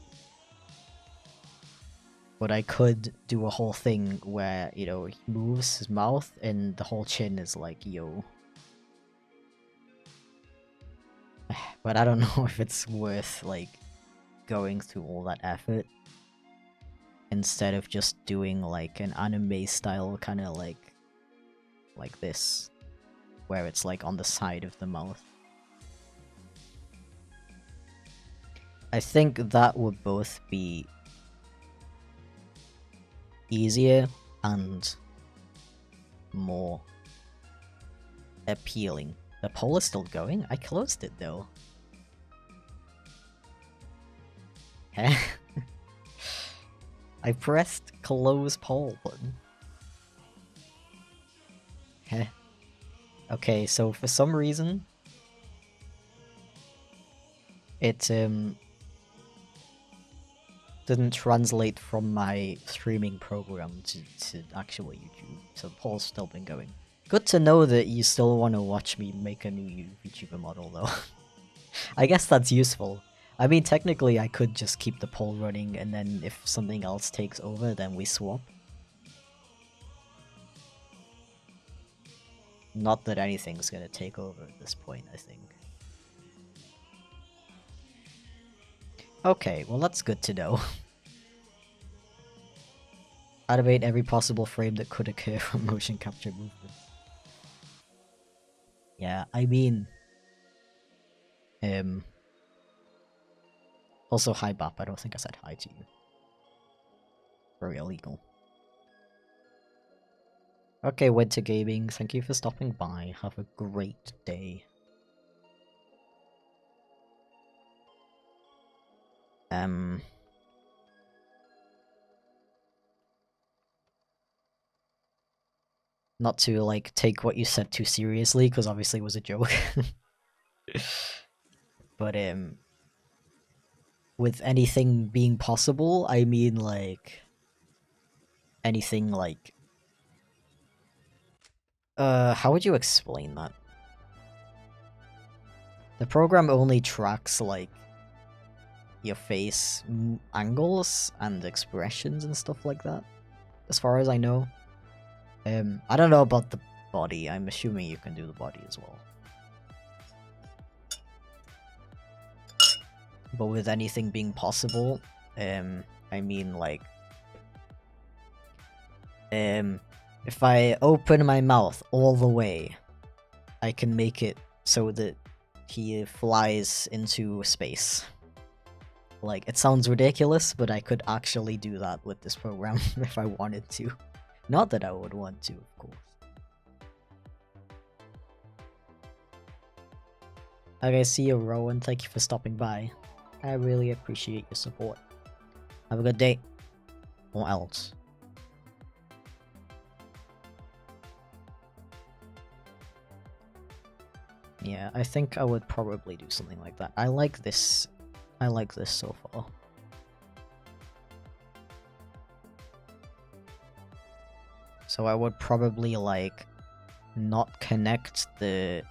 But I could do a whole thing where, you know, he moves his mouth and the whole chin is like, yo. But I don't know if it's worth, like, going through all that effort instead of just doing, like, an anime style kind of like this, where it's, like, on the side of the mouth. I think that would both be easier and more appealing. The poll is still going? I closed it though. Heh. I pressed close poll button. Heh. Okay, so for some reason it didn't translate from my streaming program to actual YouTube, so the poll's still been going. Good to know that you still want to watch me make a new VTuber model, though. I guess that's useful. I mean, technically I could just keep the poll running, and then if something else takes over, then we swap. Not that anything's gonna take over at this point, I think. Okay, well that's good to know. Animate every possible frame that could occur from motion capture movement. Yeah, I mean... Also, hi Bap, I don't think I said hi to you. Very illegal. Okay, Winter Gaming, thank you for stopping by. Have a great day. Not to, like, take what you said too seriously, because obviously it was a joke. But, with anything being possible, I mean, like... Anything, like... how would you explain that? The program only tracks, like, your face angles and expressions and stuff like that, as far as I know. I don't know about the body. I'm assuming you can do the body as well. But with anything being possible, I mean, like, if I open my mouth all the way, I can make it so that he flies into space. Like, it sounds ridiculous, but I could actually do that with this program if I wanted to. Not that I would want to, of course. Okay, see you, Rowan. Thank you for stopping by. I really appreciate your support. Have a good day. Or else. Yeah, I think I would probably do something like that. I like this. I like this so far. So I would probably like not connect the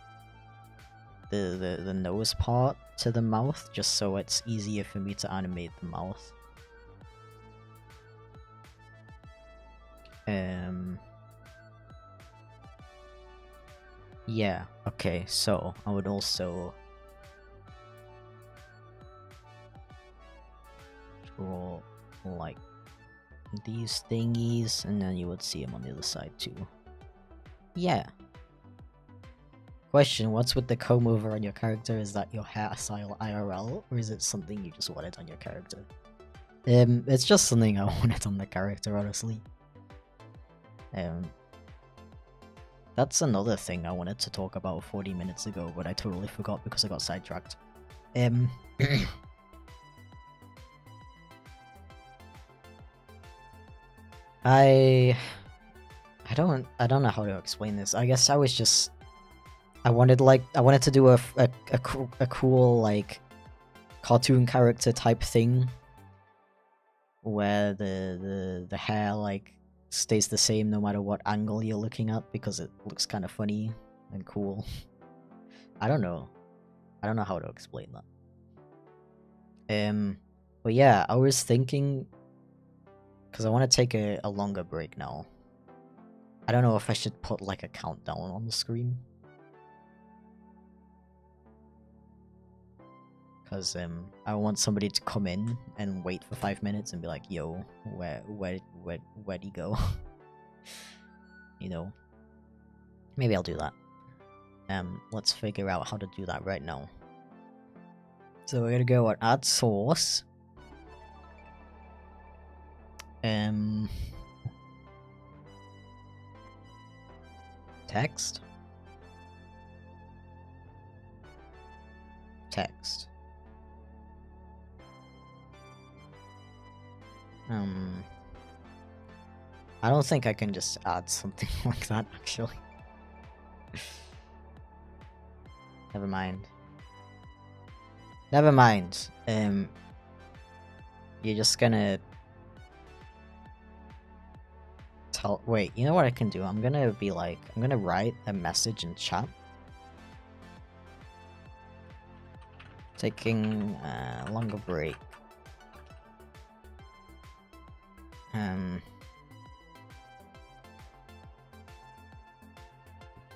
nose part to the mouth, just so it's easier for me to animate the mouth. Yeah, okay, so I would also draw like these thingies, and then you would see them on the other side too. Yeah. Question, what's with the comb over on your character? Is that your hairstyle IRL, or is it something you just wanted on your character? It's just something I wanted on the character, honestly. That's another thing I wanted to talk about 40 minutes ago, but I totally forgot because I got sidetracked. I don't know how to explain this. I guess I was just I wanted to do a cool like cartoon character type thing where the hair like stays the same no matter what angle you're looking at because it looks kind of funny and cool. I don't know how to explain that. But yeah, I was thinking because I want to take a longer break now. I don't know if I should put like a countdown on the screen. Because I want somebody to come in and wait for 5 minutes and be like, yo, where'd he go? You know? Maybe I'll do that. Let's figure out how to do that right now. So we're gonna go on add source. Text. Text. I don't think I can just add something like that, actually. Never mind. Never mind. You're just gonna tell. Wait, you know what I can do? I'm gonna be like, I'm gonna write a message in chat. Taking a longer break.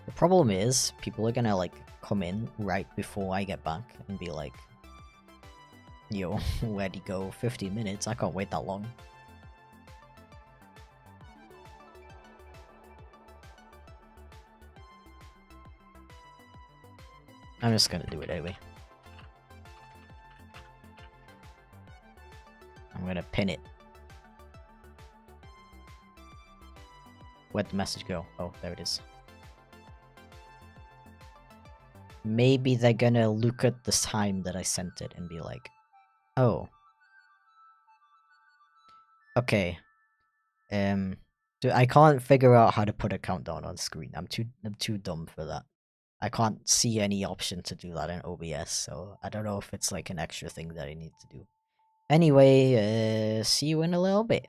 The problem is, people are gonna like come in right before I get back and be like, yo, where'd he go? 15 minutes? I can't wait that long. I'm just gonna do it anyway. I'm gonna pin it. Where'd the message go? Oh, there it is. Maybe they're gonna look at the time that I sent it and be like, oh. Okay. I can't figure out how to put a countdown on screen. I'm too dumb for that. I can't see any option to do that in OBS, so I don't know if it's like an extra thing that I need to do. Anyway, see you in a little bit.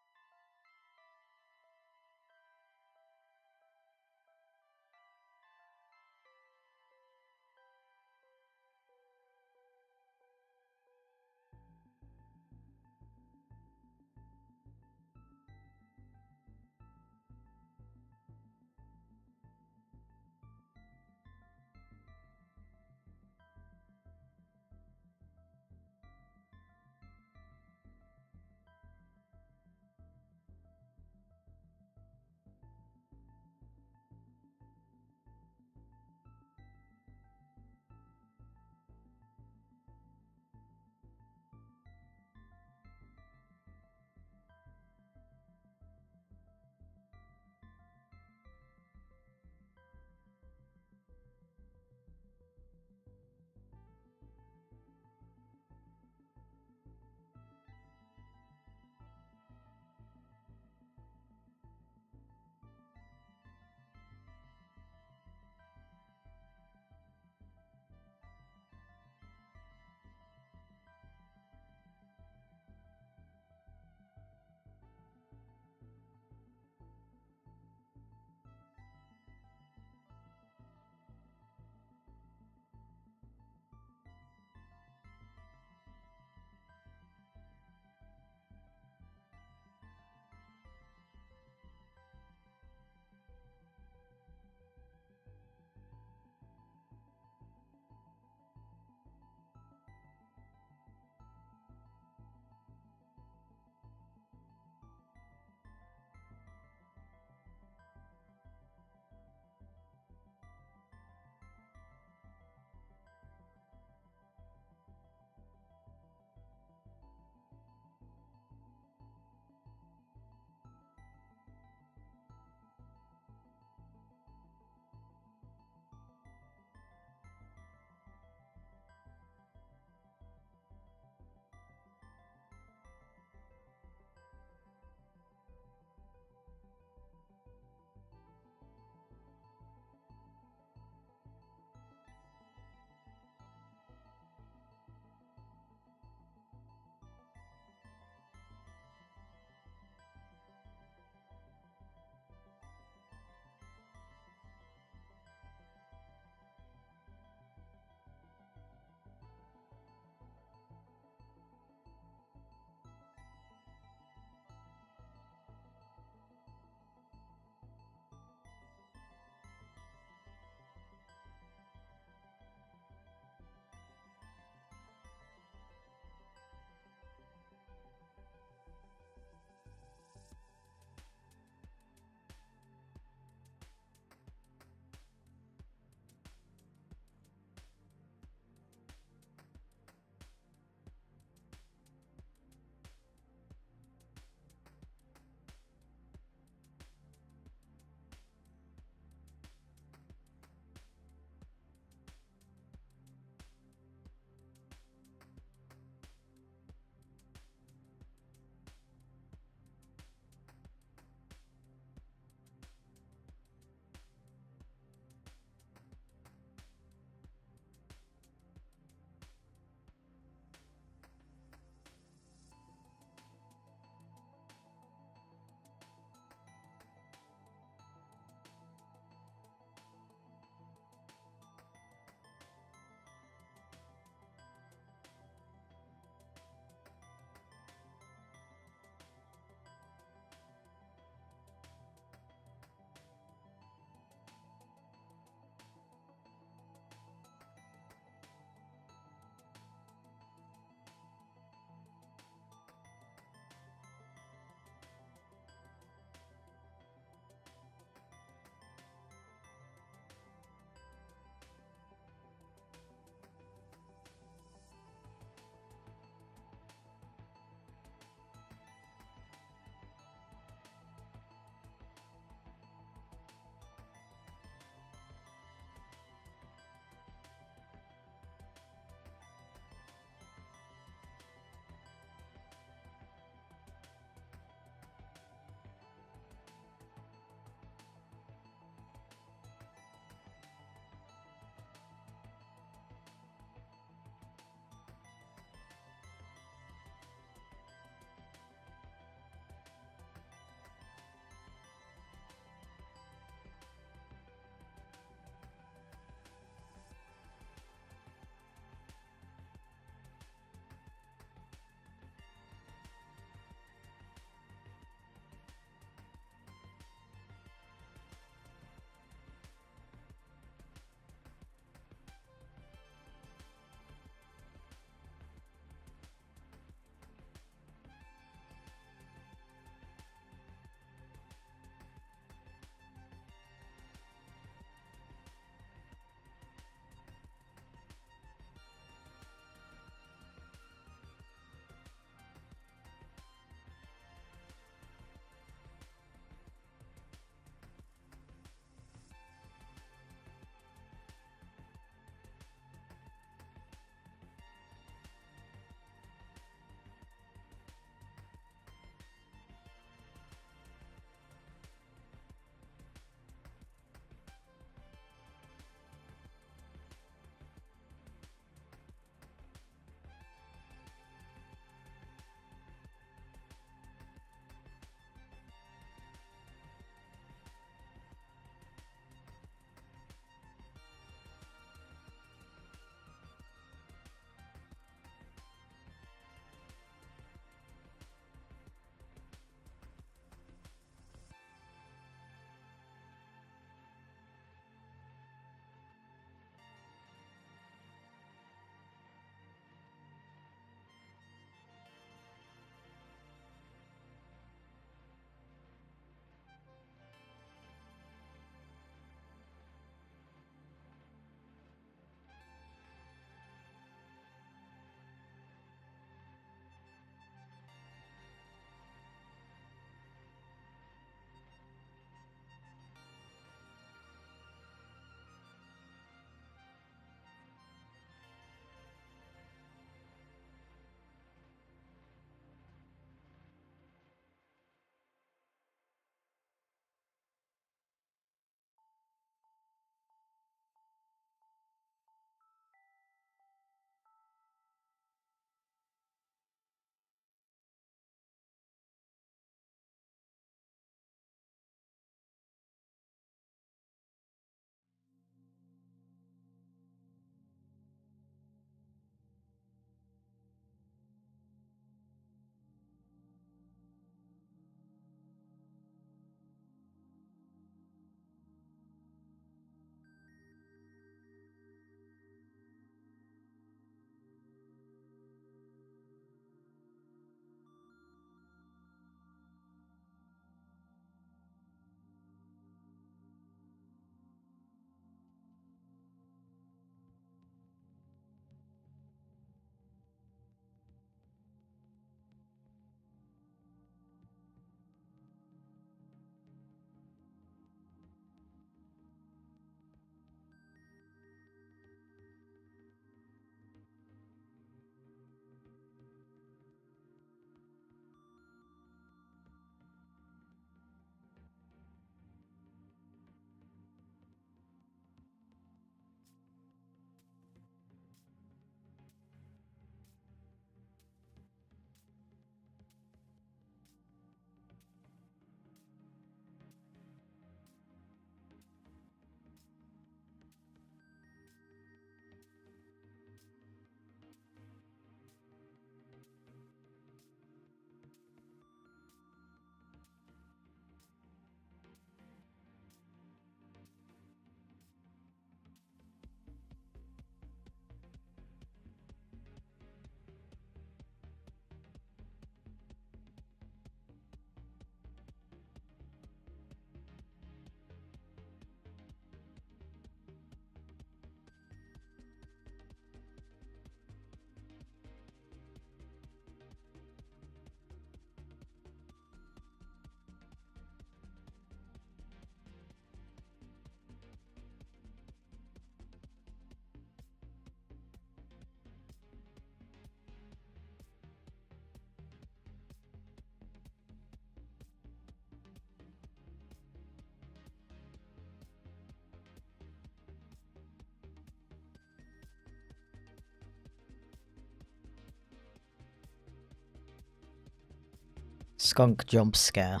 Skunk jump scare.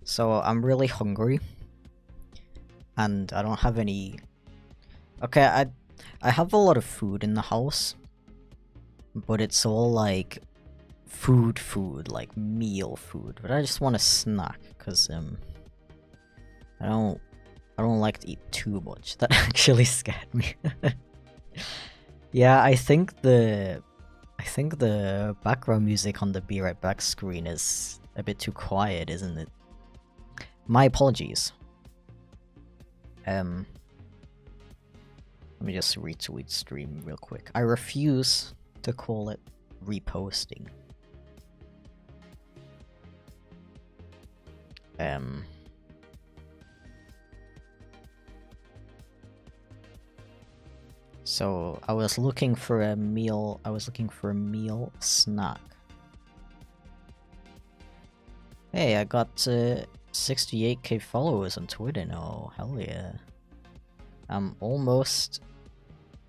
So I'm really hungry. And I don't have any... Okay, I have a lot of food in the house. But it's all like... food, like meal food. But I just want a snack, because I don't like to eat too much. That actually scared me. Yeah, I think the background music on the Be Right Back screen is a bit too quiet, isn't it? My apologies. Let me just retweet stream real quick. I refuse to call it reposting. So I was looking for a meal. Snack. Hey, I got 68k followers on Twitter now. Hell yeah! I'm almost.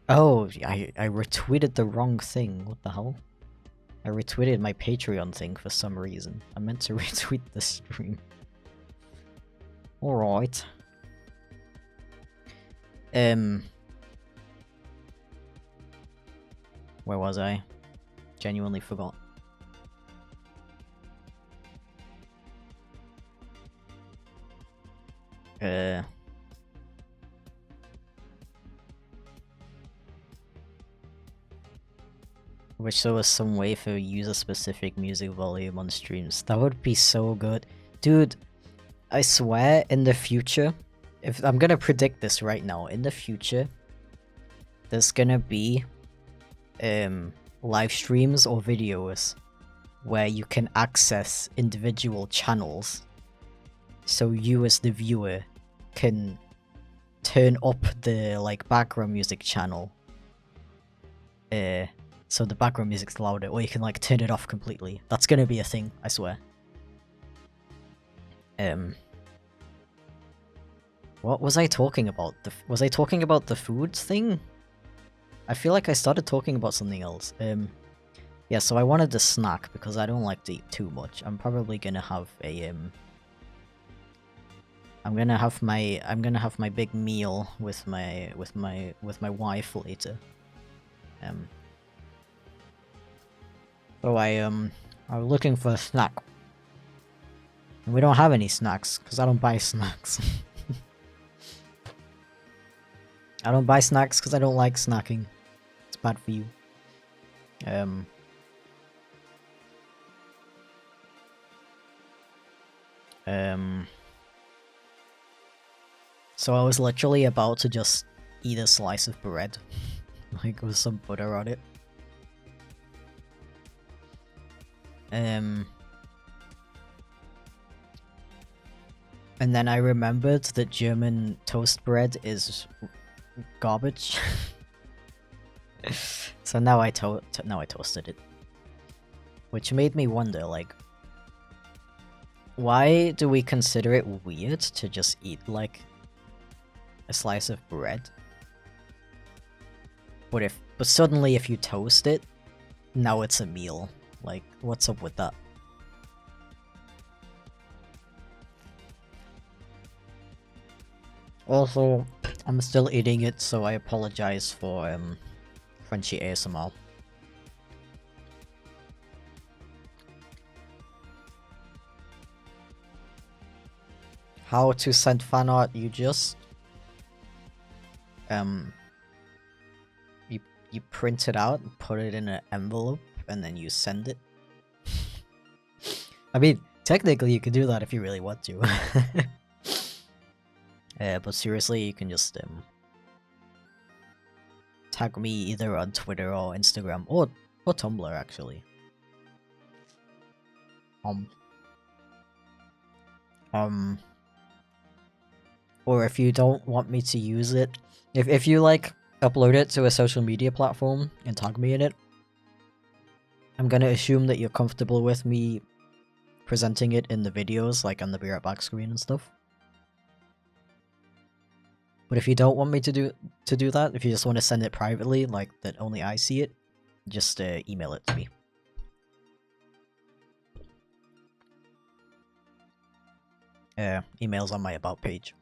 Oh, I retweeted the wrong thing. What the hell? I retweeted my Patreon thing for some reason. I meant to retweet the stream. All right. Where was I? Genuinely forgot. Wish there was some way for user-specific music volume on streams. That would be so good. Dude, I swear, in the future, if I'm gonna predict this right now, in the future, there's gonna be live streams or videos where you can access individual channels, so you as the viewer can turn up the like background music channel, so the background music's louder, or you can like turn it off completely. That's gonna be a thing, I swear. What was I talking about? Was I talking about the foods thing? I feel like I started talking about something else. Yeah, so I wanted a snack because I don't like to eat too much. I'm probably gonna have a I'm gonna have my big meal with my wife later. So I'm looking for a snack. And we don't have any snacks because I don't buy snacks. I don't buy snacks because I don't like snacking. It's bad for you. So I was literally about to just eat a slice of bread. Like with some butter on it. And then I remembered that German toast bread is garbage. So now I toasted it. Which made me wonder, like, why do we consider it weird to just eat, like, a slice of bread? But suddenly if you toast it, now it's a meal. Like, what's up with that? Also, I'm still eating it, so I apologize for Frenchy ASMR. How to send fan art? You just you print it out, put it in an envelope, and then you send it. I mean, technically you could do that if you really want to. But seriously, you can just tag me either on Twitter or Instagram or Tumblr actually. Or if you don't want me to use it, if you like upload it to a social media platform and tag me in it, I'm gonna assume that you're comfortable with me presenting it in the videos, like on the Be Right Back screen and stuff. But if you don't want me to do that, if you just want to send it privately, like that only I see it, just email it to me. Email's on my about page.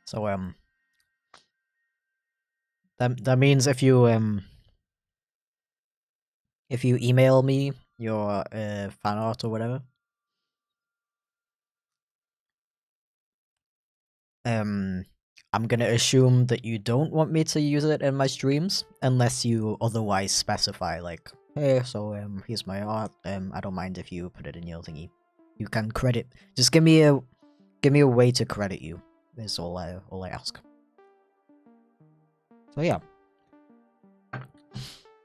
So that means if you email me your fan art or whatever, I'm gonna assume that you don't want me to use it in my streams unless you otherwise specify, like, hey, so here's my art. I don't mind if you put it in your thingy. You can credit. Just give me a way to credit you. Is all I ask. So yeah.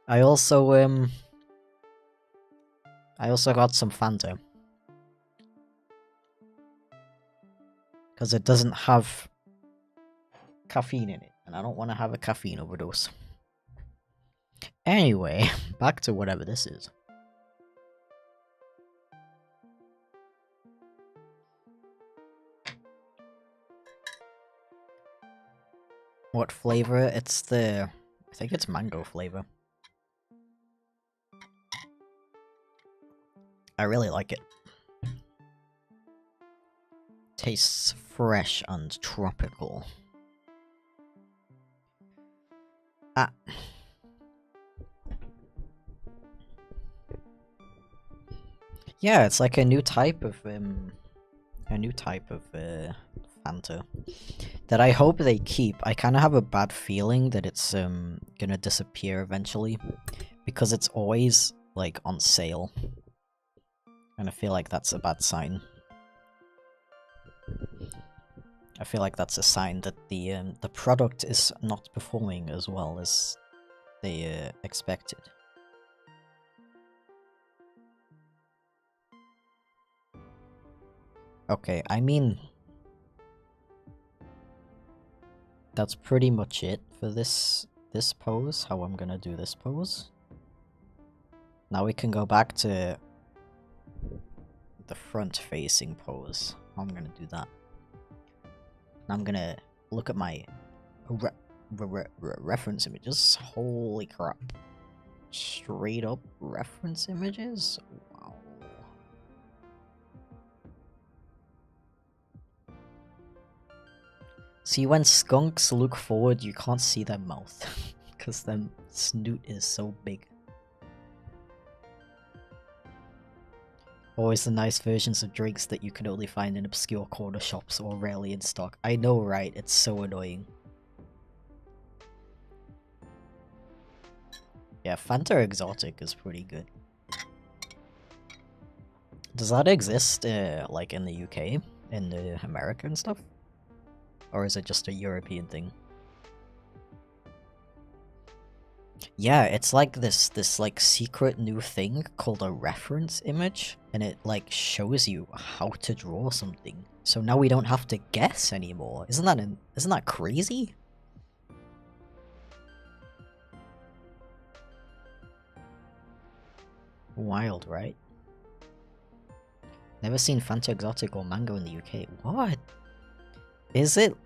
I also got some Fanta. Because it doesn't have caffeine in it, and I don't want to have a caffeine overdose. Anyway, back to whatever this is. What flavor? It's the... I think it's mango flavor. I really like it. Tastes fresh and tropical. Ah. Yeah, it's like a new type of Fanta that I hope they keep. I kind of have a bad feeling that it's gonna disappear eventually because it's always like on sale, and I feel like that's a bad sign. I feel like that's a sign that the product is not performing as well as they expected. Okay, I mean, that's pretty much it for this pose, how I'm gonna do this pose. Now we can go back to the front-facing pose. I'm gonna do that. I'm gonna look at my reference images. Holy crap. Straight up reference images? Wow. See, when skunks look forward, you can't see their mouth, because their snoot is so big. Always the nice versions of drinks that you can only find in obscure corner shops or rarely in stock. I know, right? It's so annoying. Yeah, Fanta Exotic is pretty good. Does that exist, like, in the UK? In America and stuff? Or is it just a European thing? Yeah, it's like this like secret new thing called a reference image, and it like shows you how to draw something. So now we don't have to guess anymore. Isn't that crazy? Wild, right? Never seen Fanta Exotic or Mango in the UK. What? Is it?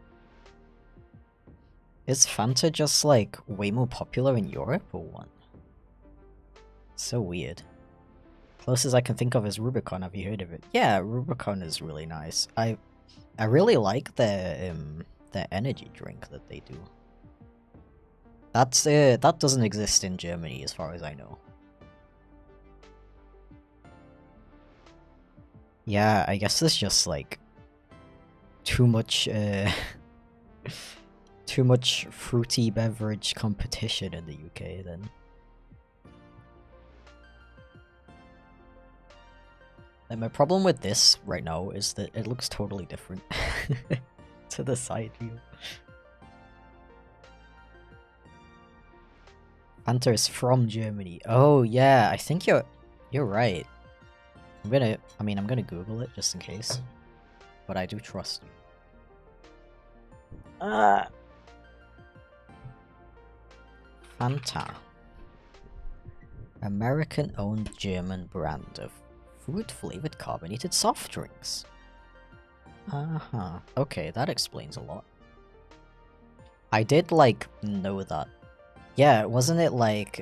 Is Fanta just like way more popular in Europe or what? So weird. Closest I can think of is Rubicon. Have you heard of it? Yeah, Rubicon is really nice. I really like their energy drink that they do. That's that doesn't exist in Germany as far as I know. Yeah, I guess there's just like too much too much fruity beverage competition in the UK then. And my problem with this right now is that it looks totally different to the side view. Fanta is from Germany. Oh yeah, I think you're right. I'm gonna Google it just in case. But I do trust you. Fanta. American-owned German brand of fruit-flavored carbonated soft drinks. Uh-huh. Okay, that explains a lot. I did, like, know that. Yeah, wasn't it like,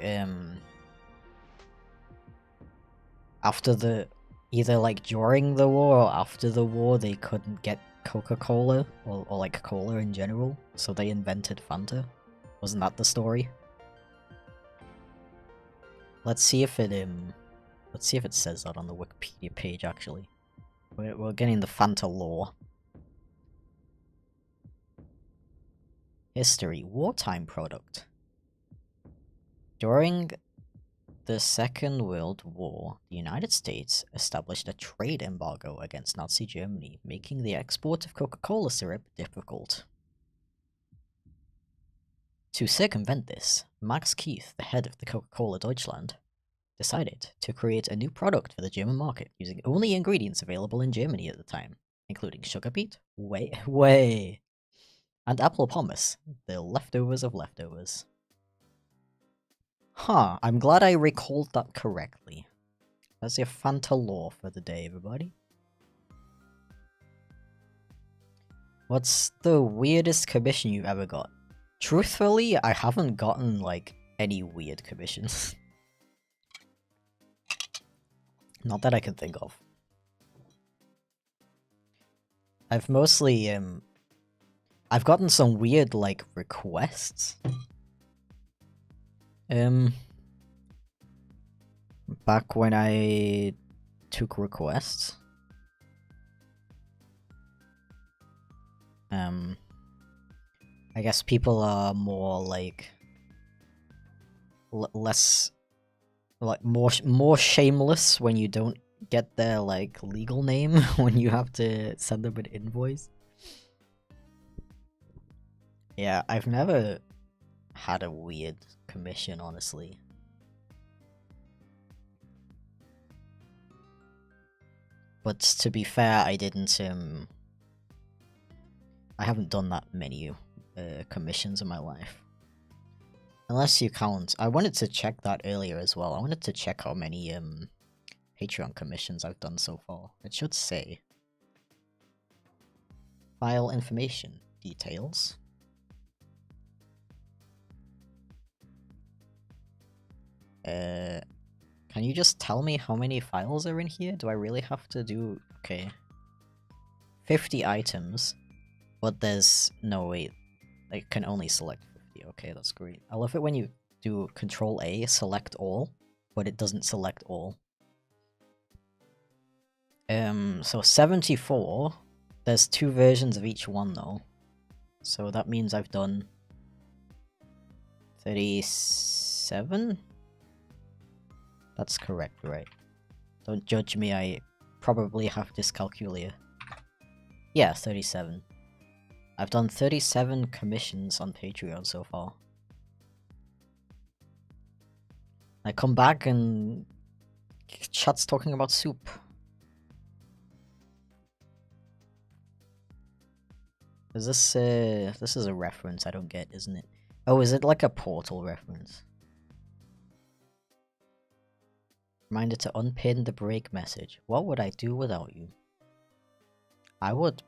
after the... Either, like, during the war or after the war, they couldn't get Coca-Cola, or, like, cola in general, so they invented Fanta? Wasn't that the story? Let's see if it, let's see if it says that on the Wikipedia page, actually. We're getting the Fanta lore. History. Wartime product. During the Second World War, the United States established a trade embargo against Nazi Germany, making the export of Coca-Cola syrup difficult. To circumvent this, Max Keith, the head of the Coca-Cola Deutschland, decided to create a new product for the German market using only ingredients available in Germany at the time, including sugar beet, whey, and apple pomace, the leftovers of leftovers. Huh, I'm glad I recalled that correctly. That's your Fanta lore for the day, everybody. What's the weirdest commission you've ever got? Truthfully, I haven't gotten, like, any weird commissions. Not that I can think of. I've mostly, I've gotten some weird, like, requests. Back when I took requests. I guess people are more, like... less... like, more shameless when you don't get their, like, legal name when you have to send them an invoice. Yeah, I've never had a weird commission, honestly. But to be fair, I didn't, I haven't done that many commissions in my life. Unless you count... I wanted to check that earlier as well. I wanted to check how many, Patreon commissions I've done so far. It should say. File information. Details. Can you just tell me how many files are in here? Do I really have to do... Okay. 50 items. But there's... No, wait. I can only select 50. Okay, that's great. I love it when you do Control A, select all, but it doesn't select all. So 74. There's 2 versions of each one, though. So that means I've done... 37? That's correct, right? Don't judge me, I probably have dyscalculia. Yeah, 37. I've done 37 commissions on Patreon so far. I come back and... chat's talking about soup. Is this, this is a reference I don't get, isn't it? Oh, is it like a Portal reference? Reminder to unpin the break message. What would I do without you? I would,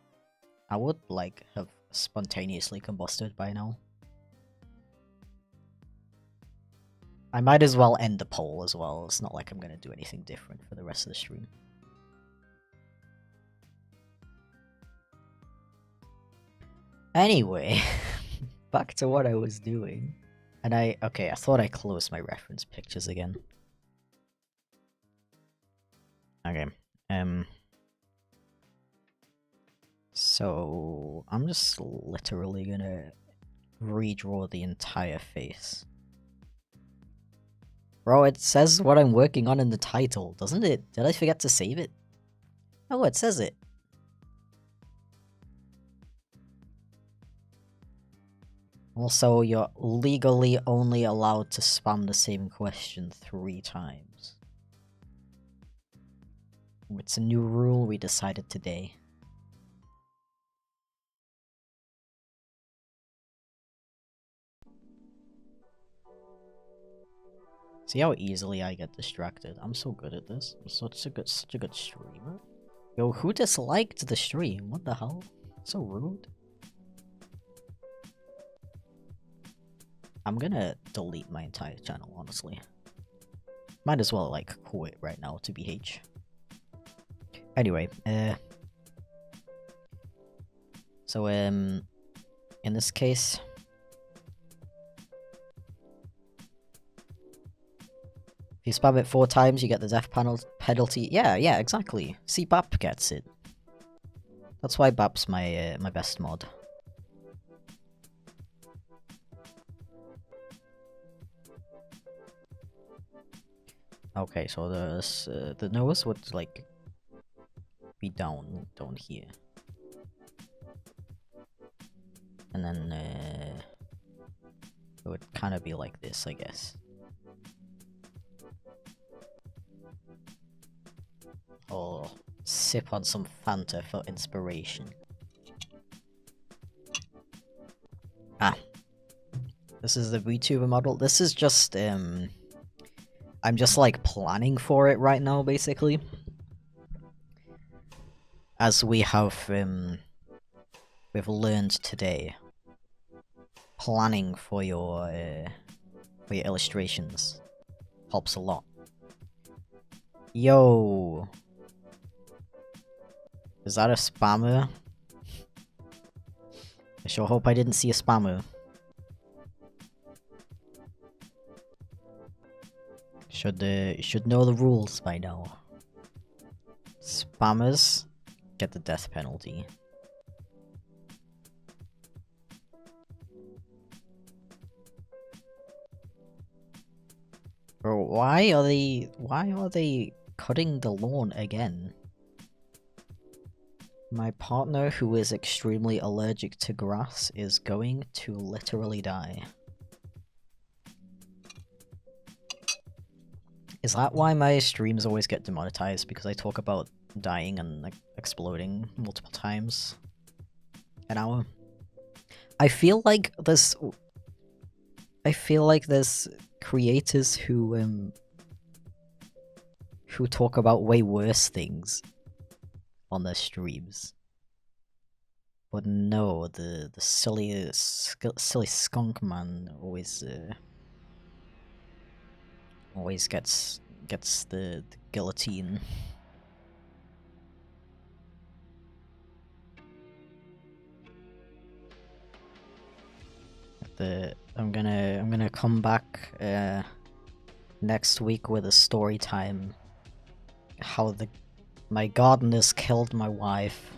like, have spontaneously combusted by now. I might as well end the poll as well. It's not like I'm gonna do anything different for the rest of the stream. Anyway, back to what I was doing. And okay, I thought I closed my reference pictures again. Okay, so I'm just literally gonna redraw the entire face. Bro, it says what I'm working on in the title, doesn't it? Did I forget to save it? Oh, it says it. Also, you're legally only allowed to spam the same question 3 times. It's a new rule we decided today. See how easily I get distracted? I'm so good at this. I'm such a good streamer. Yo, who disliked the stream? What the hell? So rude. I'm gonna delete my entire channel, honestly. Might as well, like, quit right now, to BH. Anyway, so, in this case... If you spam it 4 times, you get the death penalty. Yeah, exactly. See, Bap gets it. That's why Bap's my my best mod. Okay, so there's the nose would like be down here, and then it would kind of be like this, I guess. Or sip on some Fanta for inspiration. Ah, this is the vtuber model. This is just I'm just like planning for it right now, basically. As we have we've learned today, planning for your illustrations helps a lot. Yo, is that a spammer? I sure hope I didn't see a spammer. Should know the rules by now. Spammers get the death penalty. Bro, why are they cutting the lawn again? My partner, who is extremely allergic to grass, is going to literally die. Is that why my streams always get demonetized? Because I talk about dying and like, exploding multiple times an hour? I feel like there's creators who talk about way worse things on their streams. But no, the silly skunk man always gets the guillotine. I'm gonna come back next week with a story time. How my gardeners killed my wife.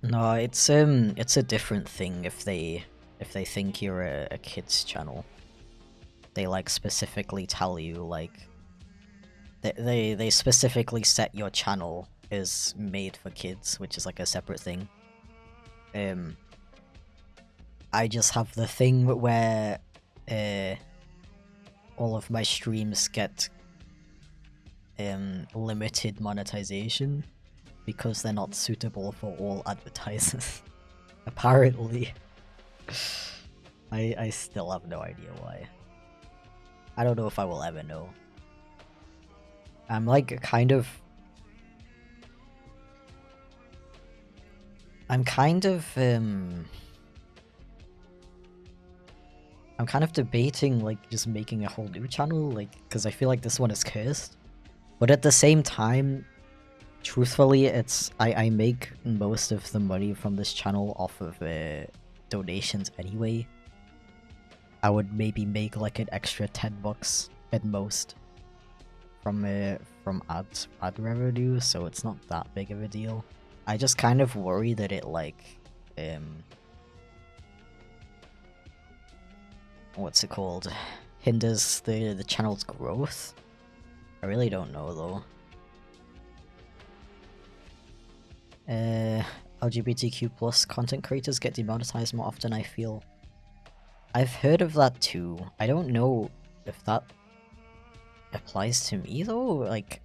No, it's a different thing if they think you're a kid's channel. They like specifically tell you like they specifically set your channel is made for kids, which is like a separate thing. I just have the thing where all of my streams get limited monetization because they're not suitable for all advertisers. Apparently. I still have no idea why. I don't know if I will ever know. I'm like kind of debating like just making a whole new channel, like, because I feel like this one is cursed. But at the same time, truthfully, I make most of the money from this channel off of donations anyway. I would maybe make like an extra $10 at most from ad revenue, so it's not that big of a deal. I just kind of worry that it like what's it called? Hinders the channel's growth. I really don't know though. LGBTQ plus content creators get demonetized more often, I feel. I've heard of that too. I don't know if that applies to me though, like...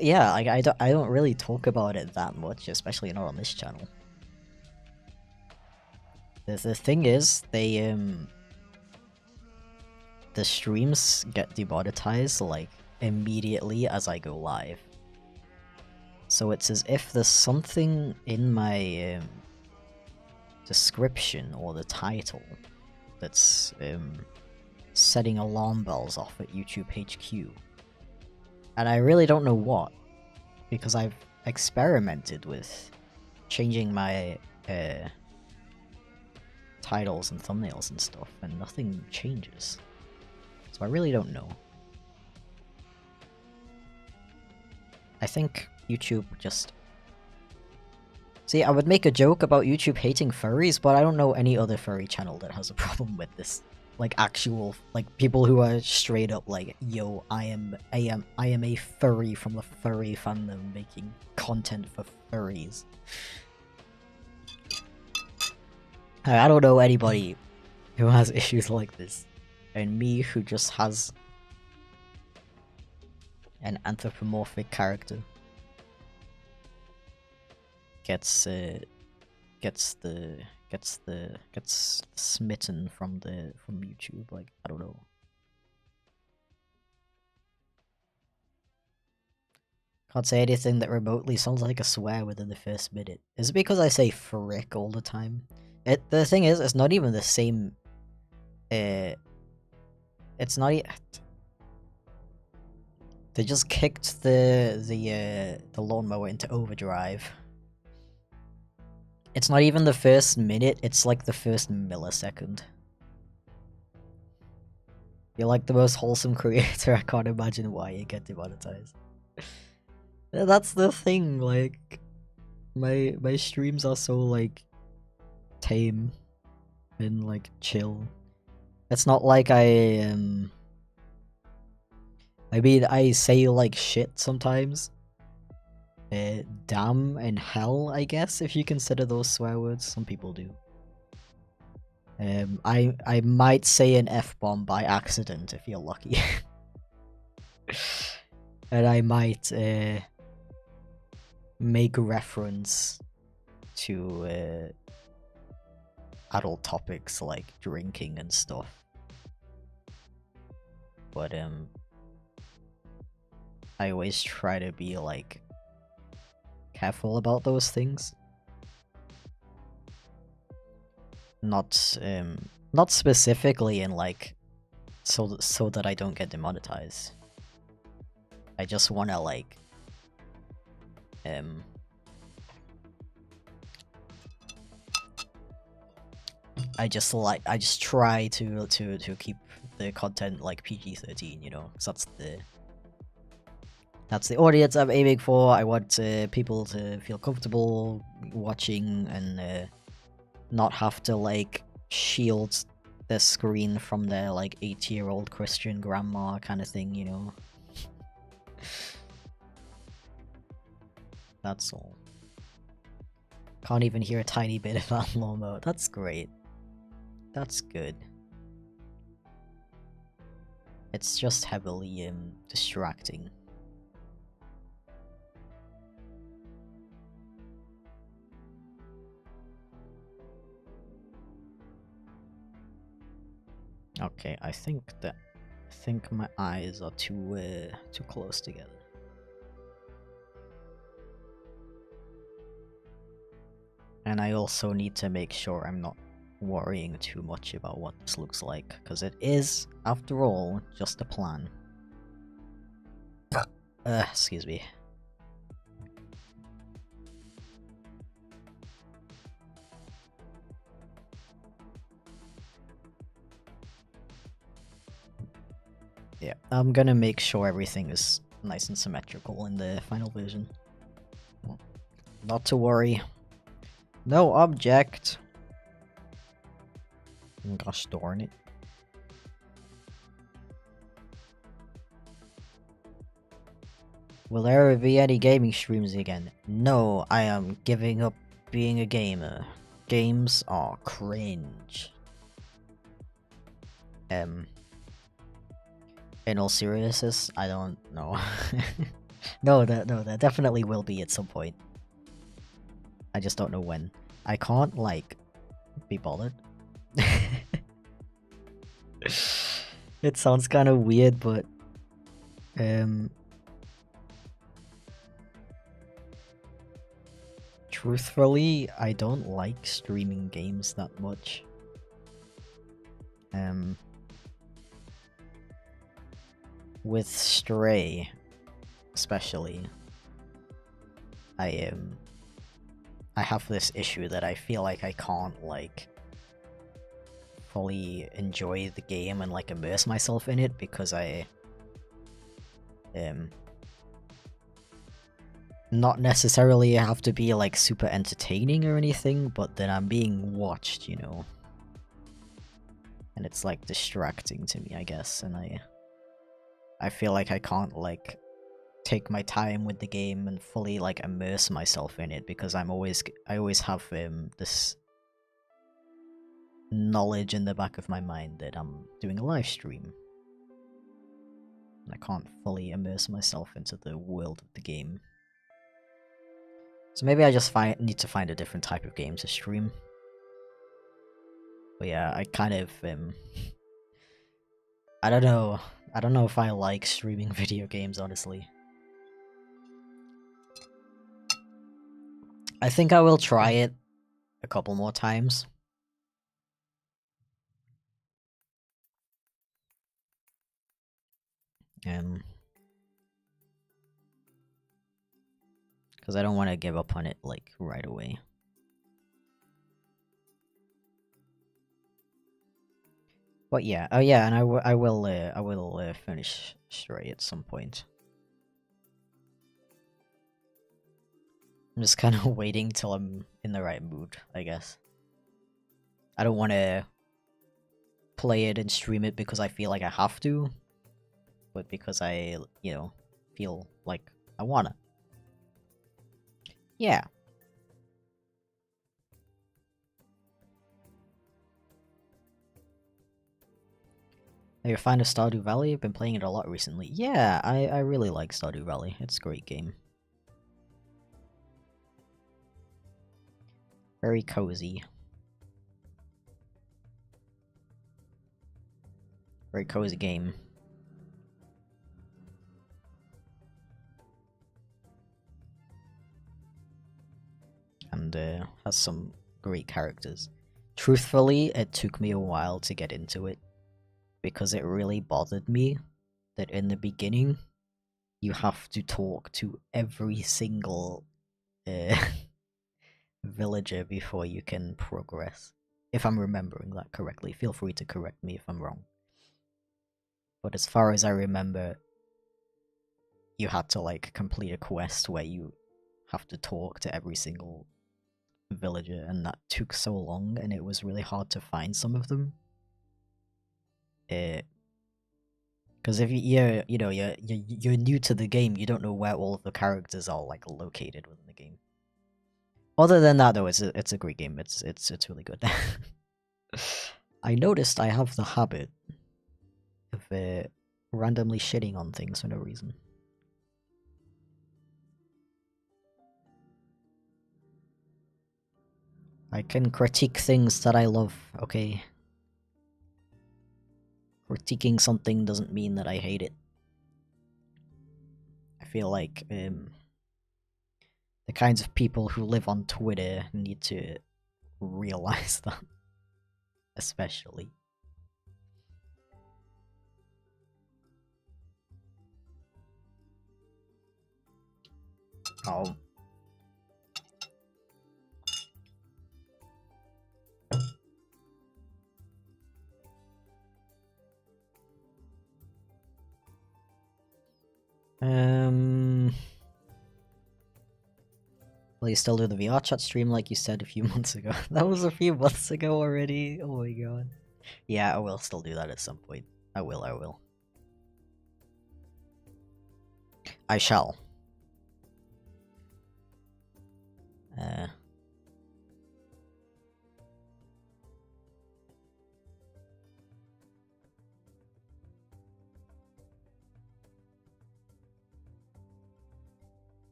Yeah, like, I don't really talk about it that much, especially not on this channel. The thing is, the streams get demonetized like immediately as I go live. So it's as if there's something in my description or the title that's setting alarm bells off at YouTube HQ. And I really don't know what, because I've experimented with changing my titles and thumbnails and stuff, and nothing changes. So I really don't know. I think YouTube just... See, I would make a joke about YouTube hating furries, but I don't know any other furry channel that has a problem with this. Like actual, like people who are straight up like, yo, I am a furry from the furry fandom making content for furries. I don't know anybody who has issues like this. And me, who just has an anthropomorphic character, gets smitten from YouTube. Like, I don't know. Can't say anything that remotely sounds like a swear within the first minute. Is it because I say frick all the time? The thing is, it's not even the same. It's not. They just kicked the lawnmower into overdrive. It's not even the first minute, it's like the first millisecond. You're like the most wholesome creator, I can't imagine why you get demonetized. That's the thing, like... My streams are so, like... tame. And, like, chill. It's not like I mean, I say, like, shit sometimes. Damn and hell, I guess, if you consider those swear words. Some people do. I might say an F-bomb by accident if you're lucky. And I might make reference to adult topics like drinking and stuff. But I always try to be like careful about those things. Not specifically in like so that I don't get demonetized. I just wanna like I just try to keep the content like PG-13, you know, because that's the audience I'm aiming for. I want people to feel comfortable watching and not have to like shield the screen from their like 80-year-old Christian grandma kind of thing, you know. That's all. Can't even hear a tiny bit of that lawnmower. That's great. That's good. It's just heavily distracting. Okay, I think my eyes are too close together. And I also need to make sure I'm not worrying too much about what this looks like, because it is, after all, just a plan. Excuse me. Yeah, I'm gonna make sure everything is nice and symmetrical in the final version. Not to worry. No object. Gosh darn it. Will there ever be any gaming streams again? No, I am giving up being a gamer. Games are cringe. In all seriousness, I don't know. No, there definitely will be at some point. I just don't know when. I can't, like, be bothered. It sounds kind of weird, but truthfully, I don't like streaming games that much. With Stray, especially, I have this issue that I feel like I can't like fully enjoy the game and like immerse myself in it because I not necessarily have to be like super entertaining or anything, but then I'm being watched, you know. And it's like distracting to me, I guess, and I feel like I can't like take my time with the game and fully like immerse myself in it because I always have this knowledge in the back of my mind that I'm doing a live stream. And I can't fully immerse myself into the world of the game. So maybe I just need to find a different type of game to stream. But yeah, I kind of I don't know if I like streaming video games, honestly. I think I will try it a couple more times. Because I don't want to give up on it like right away. But yeah, oh yeah, and I will finish Stray at some point. I'm just kind of waiting till I'm in the right mood, I guess. I don't want to play it and stream it because I feel like I have to, but because I, you know, feel like I wanna. Yeah. Are you a fan of Stardew Valley? I've been playing it a lot recently. Yeah, I really like Stardew Valley. It's a great game. Very cozy. Very cozy game. And has some great characters. Truthfully, it took me a while to get into it, because it really bothered me that in the beginning, you have to talk to every single villager before you can progress. If I'm remembering that correctly, feel free to correct me if I'm wrong. But as far as I remember, you had to like complete a quest where you have to talk to every single villager, and that took so long, and it was really hard to find some of them. Because if you're new to the game, you don't know where all of the characters are like located within the game. Other than that, though, it's a great game. It's really good. I noticed I have the habit of randomly shitting on things for no reason. I can critique things that I love, okay? Critiquing something doesn't mean that I hate it. I feel like the kinds of people who live on Twitter need to realize that, especially. Oh. Will you still do the VR chat stream like you said a few months ago? That was a few months ago already. Oh my god. Yeah, I will still do that at some point. I will. I shall.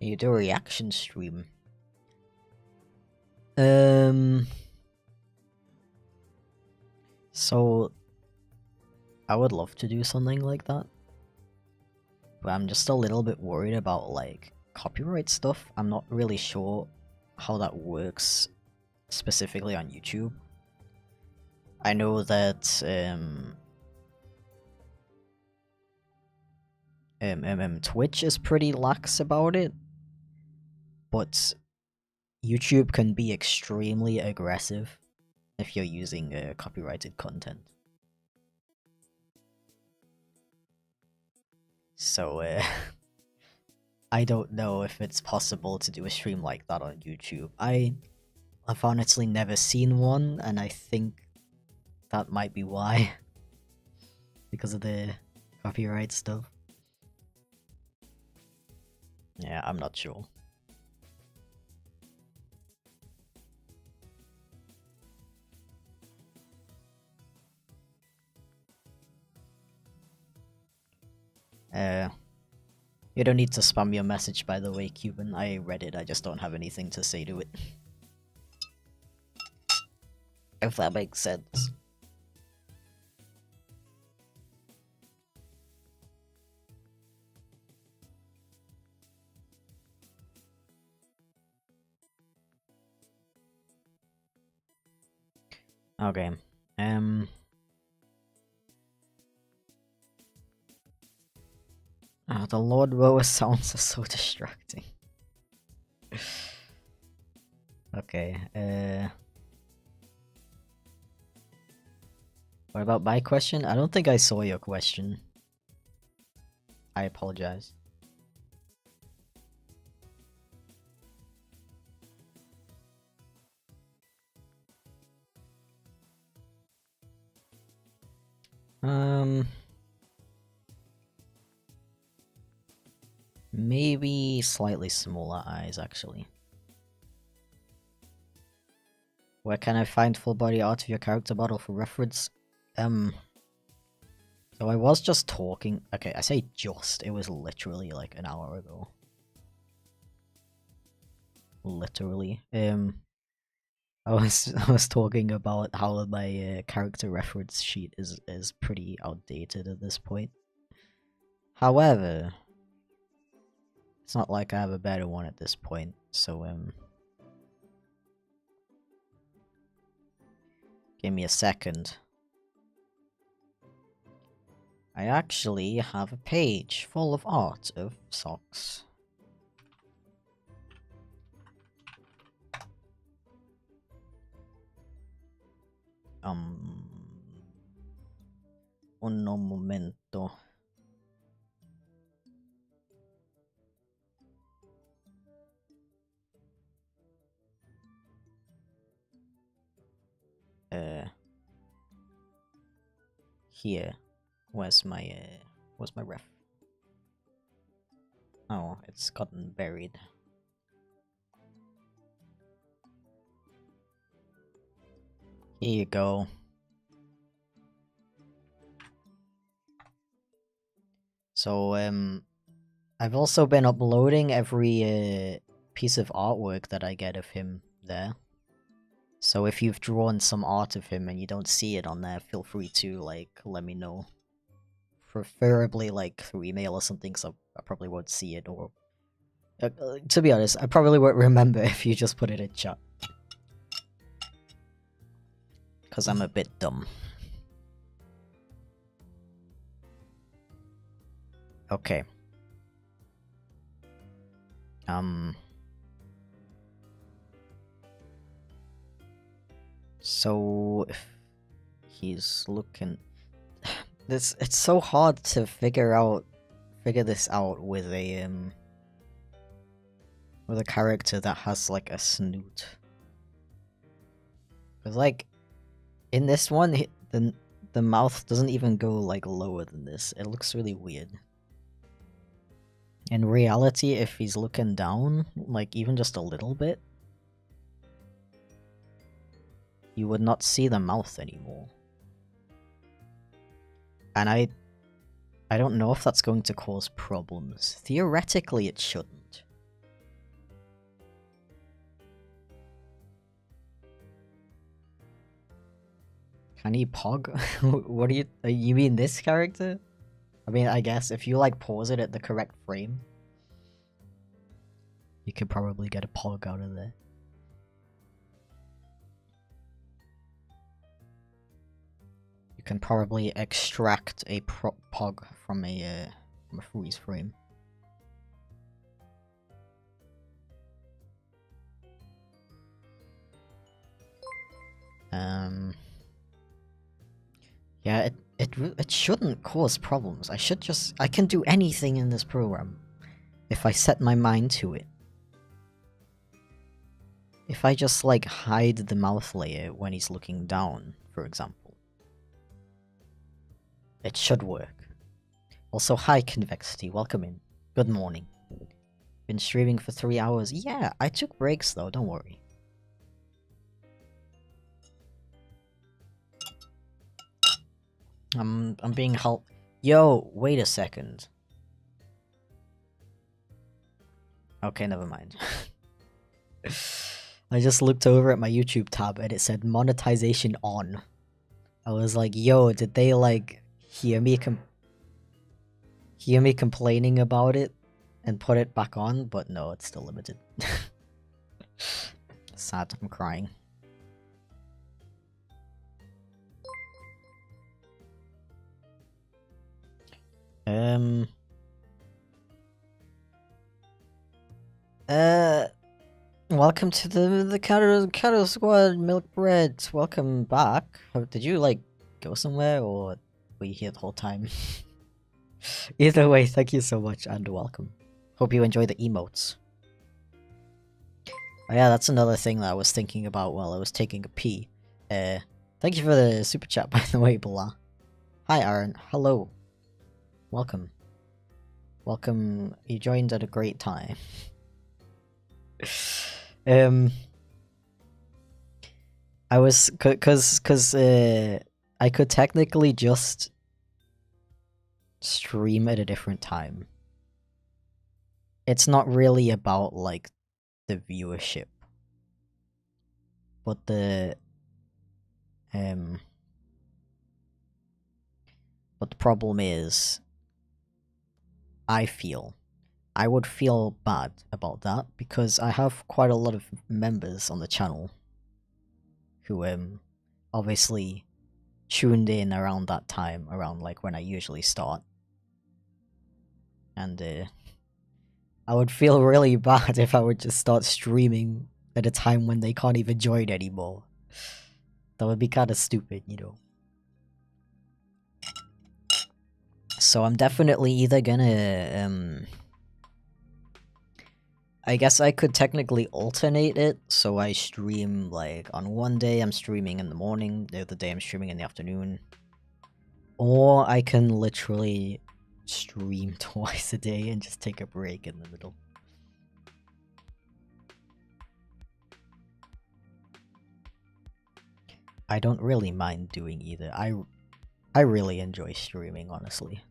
You do a reaction stream. So I would love to do something like that, but I'm just a little bit worried about like copyright stuff. I'm not really sure how that works specifically on YouTube. I know that Twitch is pretty lax about it, but YouTube can be extremely aggressive if you're using copyrighted content. So I don't know if it's possible to do a stream like that on YouTube. I've honestly never seen one, and I think that might be why. Because of the copyright stuff. Yeah, I'm not sure. You don't need to spam your message, by the way, Cuban. I read it, I just don't have anything to say to it. If that makes sense. Okay, oh, the Lord Rower sounds are so distracting. Okay, what about my question? I don't think I saw your question. I apologize. Maybe slightly smaller eyes, actually. Where can I find full body art of your character model for reference? So I was just talking. Okay, I say just. It was literally like an hour ago. Literally. I was talking about how my character reference sheet is pretty outdated at this point. However, it's not like I have a better one at this point, so give me a second. I actually have a page full of art of socks. Un momento. Here. Where's my ref? Oh, it's gotten buried. Here you go. So, I've also been uploading every piece of artwork that I get of him there. So if you've drawn some art of him and you don't see it on there, feel free to, like, let me know. Preferably, like, through email or something, so I probably won't see it, or... to be honest, I probably won't remember if you just put it in chat. Because I'm a bit dumb. Okay. So... if he's looking... it's so hard to figure this out with a character that has like a snoot. Because like in this one, the mouth doesn't even go like lower than this. It looks really weird. In reality, if he's looking down, like even just a little bit, you would not see the mouth anymore. And I don't know if that's going to cause problems. Theoretically, it shouldn't. Can he pog? What do you mean this character? I mean, I guess if you like pause it at the correct frame, you could probably get a pog out of there. You can probably extract a pog from a freeze frame. Yeah, it shouldn't cause problems. I can do anything in this program if I set my mind to it. If I just like hide the mouth layer when he's looking down, for example, it should work. Also, hi Convexity, welcome in. Good morning. Been streaming for 3 hours. Yeah, I took breaks though, don't worry. I'm being helped. Yo, wait a second. Okay, never mind. I just looked over at my YouTube tab and it said monetization on. I was like, yo, did they like hear me complaining about it and put it back on? But no, it's still limited. Sad, I'm crying. Welcome to the Cattle Squad, Milk Bread. Welcome back. Did you, like, go somewhere, or were you here the whole time? Either way, thank you so much, and welcome. Hope you enjoy the emotes. Oh yeah, that's another thing that I was thinking about while I was taking a pee. Thank you for the super chat, by the way, Blah. Hi, Aaron. Hello. Welcome. Welcome. You joined at a great time. I was, cause I could technically just stream at a different time. It's not really about, like, the viewership, but the problem is, I would feel bad about that because I have quite a lot of members on the channel who obviously tuned in around that time, around like when I usually start, and I would feel really bad if I would just start streaming at a time when they can't even join anymore. That would be kind of stupid, you know. So I'm definitely either gonna I guess I could technically alternate it, so I stream, like, on one day I'm streaming in the morning, the other day I'm streaming in the afternoon. Or I can literally stream twice a day and just take a break in the middle. I don't really mind doing either. I really enjoy streaming, honestly.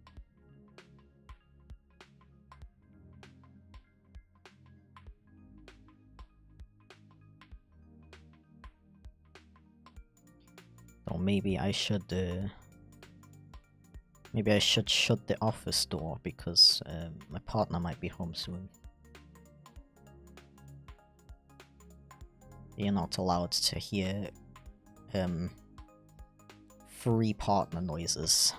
Or maybe I should shut the office door because my partner might be home soon. You're not allowed to hear free partner noises.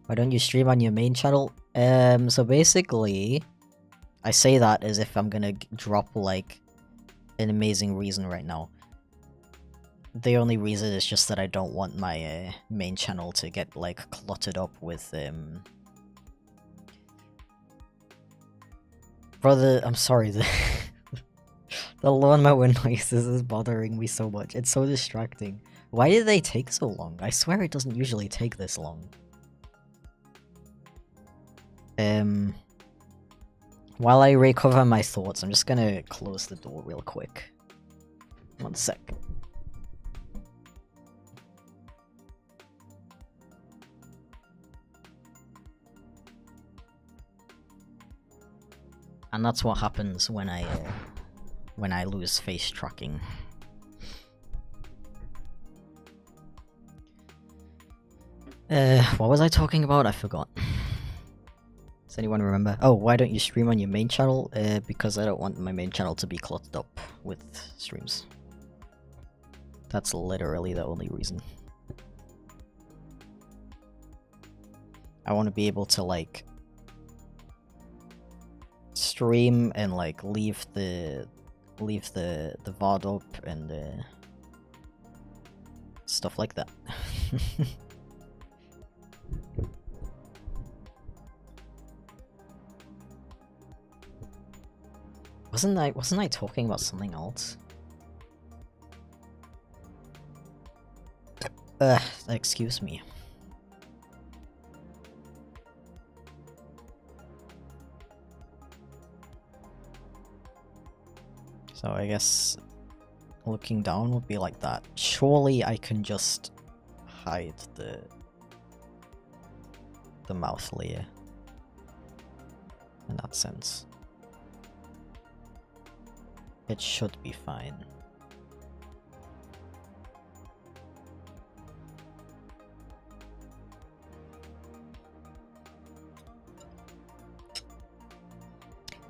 Why don't you stream on your main channel? So basically, I say that as if I'm gonna drop, like, an amazing reason right now. The only reason is just that I don't want my main channel to get, like, cluttered up with, Brother, I'm sorry, the lawnmower noises is bothering me so much. It's so distracting. Why do they take so long? I swear it doesn't usually take this long. While I recover my thoughts, I'm just gonna close the door real quick. 1 sec. And that's what happens when I lose face tracking. What was I talking about? I forgot. Does anyone remember? Oh, why don't you stream on your main channel? Because I don't want my main channel to be cluttered up with streams. That's literally the only reason. I want to be able to, like, stream and, like, leave the VOD up and stuff like that. Wasn't I talking about something else? Excuse me. So I guess looking down would be like that. Surely I can just hide the mouth layer in that sense. It should be fine.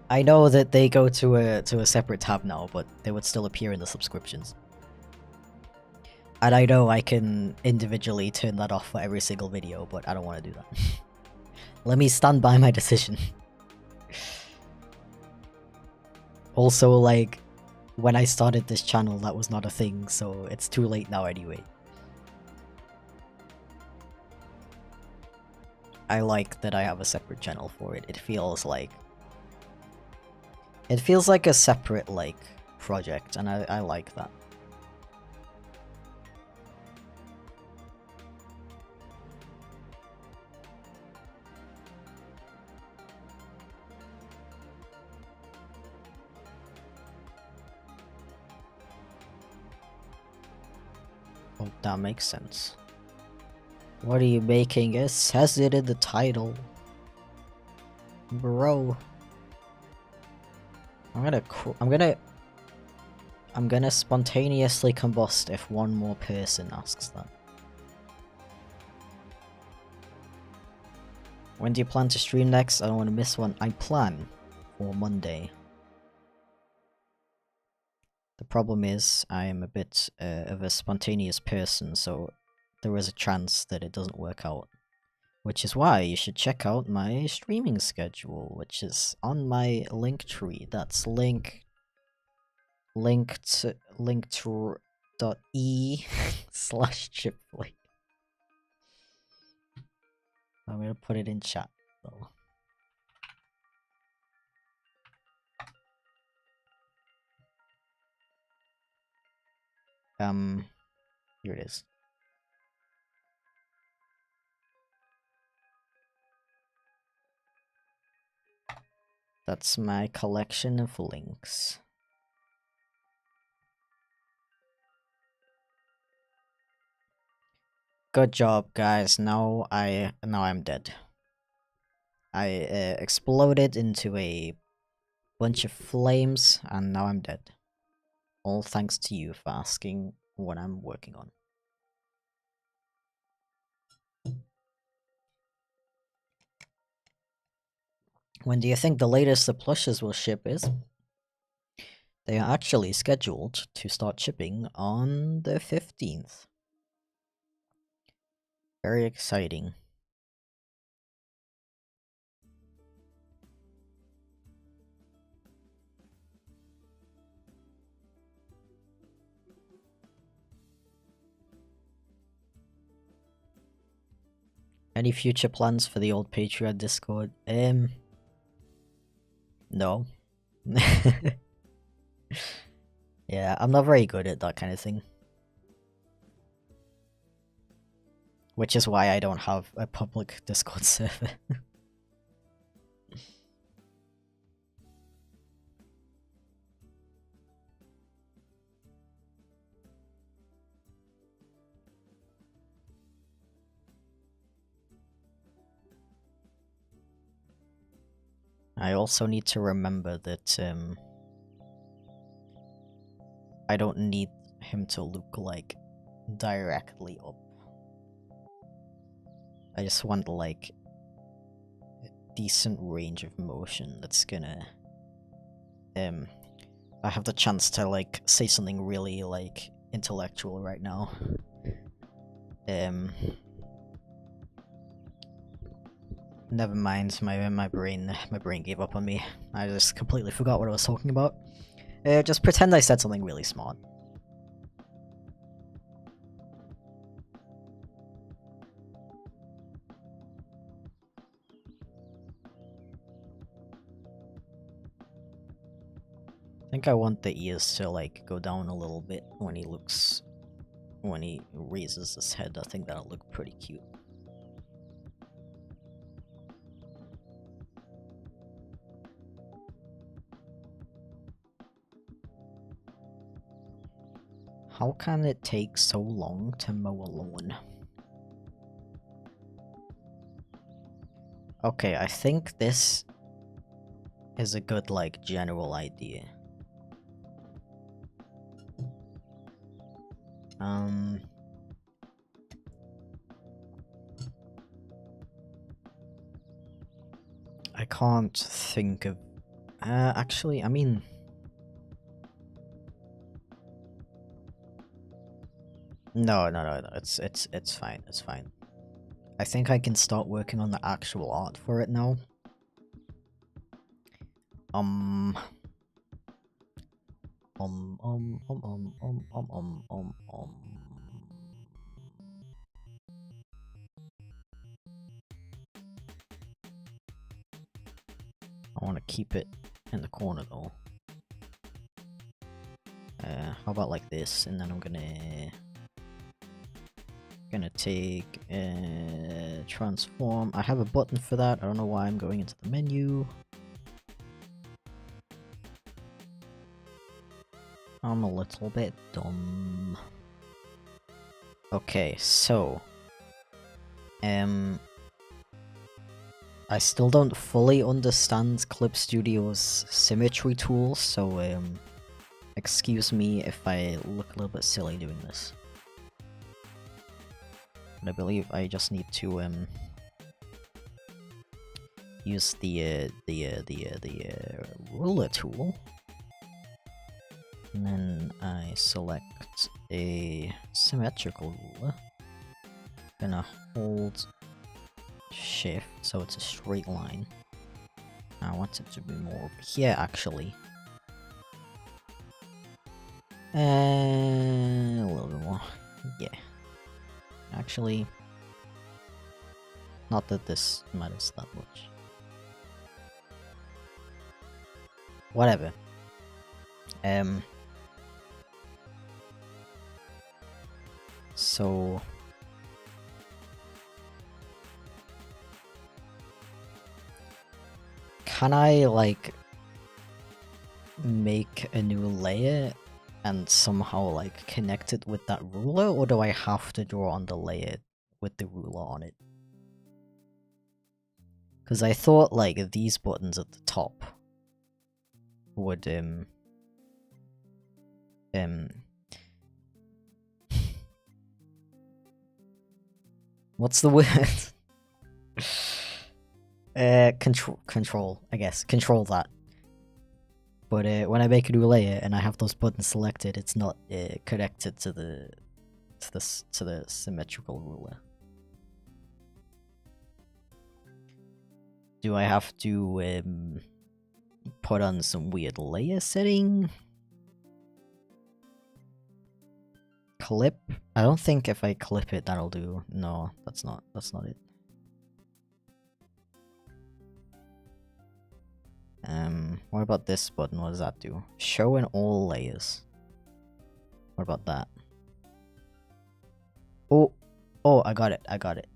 I know that they go to a separate tab now, but they would still appear in the subscriptions. And I know I can individually turn that off for every single video, but I don't want to do that. Let me stand by my decision. Also, like, when I started this channel, that was not a thing, so it's too late now anyway. I like that I have a separate channel for it. It feels like a separate, like, project, and I like that. Oh, that makes sense. What are you making? It says it in the title. Bro. I'm gonna spontaneously combust if one more person asks that. When do you plan to stream next? I don't want to miss one. I plan for Monday. The problem is, I am a bit of a spontaneous person, so there is a chance that it doesn't work out. Which is why you should check out my streaming schedule, which is on my Linktree. That's linktree.e/chipflake. I'm gonna put it in chat, though. Here it is. That's my collection of links. Good job, guys. Now I'm dead. I exploded into a bunch of flames, and now I'm dead. All thanks to you for asking what I'm working on. When do you think the latest the plushes will ship is? They are actually scheduled to start shipping on the 15th. Very exciting. Any future plans for the old Patreon Discord? No. Yeah, I'm not very good at that kind of thing. Which is why I don't have a public Discord server. I also need to remember that, I don't need him to look, like, directly up. I just want like a decent range of motion that's gonna I have the chance to like say something really like intellectual right now. Never mind, my brain gave up on me. I just completely forgot what I was talking about. Just pretend I said something really smart. I think I want the ears to like go down a little bit when he raises his head. I think that'll look pretty cute. How can it take so long to mow a lawn? Okay, I think this is a good, like, general idea. I can't think of... actually, I mean... No, it's fine, it's fine. I think I can start working on the actual art for it now. I want to keep it in the corner though. How about like this, and then I'm gonna take transform. I have a button for that. I don't know why I'm going into the menu. I'm a little bit dumb. Okay, so I still don't fully understand Clip Studio's symmetry tools, so excuse me if I look a little bit silly doing this. But I believe I just need to use the ruler tool. And then I select a symmetrical ruler. Gonna hold shift so it's a straight line. I want it to be more over here actually. A little bit more. Yeah. Actually, not that this matters that much. Whatever. So can I like make a new layer and somehow like connect it with that ruler, or do I have to draw on the layer with the ruler on it? Because I thought like these buttons at the top would what's the word? Control, I guess. Control that. But when I make a new layer and I have those buttons selected, it's not connected to the symmetrical ruler. Do I have to put on some weird layer setting? Clip? I don't think if I clip it that'll do. No, that's not it. What about this button? What does that do? Show in all layers. What about that? Oh, I got it.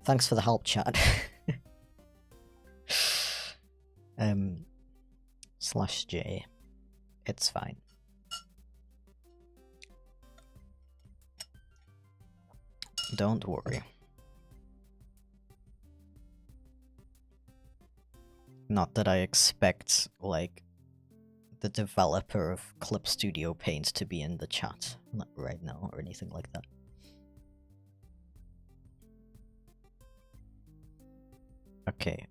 Thanks for the help, chat. /J. It's fine. Don't worry. Not that I expect, like, the developer of Clip Studio Paint to be in the chat right now or anything like that. Okay,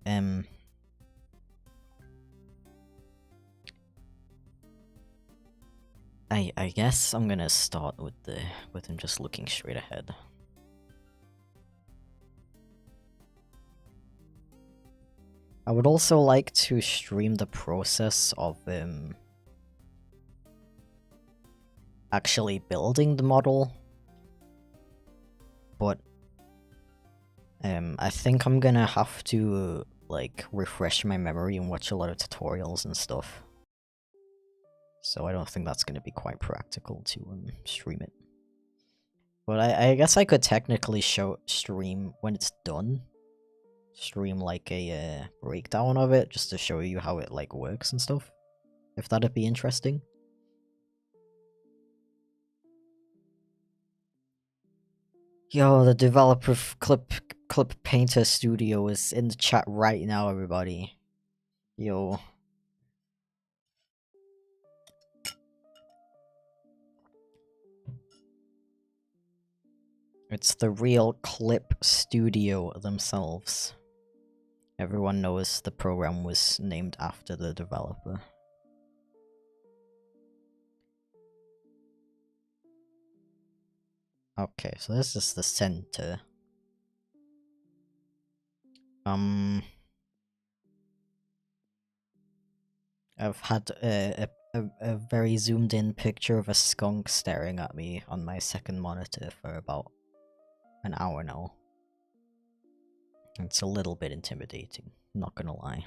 I guess I'm gonna start with him just looking straight ahead. I would also like to stream the process of actually building the model, but I think I'm gonna have to like refresh my memory and watch a lot of tutorials and stuff. So I don't think that's gonna be quite practical to stream it. But I guess I could technically stream when it's done. Stream like a breakdown of it just to show you how it like works and stuff. If that'd be interesting. Yo, the developer of Clip Painter Studio is in the chat right now, everybody. Yo. It's the real Clip Studio themselves. Everyone knows the program was named after the developer. Okay, so this is the center. I've had a very zoomed in picture of a skunk staring at me on my second monitor for about an hour now. It's a little bit intimidating, not gonna lie.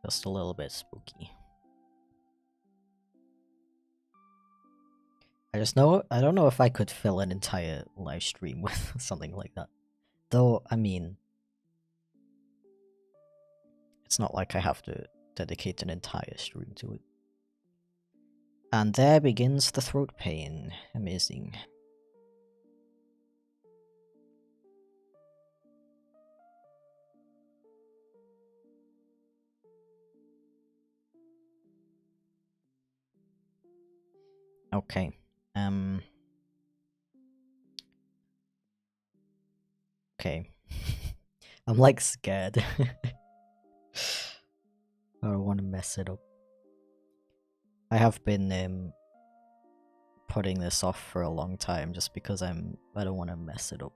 Just a little bit spooky. I don't know if I could fill an entire live stream with something like that. Though, I mean, it's not like I have to dedicate an entire stream to it. And there begins the throat pain. Amazing. Okay. Okay. I'm like scared. I don't want to mess it up. I have been putting this off for a long time just because I don't want to mess it up.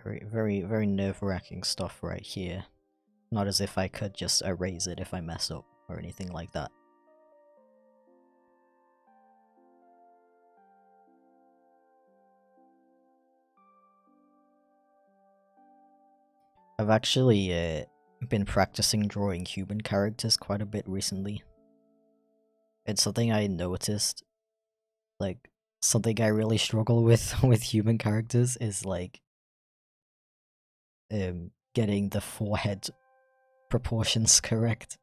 Very nerve-wracking stuff right here. Not as if I could just erase it if I mess up or anything like that. I've actually been practicing drawing human characters quite a bit recently. It's something I noticed. Like, something I really struggle with with human characters is like getting the forehead proportions correct.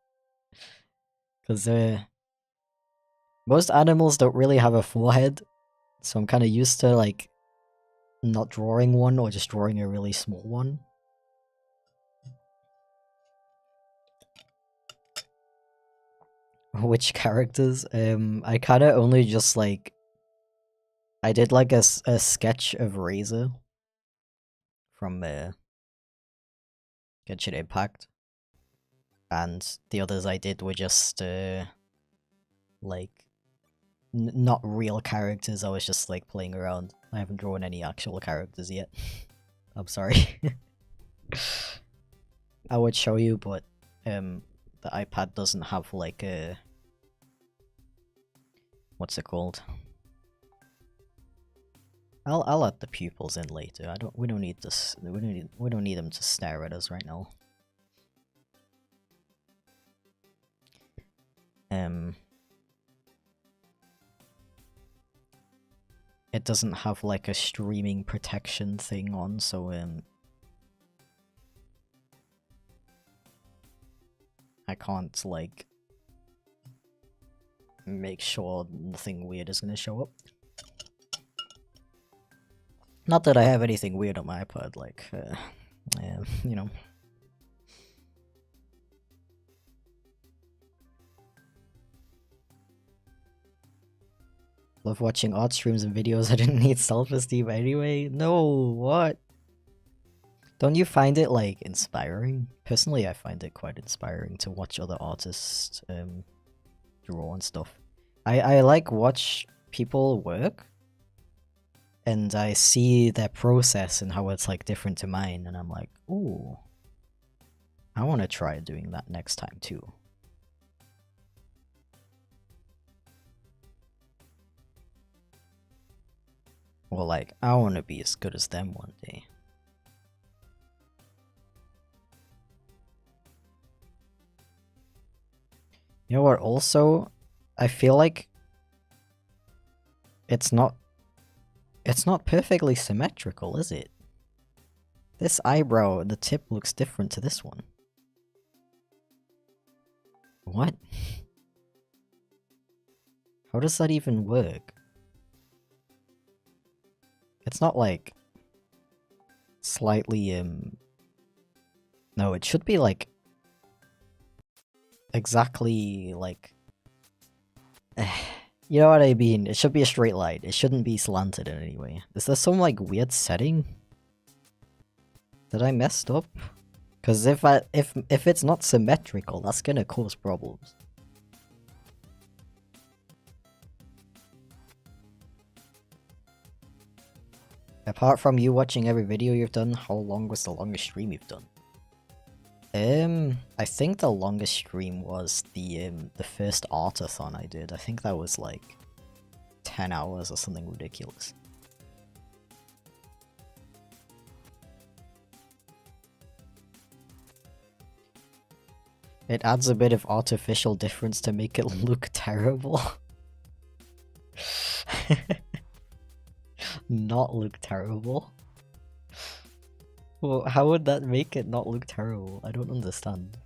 Because most animals don't really have a forehead, so I'm kind of used to like not drawing one or just drawing a really small one. Which characters? I kind of only just like I did like a sketch of Razor from Genshin Impact, and the others I did were just like not real characters. I was just like playing around. I haven't drawn any actual characters yet. I'm sorry. I would show you, but the iPad doesn't have like a what's it called? I'll add the pupils in later. We don't need this. We don't need them to stare at us right now. it doesn't have like a streaming protection thing on, so I can't like make sure nothing weird is gonna show up. Not that I have anything weird on my iPod, like, you know. Love watching odd streams and videos. I didn't need self-esteem anyway. No, what? Don't you find it, like, inspiring? Personally, I find it quite inspiring to watch other artists draw and stuff. I like watch people work, and I see their process and how it's like different to mine, and I'm like, ooh, I want to try doing that next time too. Or like, I want to be as good as them one day. You know what, also, I feel like it's not perfectly symmetrical, is it? This eyebrow, the tip looks different to this one. What? How does that even work? It's not like slightly no, it should be like exactly like you know what I mean? It should be a straight line. It shouldn't be slanted in any way. Is there some like weird setting that I messed up? Because if it's not symmetrical, that's gonna cause problems. Apart from you watching every video you've done, how long was the longest stream you've done? I think the longest stream was the first artathon I did. I think that was like 10 hours or something ridiculous. It adds a bit of artificial difference to make it look terrible. Not look terrible. Well, how would that make it not look terrible? I don't understand.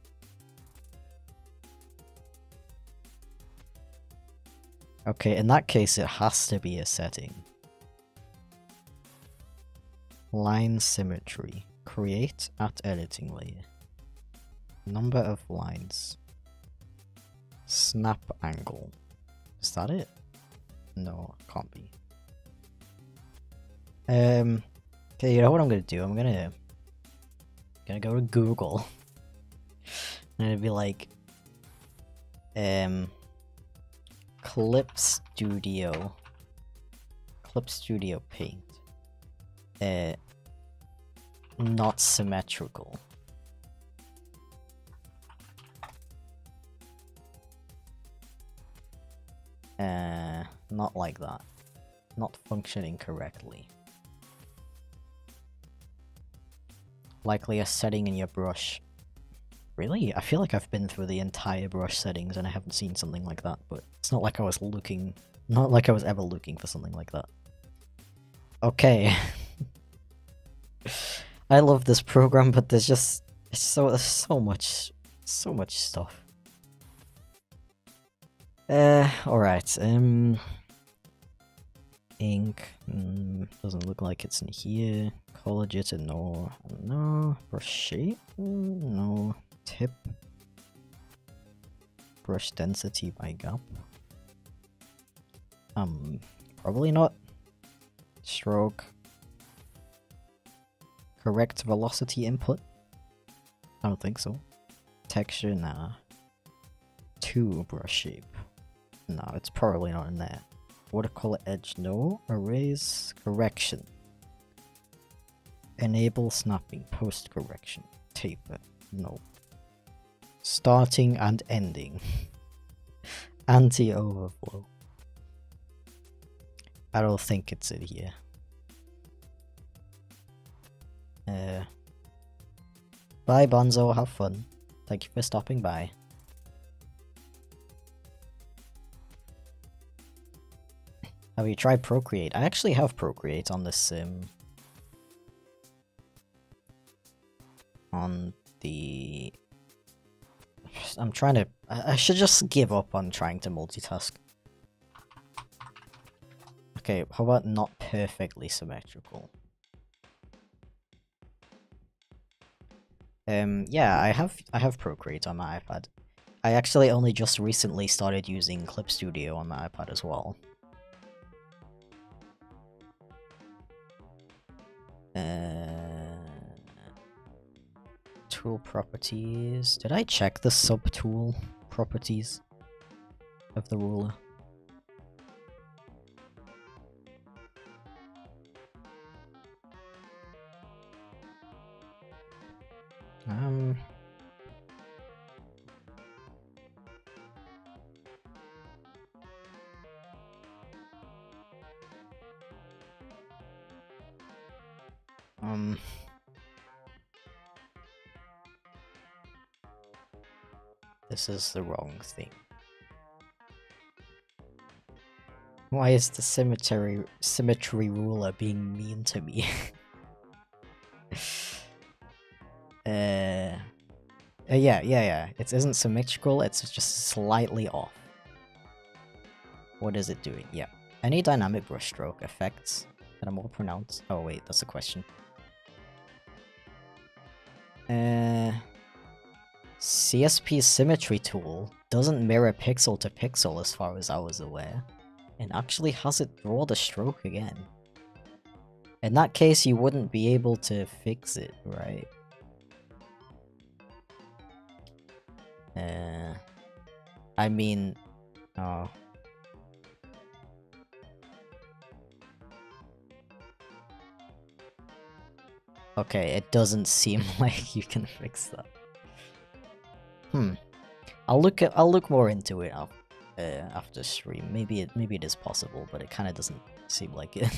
Okay, in that case it has to be a setting. Line symmetry. Create at editing layer. Number of lines. Snap angle. Is that it? No, it can't be. Okay, you know what I'm gonna do? I'm gonna go to Google. And it'd be like Clip Studio Paint. Not symmetrical. Not like that. Not functioning correctly. Likely a setting in your brush. Really? I feel like I've been through the entire brush settings and I haven't seen something like that, but it's not like I was looking... Not like I was ever looking for something like that. Okay. I love this program, but there's just... there's so much stuff. Alright, ink, doesn't look like it's in here. Color jitter, no. Brush shape, no. Tip. Brush density by gap. Probably not. Stroke. Correct velocity input? I don't think so. Texture, nah. 2 brush shape. No, it's probably not in there. Watercolor edge, no. Erase, correction. Enable snapping, post correction. Taper, no. Starting and ending. Anti-overflow. I don't think it's in here. Bye Bonzo, have fun. Thank you for stopping by. Have you tried Procreate? I actually have Procreate on this on the... I'm trying to... I should just give up on trying to multitask. Okay, how about not perfectly symmetrical? Yeah, I have Procreate on my iPad. I actually only just recently started using Clip Studio on my iPad as well. Tool properties. Did I check the subtool properties of the ruler? This is the wrong thing. Why is the symmetry ruler being mean to me? Yeah. It isn't symmetrical, it's just slightly off. What is it doing? Yeah. Any dynamic brushstroke effects that are more pronounced? Oh wait, that's a question. CSP symmetry tool doesn't mirror pixel to pixel as far as I was aware, and actually has it draw the stroke again. In that case, you wouldn't be able to fix it, right? I mean... Oh. Okay, it doesn't seem like you can fix that. I'll look more into it after stream. Maybe it is possible, but it kind of doesn't seem like it.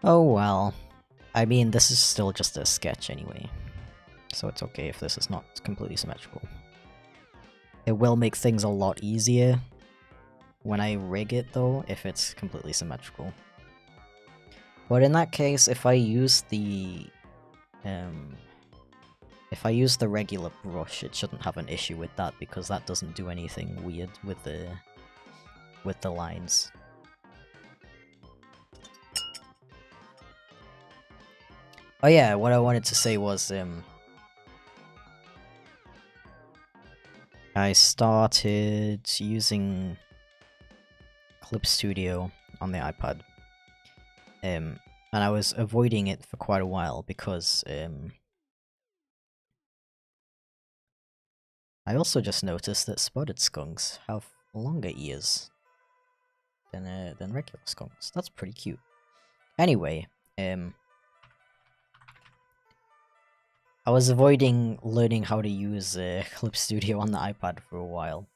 Oh well. I mean, this is still just a sketch anyway, so it's okay if this is not completely symmetrical. It will make things a lot easier when I rig it, though, if it's completely symmetrical. But in that case, if I use the regular brush, it shouldn't have an issue with that, because that doesn't do anything weird with the lines. Oh yeah, what I wanted to say was, I started using Clip Studio on the iPad. And I was avoiding it for quite a while because, I also just noticed that spotted skunks have longer ears than regular skunks. That's pretty cute. Anyway, I was avoiding learning how to use Clip Studio on the iPad for a while.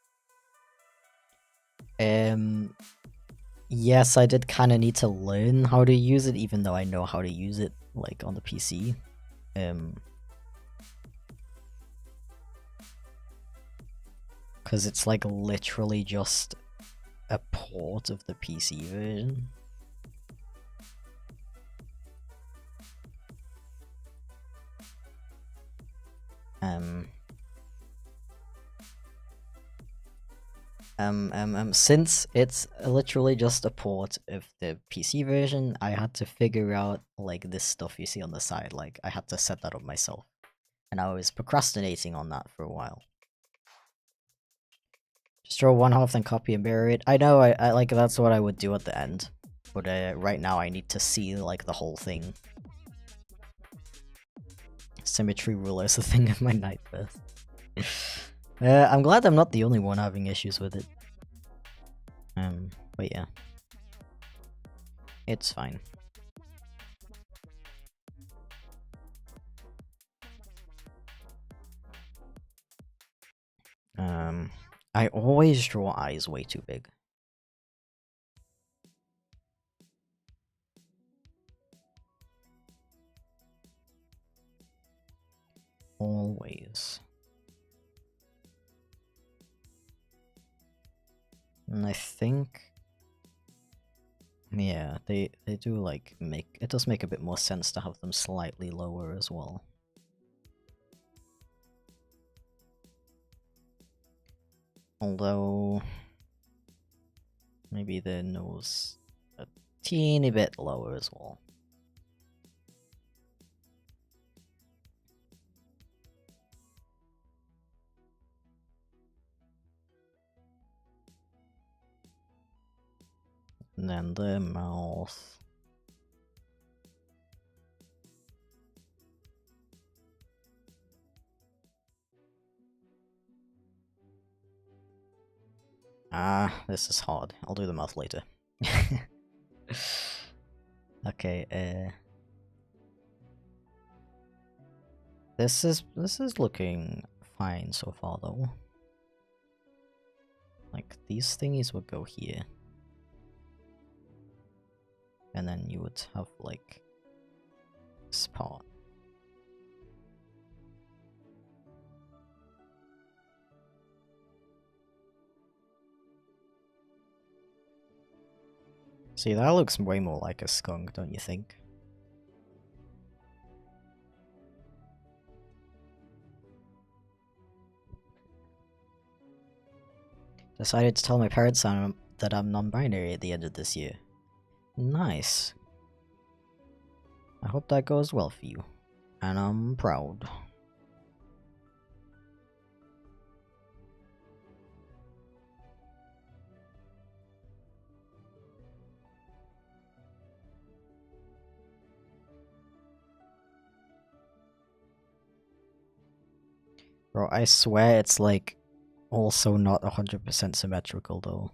Yes, I did kind of need to learn how to use it, even though I know how to use it, like, on the PC. Because it's, like, literally just a port of the PC version. Since it's literally just a port of the PC version, I had to figure out, like, this stuff you see on the side. Like, I had to set that up myself. And I was procrastinating on that for a while. Just draw one half, then copy and mirror it. I know, I like, that's what I would do at the end. But right now I need to see, like, the whole thing. Symmetry ruler is the thing of my nightmare. I'm glad I'm not the only one having issues with it. But yeah. It's fine. I always draw eyes way too big. Always. And I think... yeah, they do like make... it does make a bit more sense to have them slightly lower as well. Although... maybe the nose a teeny bit lower as well. And then the mouth. Ah, this is hard. I'll do the mouth later. Okay, this is looking fine so far though. Like these thingies would go here. And then you would have like this part. See, that looks way more like a skunk, don't you think? Decided to tell my parents that I'm non-binary at the end of this year. Nice. I hope that goes well for you. And I'm proud. Bro, I swear it's like also not 100% symmetrical though.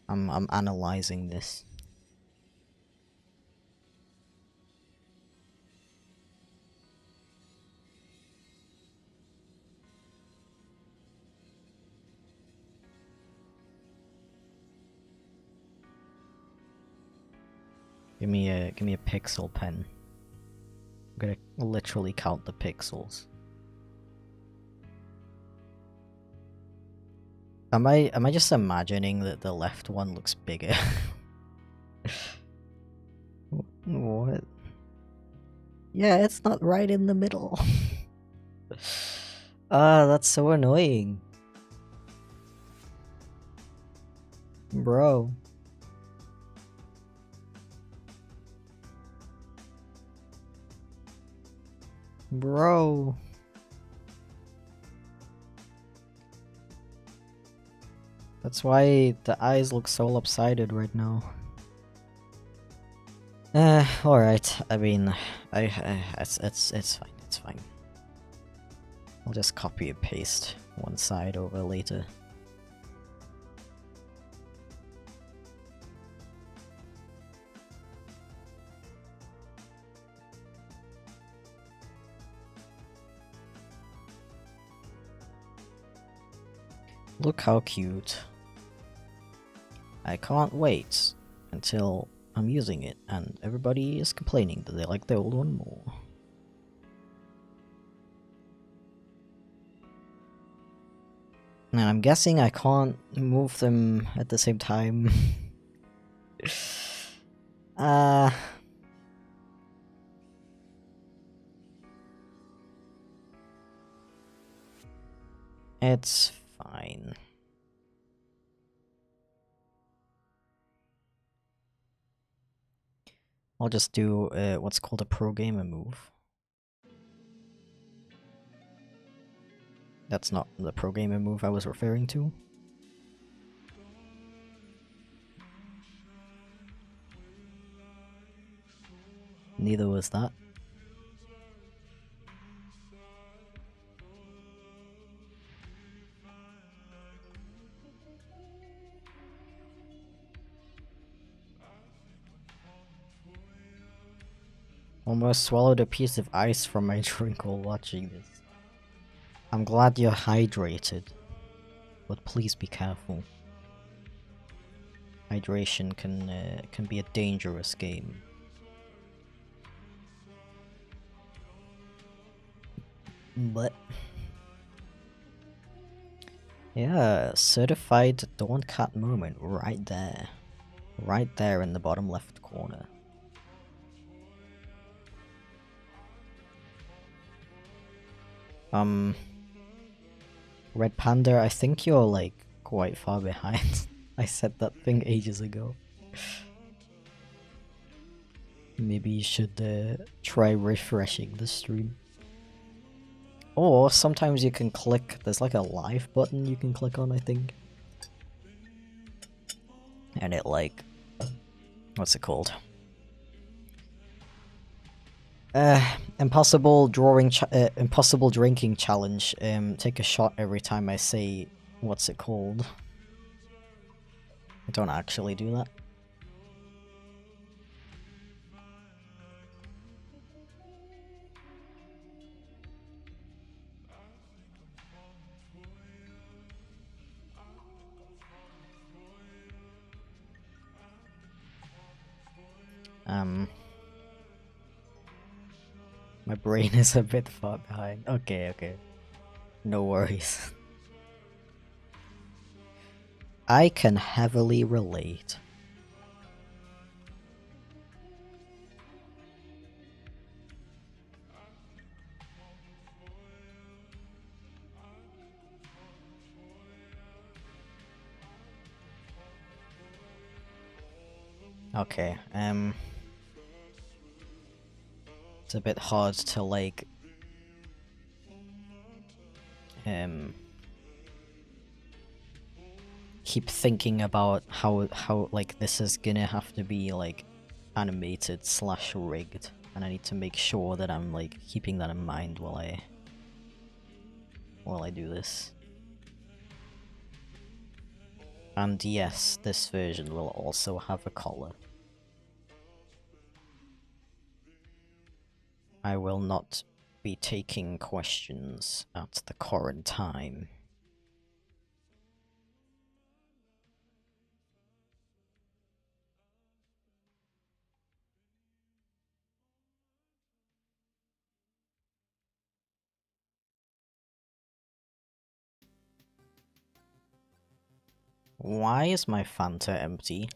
I'm analyzing this. Give me a pixel pen. I'm gonna literally count the pixels. Am I just imagining that the left one looks bigger? What? Yeah, it's not right in the middle. Ah, that's so annoying. Bro. Bro. That's why the eyes look so lopsided right now. Alright. I mean, it's fine. It's fine. I'll just copy and paste one side over later. Look how cute. I can't wait until I'm using it and everybody is complaining that they like the old one more. And I'm guessing I can't move them at the same time. It's fine. I'll just do what's called a pro gamer move. That's not the pro gamer move I was referring to. Neither was that. Almost swallowed a piece of ice from my drink while watching this. I'm glad you're hydrated, but please be careful. Hydration can be a dangerous game. But Yeah, certified Dawn Cat moment right there. Right there in the bottom left corner. Red Panda, I think you're like quite far behind. I said that thing ages ago. Maybe you should try refreshing the stream. Or sometimes you can click, there's like a live button you can click on, I think. And it like, what's it called? Impossible impossible drinking challenge. Take a shot every time I say, what's it called? I don't actually do that. My brain is a bit far behind. Okay, okay. No worries. I can heavily relate. Okay, it's a bit hard to like keep thinking about how like this is gonna have to be like animated slash rigged, and I need to make sure that I'm like keeping that in mind while I do this. And yes, this version will also have a collar. I will not be taking questions at the current time. Why is my Fanta empty?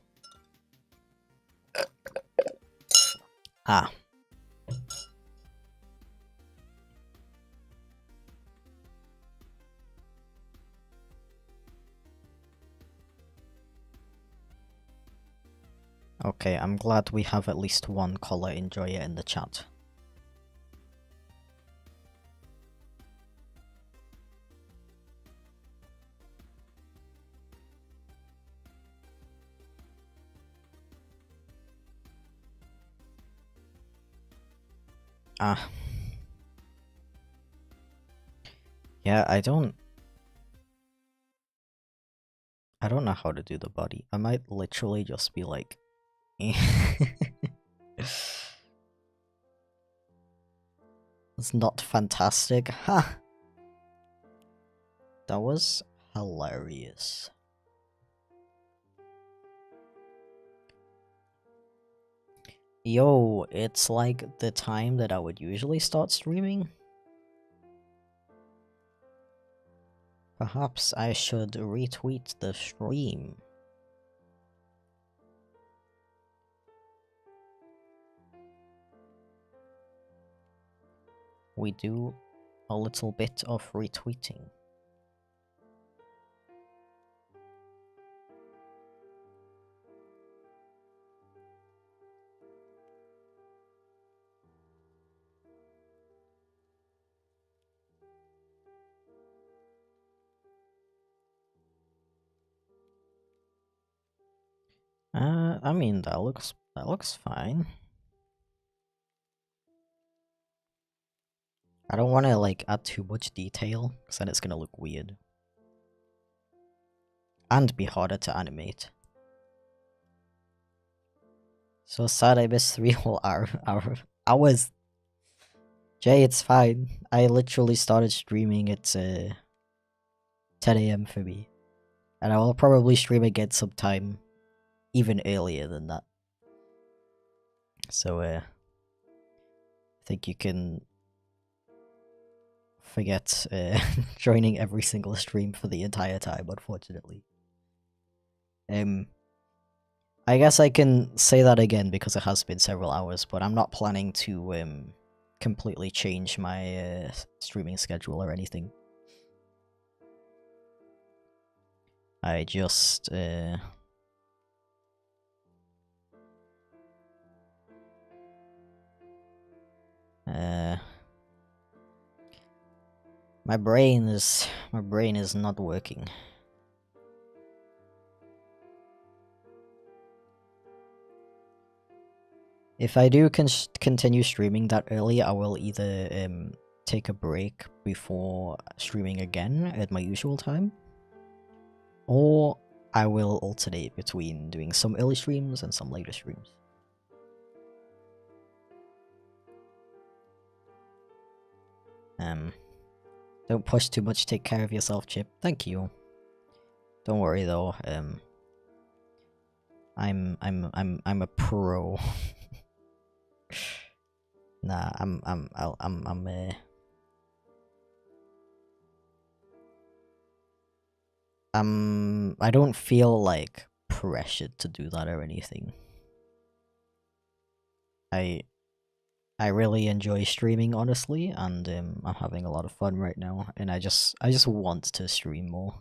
Ah. Okay, I'm glad we have at least one color enjoyer in the chat. Ah. Yeah, I don't know how to do the body. I might literally just be like... It's not fantastic. Ha! That was hilarious. Yo, it's like the time that I would usually start streaming. Perhaps I should retweet the stream. We do a little bit of retweeting. I mean that looks fine. I don't want to like add too much detail, because then it's gonna look weird. And be harder to animate. So sad I missed 3 whole hours. Jay, it's fine. I literally started streaming at 10 AM for me. And I will probably stream again sometime even earlier than that. So I think you can forget joining every single stream for the entire time, unfortunately. I guess I can say that again because it has been several hours, but I'm not planning to completely change my streaming schedule or anything. I just my brain is not working. If I do continue streaming that early, I will either take a break before streaming again at my usual time, or I will alternate between doing some early streams and some later streams. Don't push too much, take care of yourself, Chip. Thank you. Don't worry though, I'm a pro. Nah, I don't feel like pressured to do that or anything. I really enjoy streaming, honestly, and I'm having a lot of fun right now, and I just want to stream more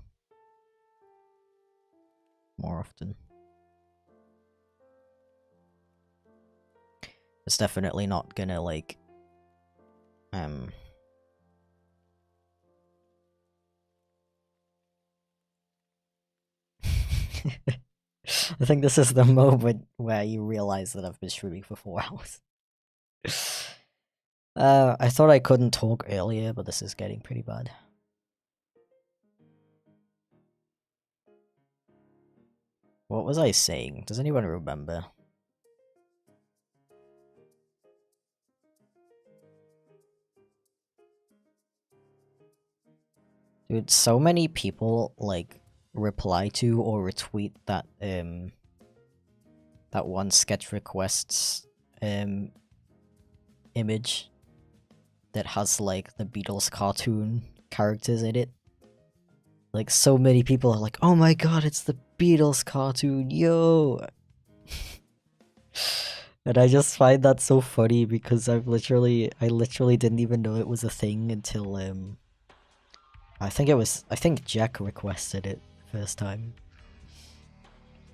often. It's definitely not gonna like I think this is the moment where you realize that I've been streaming for 4 hours. I thought I couldn't talk earlier, but this is getting pretty bad. What was I saying? Does anyone remember? Dude, so many people, like, reply to or retweet that, that one sketch requests, image that has, like, the Beatles cartoon characters in it. Like, so many people are like, oh my god, it's the Beatles cartoon, yo! And I just find that so funny because I literally didn't even know it was a thing until, I think Jack requested it first time.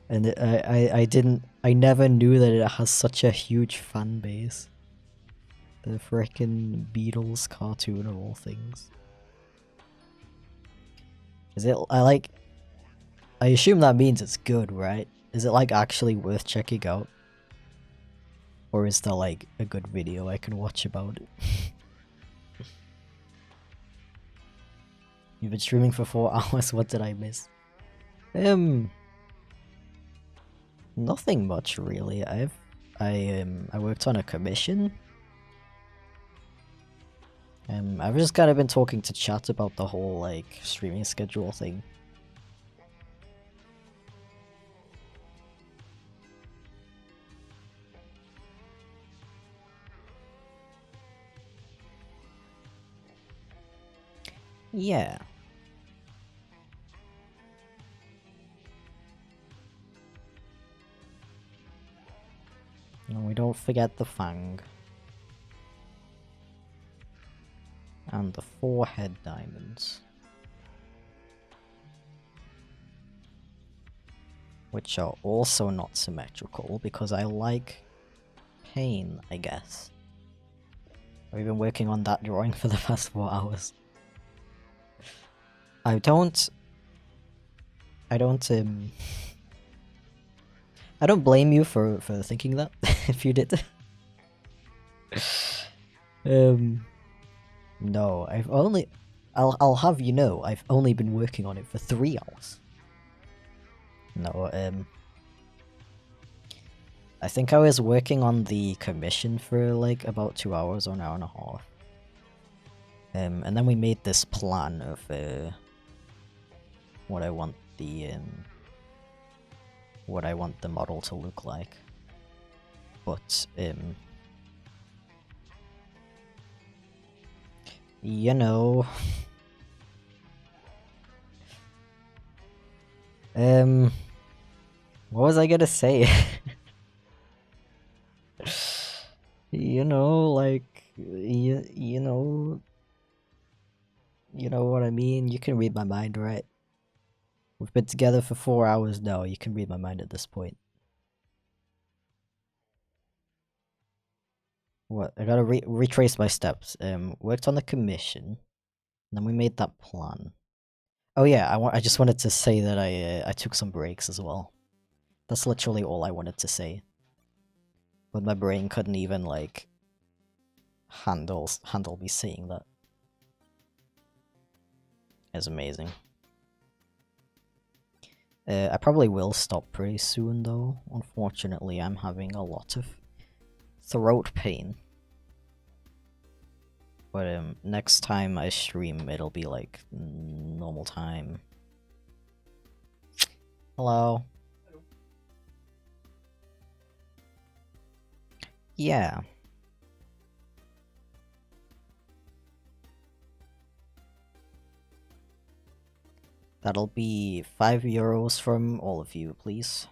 And I never knew that it has such a huge fan base. The frickin' Beatles cartoon of all things. Is it, I assume that means it's good, right? Is it like actually worth checking out? Or is there like a good video I can watch about it? You've been streaming for 4 hours, what did I miss? Nothing much really. I worked on a commission. I've just kind of been talking to chat about the whole like streaming schedule thing. Yeah. And we don't forget the fang. And the 4 head diamonds. Which are also not symmetrical because I like pain, I guess. We've been working on that drawing for the past 4 hours. I don't blame you for thinking that, if you did. No, I'll have you know, I've only been working on it for 3 hours. No, I think I was working on the commission for like about 2 hours or an hour and a half. And then we made this plan of what I want the model to look like. But You know... What was I gonna say? You know, like... You know... You know what I mean? You can read my mind, right? We've been together for 4 hours now, you can read my mind at this point. What? I gotta retrace my steps. Worked on the commission. Then we made that plan. Oh yeah, I just wanted to say that I took some breaks as well. That's literally all I wanted to say. But my brain couldn't even, like, handle me saying that. It's amazing. I probably will stop pretty soon though. Unfortunately, I'm having a lot of throat pain. But next time I stream, it'll be like normal time. Hello. Yeah. That'll be €5 from all of you, please.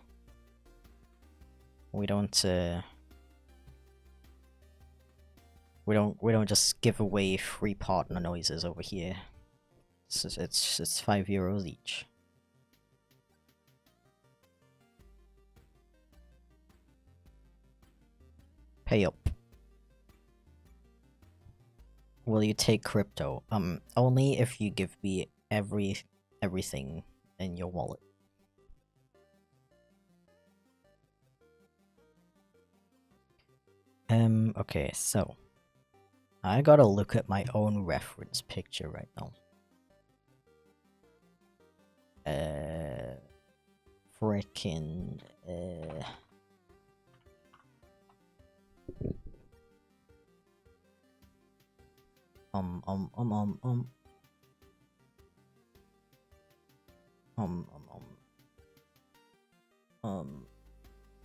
We don't just give away free partner noises over here. It's €5 each. Pay up. Will you take crypto? Only if you give me everything in your wallet. Okay, so I gotta look at my own reference picture right now. Frickin'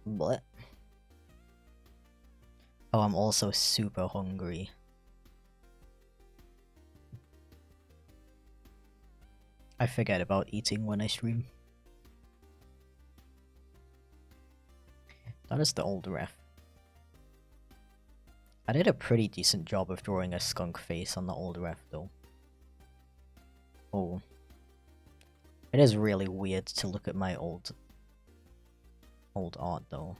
what? Oh, I'm also super hungry. I forget about eating when I stream. That is the old ref. I did a pretty decent job of drawing a skunk face on the old ref though. Oh. It is really weird to look at my old art though.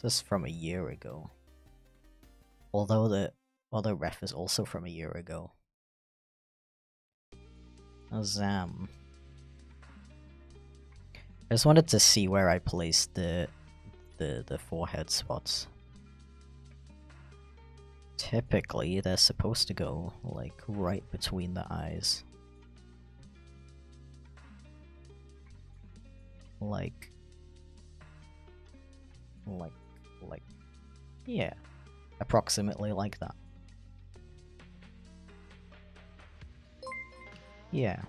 This is from a year ago. Although the other ref is also from a year ago. Azam. I just wanted to see where I placed the forehead spots. Typically, they're supposed to go, like, right between the eyes. Like, yeah. Approximately like that. Yeah.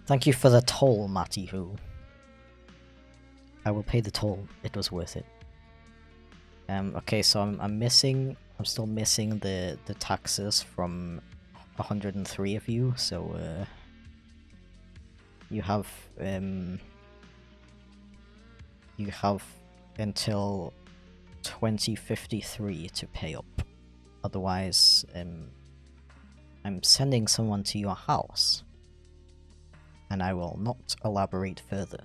Thank you for the toll, Matty Who. I will pay the toll. It was worth it. Okay, so I'm still missing the taxes from 103 of you, so you have until 2053 to pay up. Otherwise, I'm sending someone to your house, and I will not elaborate further.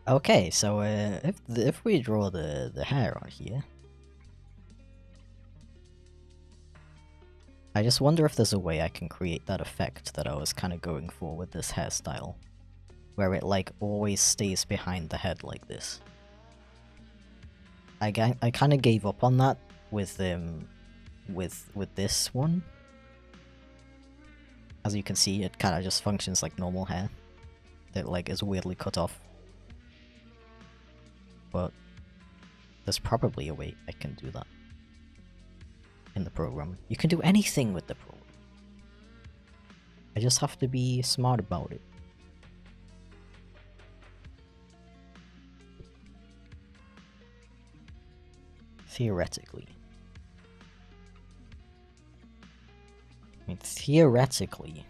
Okay, so if we draw the hair on here, I just wonder if there's a way I can create that effect that I was kind of going for with this hairstyle, where it like always stays behind the head like this. I kind of gave up on that with this one. As you can see, it kind of just functions like normal hair that like is weirdly cut off. But there's probably a way I can do that in the program. You can do anything with the program. I just have to be smart about it. Theoretically. I mean, theoretically,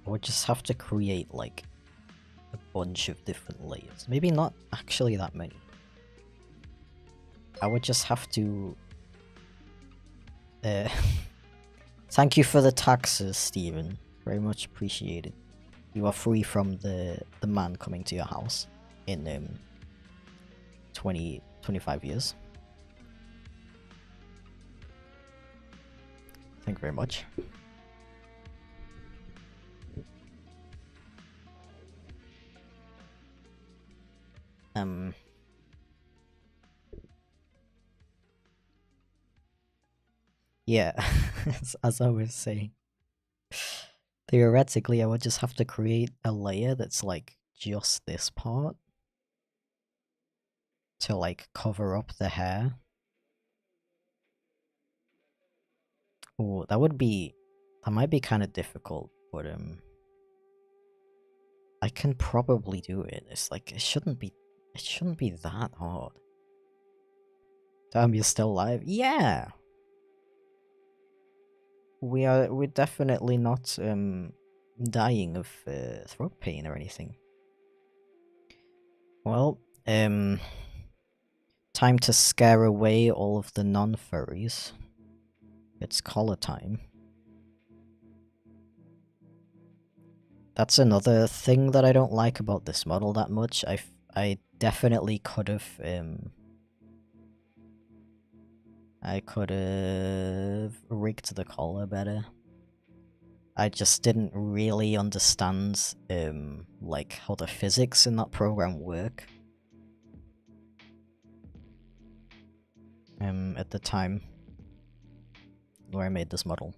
I would just have to create, like, a bunch of different layers. Maybe not actually that many. I would just have to... Thank you for the taxes, Steven. Very much appreciated. You are free from the man coming to your house in 25 years. Thank you very much. Yeah, as I was saying. Theoretically, I would just have to create a layer that's like just this part to like cover up the hair. Oh, that might be kind of difficult, but I can probably do it. It's like it shouldn't be that hard. Damn, you're still alive? Yeah. We're definitely not dying of throat pain or anything. Well, time to scare away all of the non-furries. It's collar time. That's another thing that I don't like about this model that much. I definitely could have rigged the collar better. I just didn't really understand like how the physics in that program work. At the time where I made this model.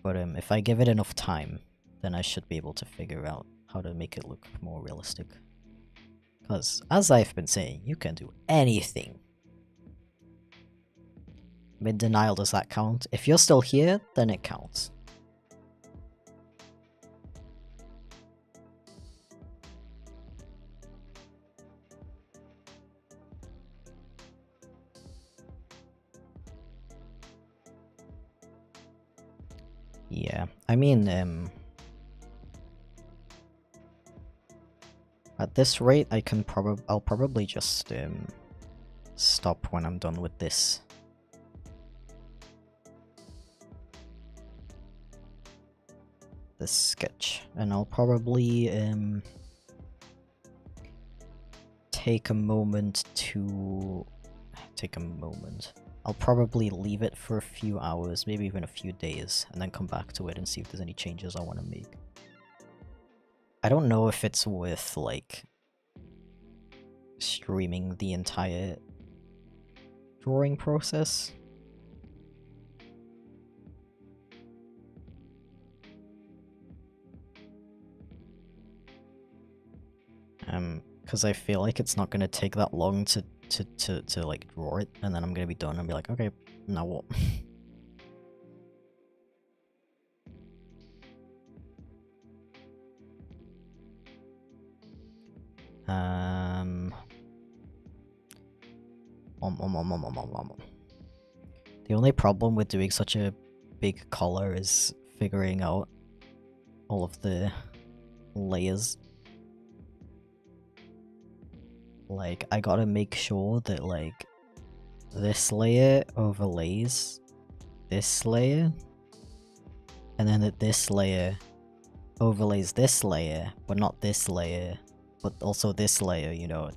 But if I give it enough time, then I should be able to figure out how to make it look more realistic. Because, as I've been saying, you can do anything. Mid-denial, does that count? If you're still here, then it counts. Yeah, I mean, at this rate, I'll probably just stop when I'm done with this. This sketch, and I'll probably take a moment. I'll probably leave it for a few hours, maybe even a few days, and then come back to it and see if there's any changes I want to make. I don't know if it's worth, like, streaming the entire drawing process. Because I feel like it's not gonna take that long to like draw it, and then I'm gonna be done and be like, okay, now what? The only problem with doing such a big collar is figuring out all of the layers. Like, I gotta make sure that, like, this layer overlays this layer, and then that this layer overlays this layer, but not this layer, but also this layer, you know,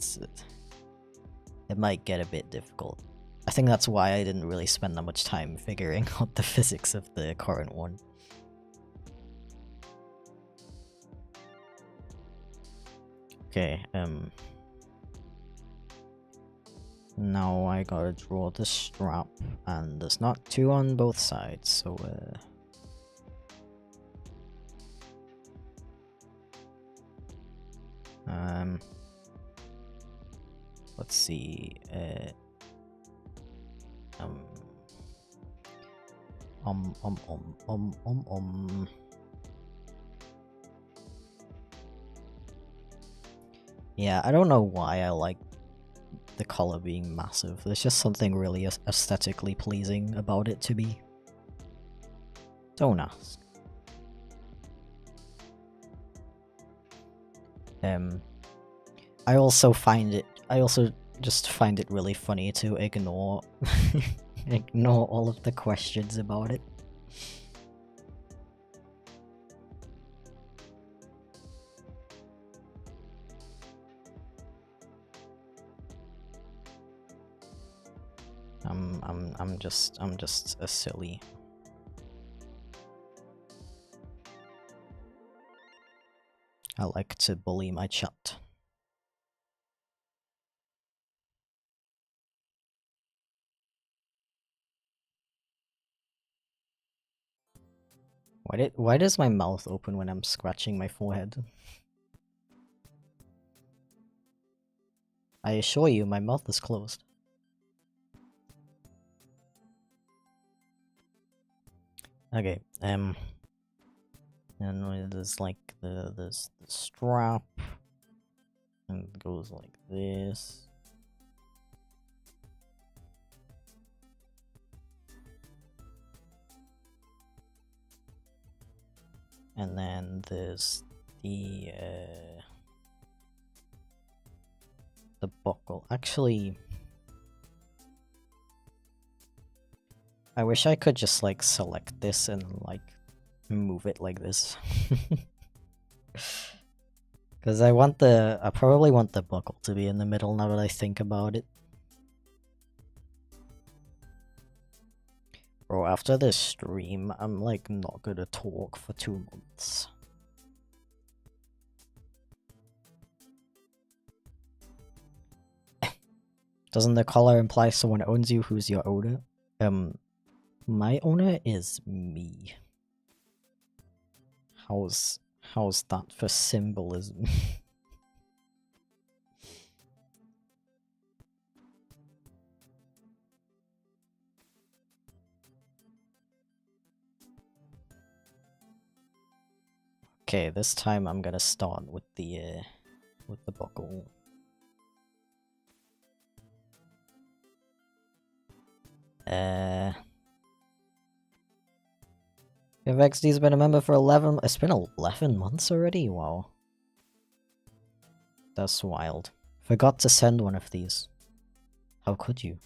it might get a bit difficult. I think that's why I didn't really spend that much time figuring out the physics of the current one. Okay, now I gotta draw the strap, and there's not two on both sides, so let's see, yeah, I don't know why I like the color being massive. There's just something really aesthetically pleasing about it to me. Don't ask. I also just find it really funny to ignore ignore all of the questions about it. I'm just a silly. I like to bully my chat. Why does my mouth open when I'm scratching my forehead? I assure you, my mouth is closed. Okay, and there's like there's the strap, and it goes like this. And then there's the buckle. Actually, I wish I could just like select this and like move it like this. Because I probably want the buckle to be in the middle now that I think about it. Bro, after this stream, I'm like not gonna talk for 2 months. Doesn't the collar imply someone owns you? Who's your owner? My owner is me. How's that for symbolism? Okay, this time I'm gonna start with the buckle. If XD's been a member for 11... It's been 11 months already? Wow. That's wild. Forgot to send one of these. How could you?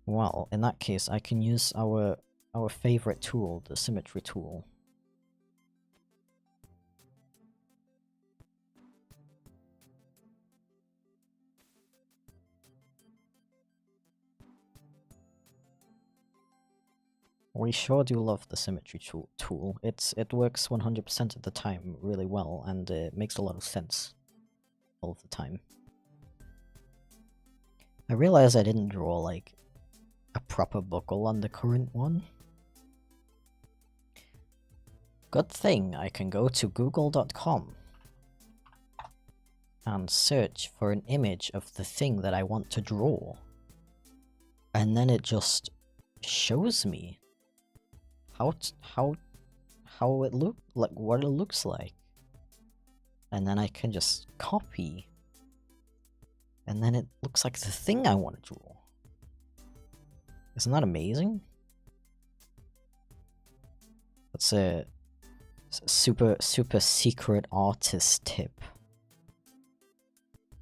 Well, in that case, I can use our favorite tool, the symmetry tool. We sure do love the symmetry tool. It works 100% of the time really well, and it makes a lot of sense all of the time. I realize I didn't draw like a proper buckle on the current one. Good thing I can go to google.com and search for an image of the thing that I want to draw. And then it just shows me how it what it looks like. And then I can just copy. And then it looks like the thing I want to draw. Isn't that amazing? That's a super secret artist tip,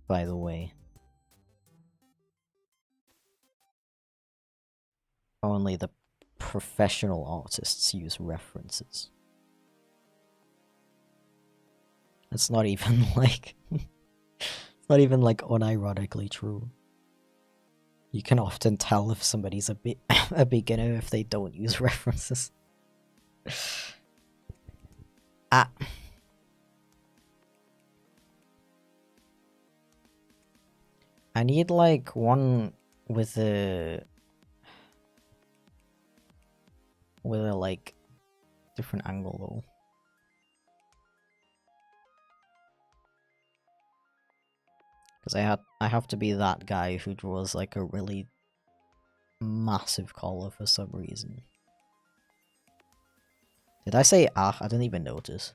by the way. Only the professional artists use references. It's not even like it's not even like unironically true. You can often tell if somebody's a beginner if they don't use references. Ah. I need like one with a like different angle though. Because I have to be that guy who draws like a really massive collar for some reason. Did I say ah? I didn't even notice.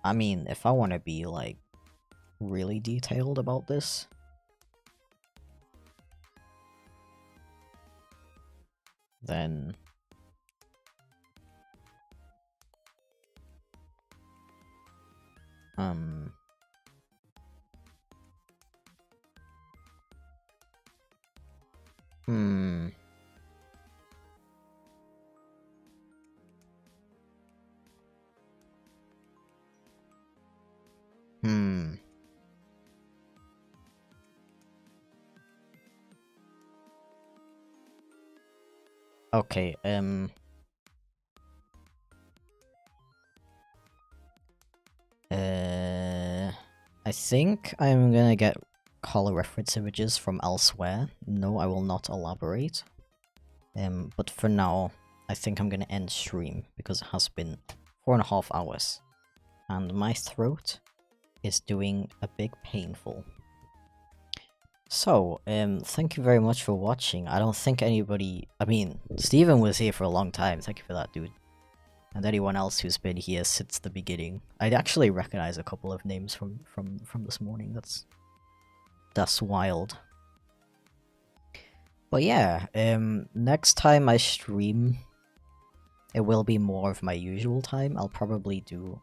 I mean, if I want to be like really detailed about this, then hmm. Okay, I think I'm gonna get color reference images from elsewhere. No, I will not elaborate. But for now, I think I'm gonna end stream because it has been 4.5 hours. And my throat is doing a big painful. So, thank you very much for watching. I don't think anybody... I mean, Steven was here for a long time. Thank you for that, dude. And anyone else who's been here since the beginning. I'd actually recognize a couple of names from this morning. That's wild. But yeah, next time I stream, it will be more of my usual time. I'll probably do...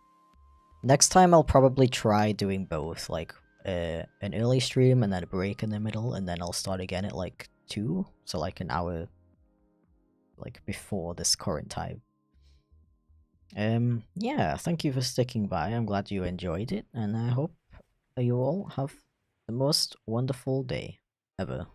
Next time I'll probably try doing both, like an early stream and then a break in the middle, and then I'll start again at like 2, so like an hour like before this current time. Yeah, thank you for sticking by. I'm glad you enjoyed it, and I hope you all have the most wonderful day ever.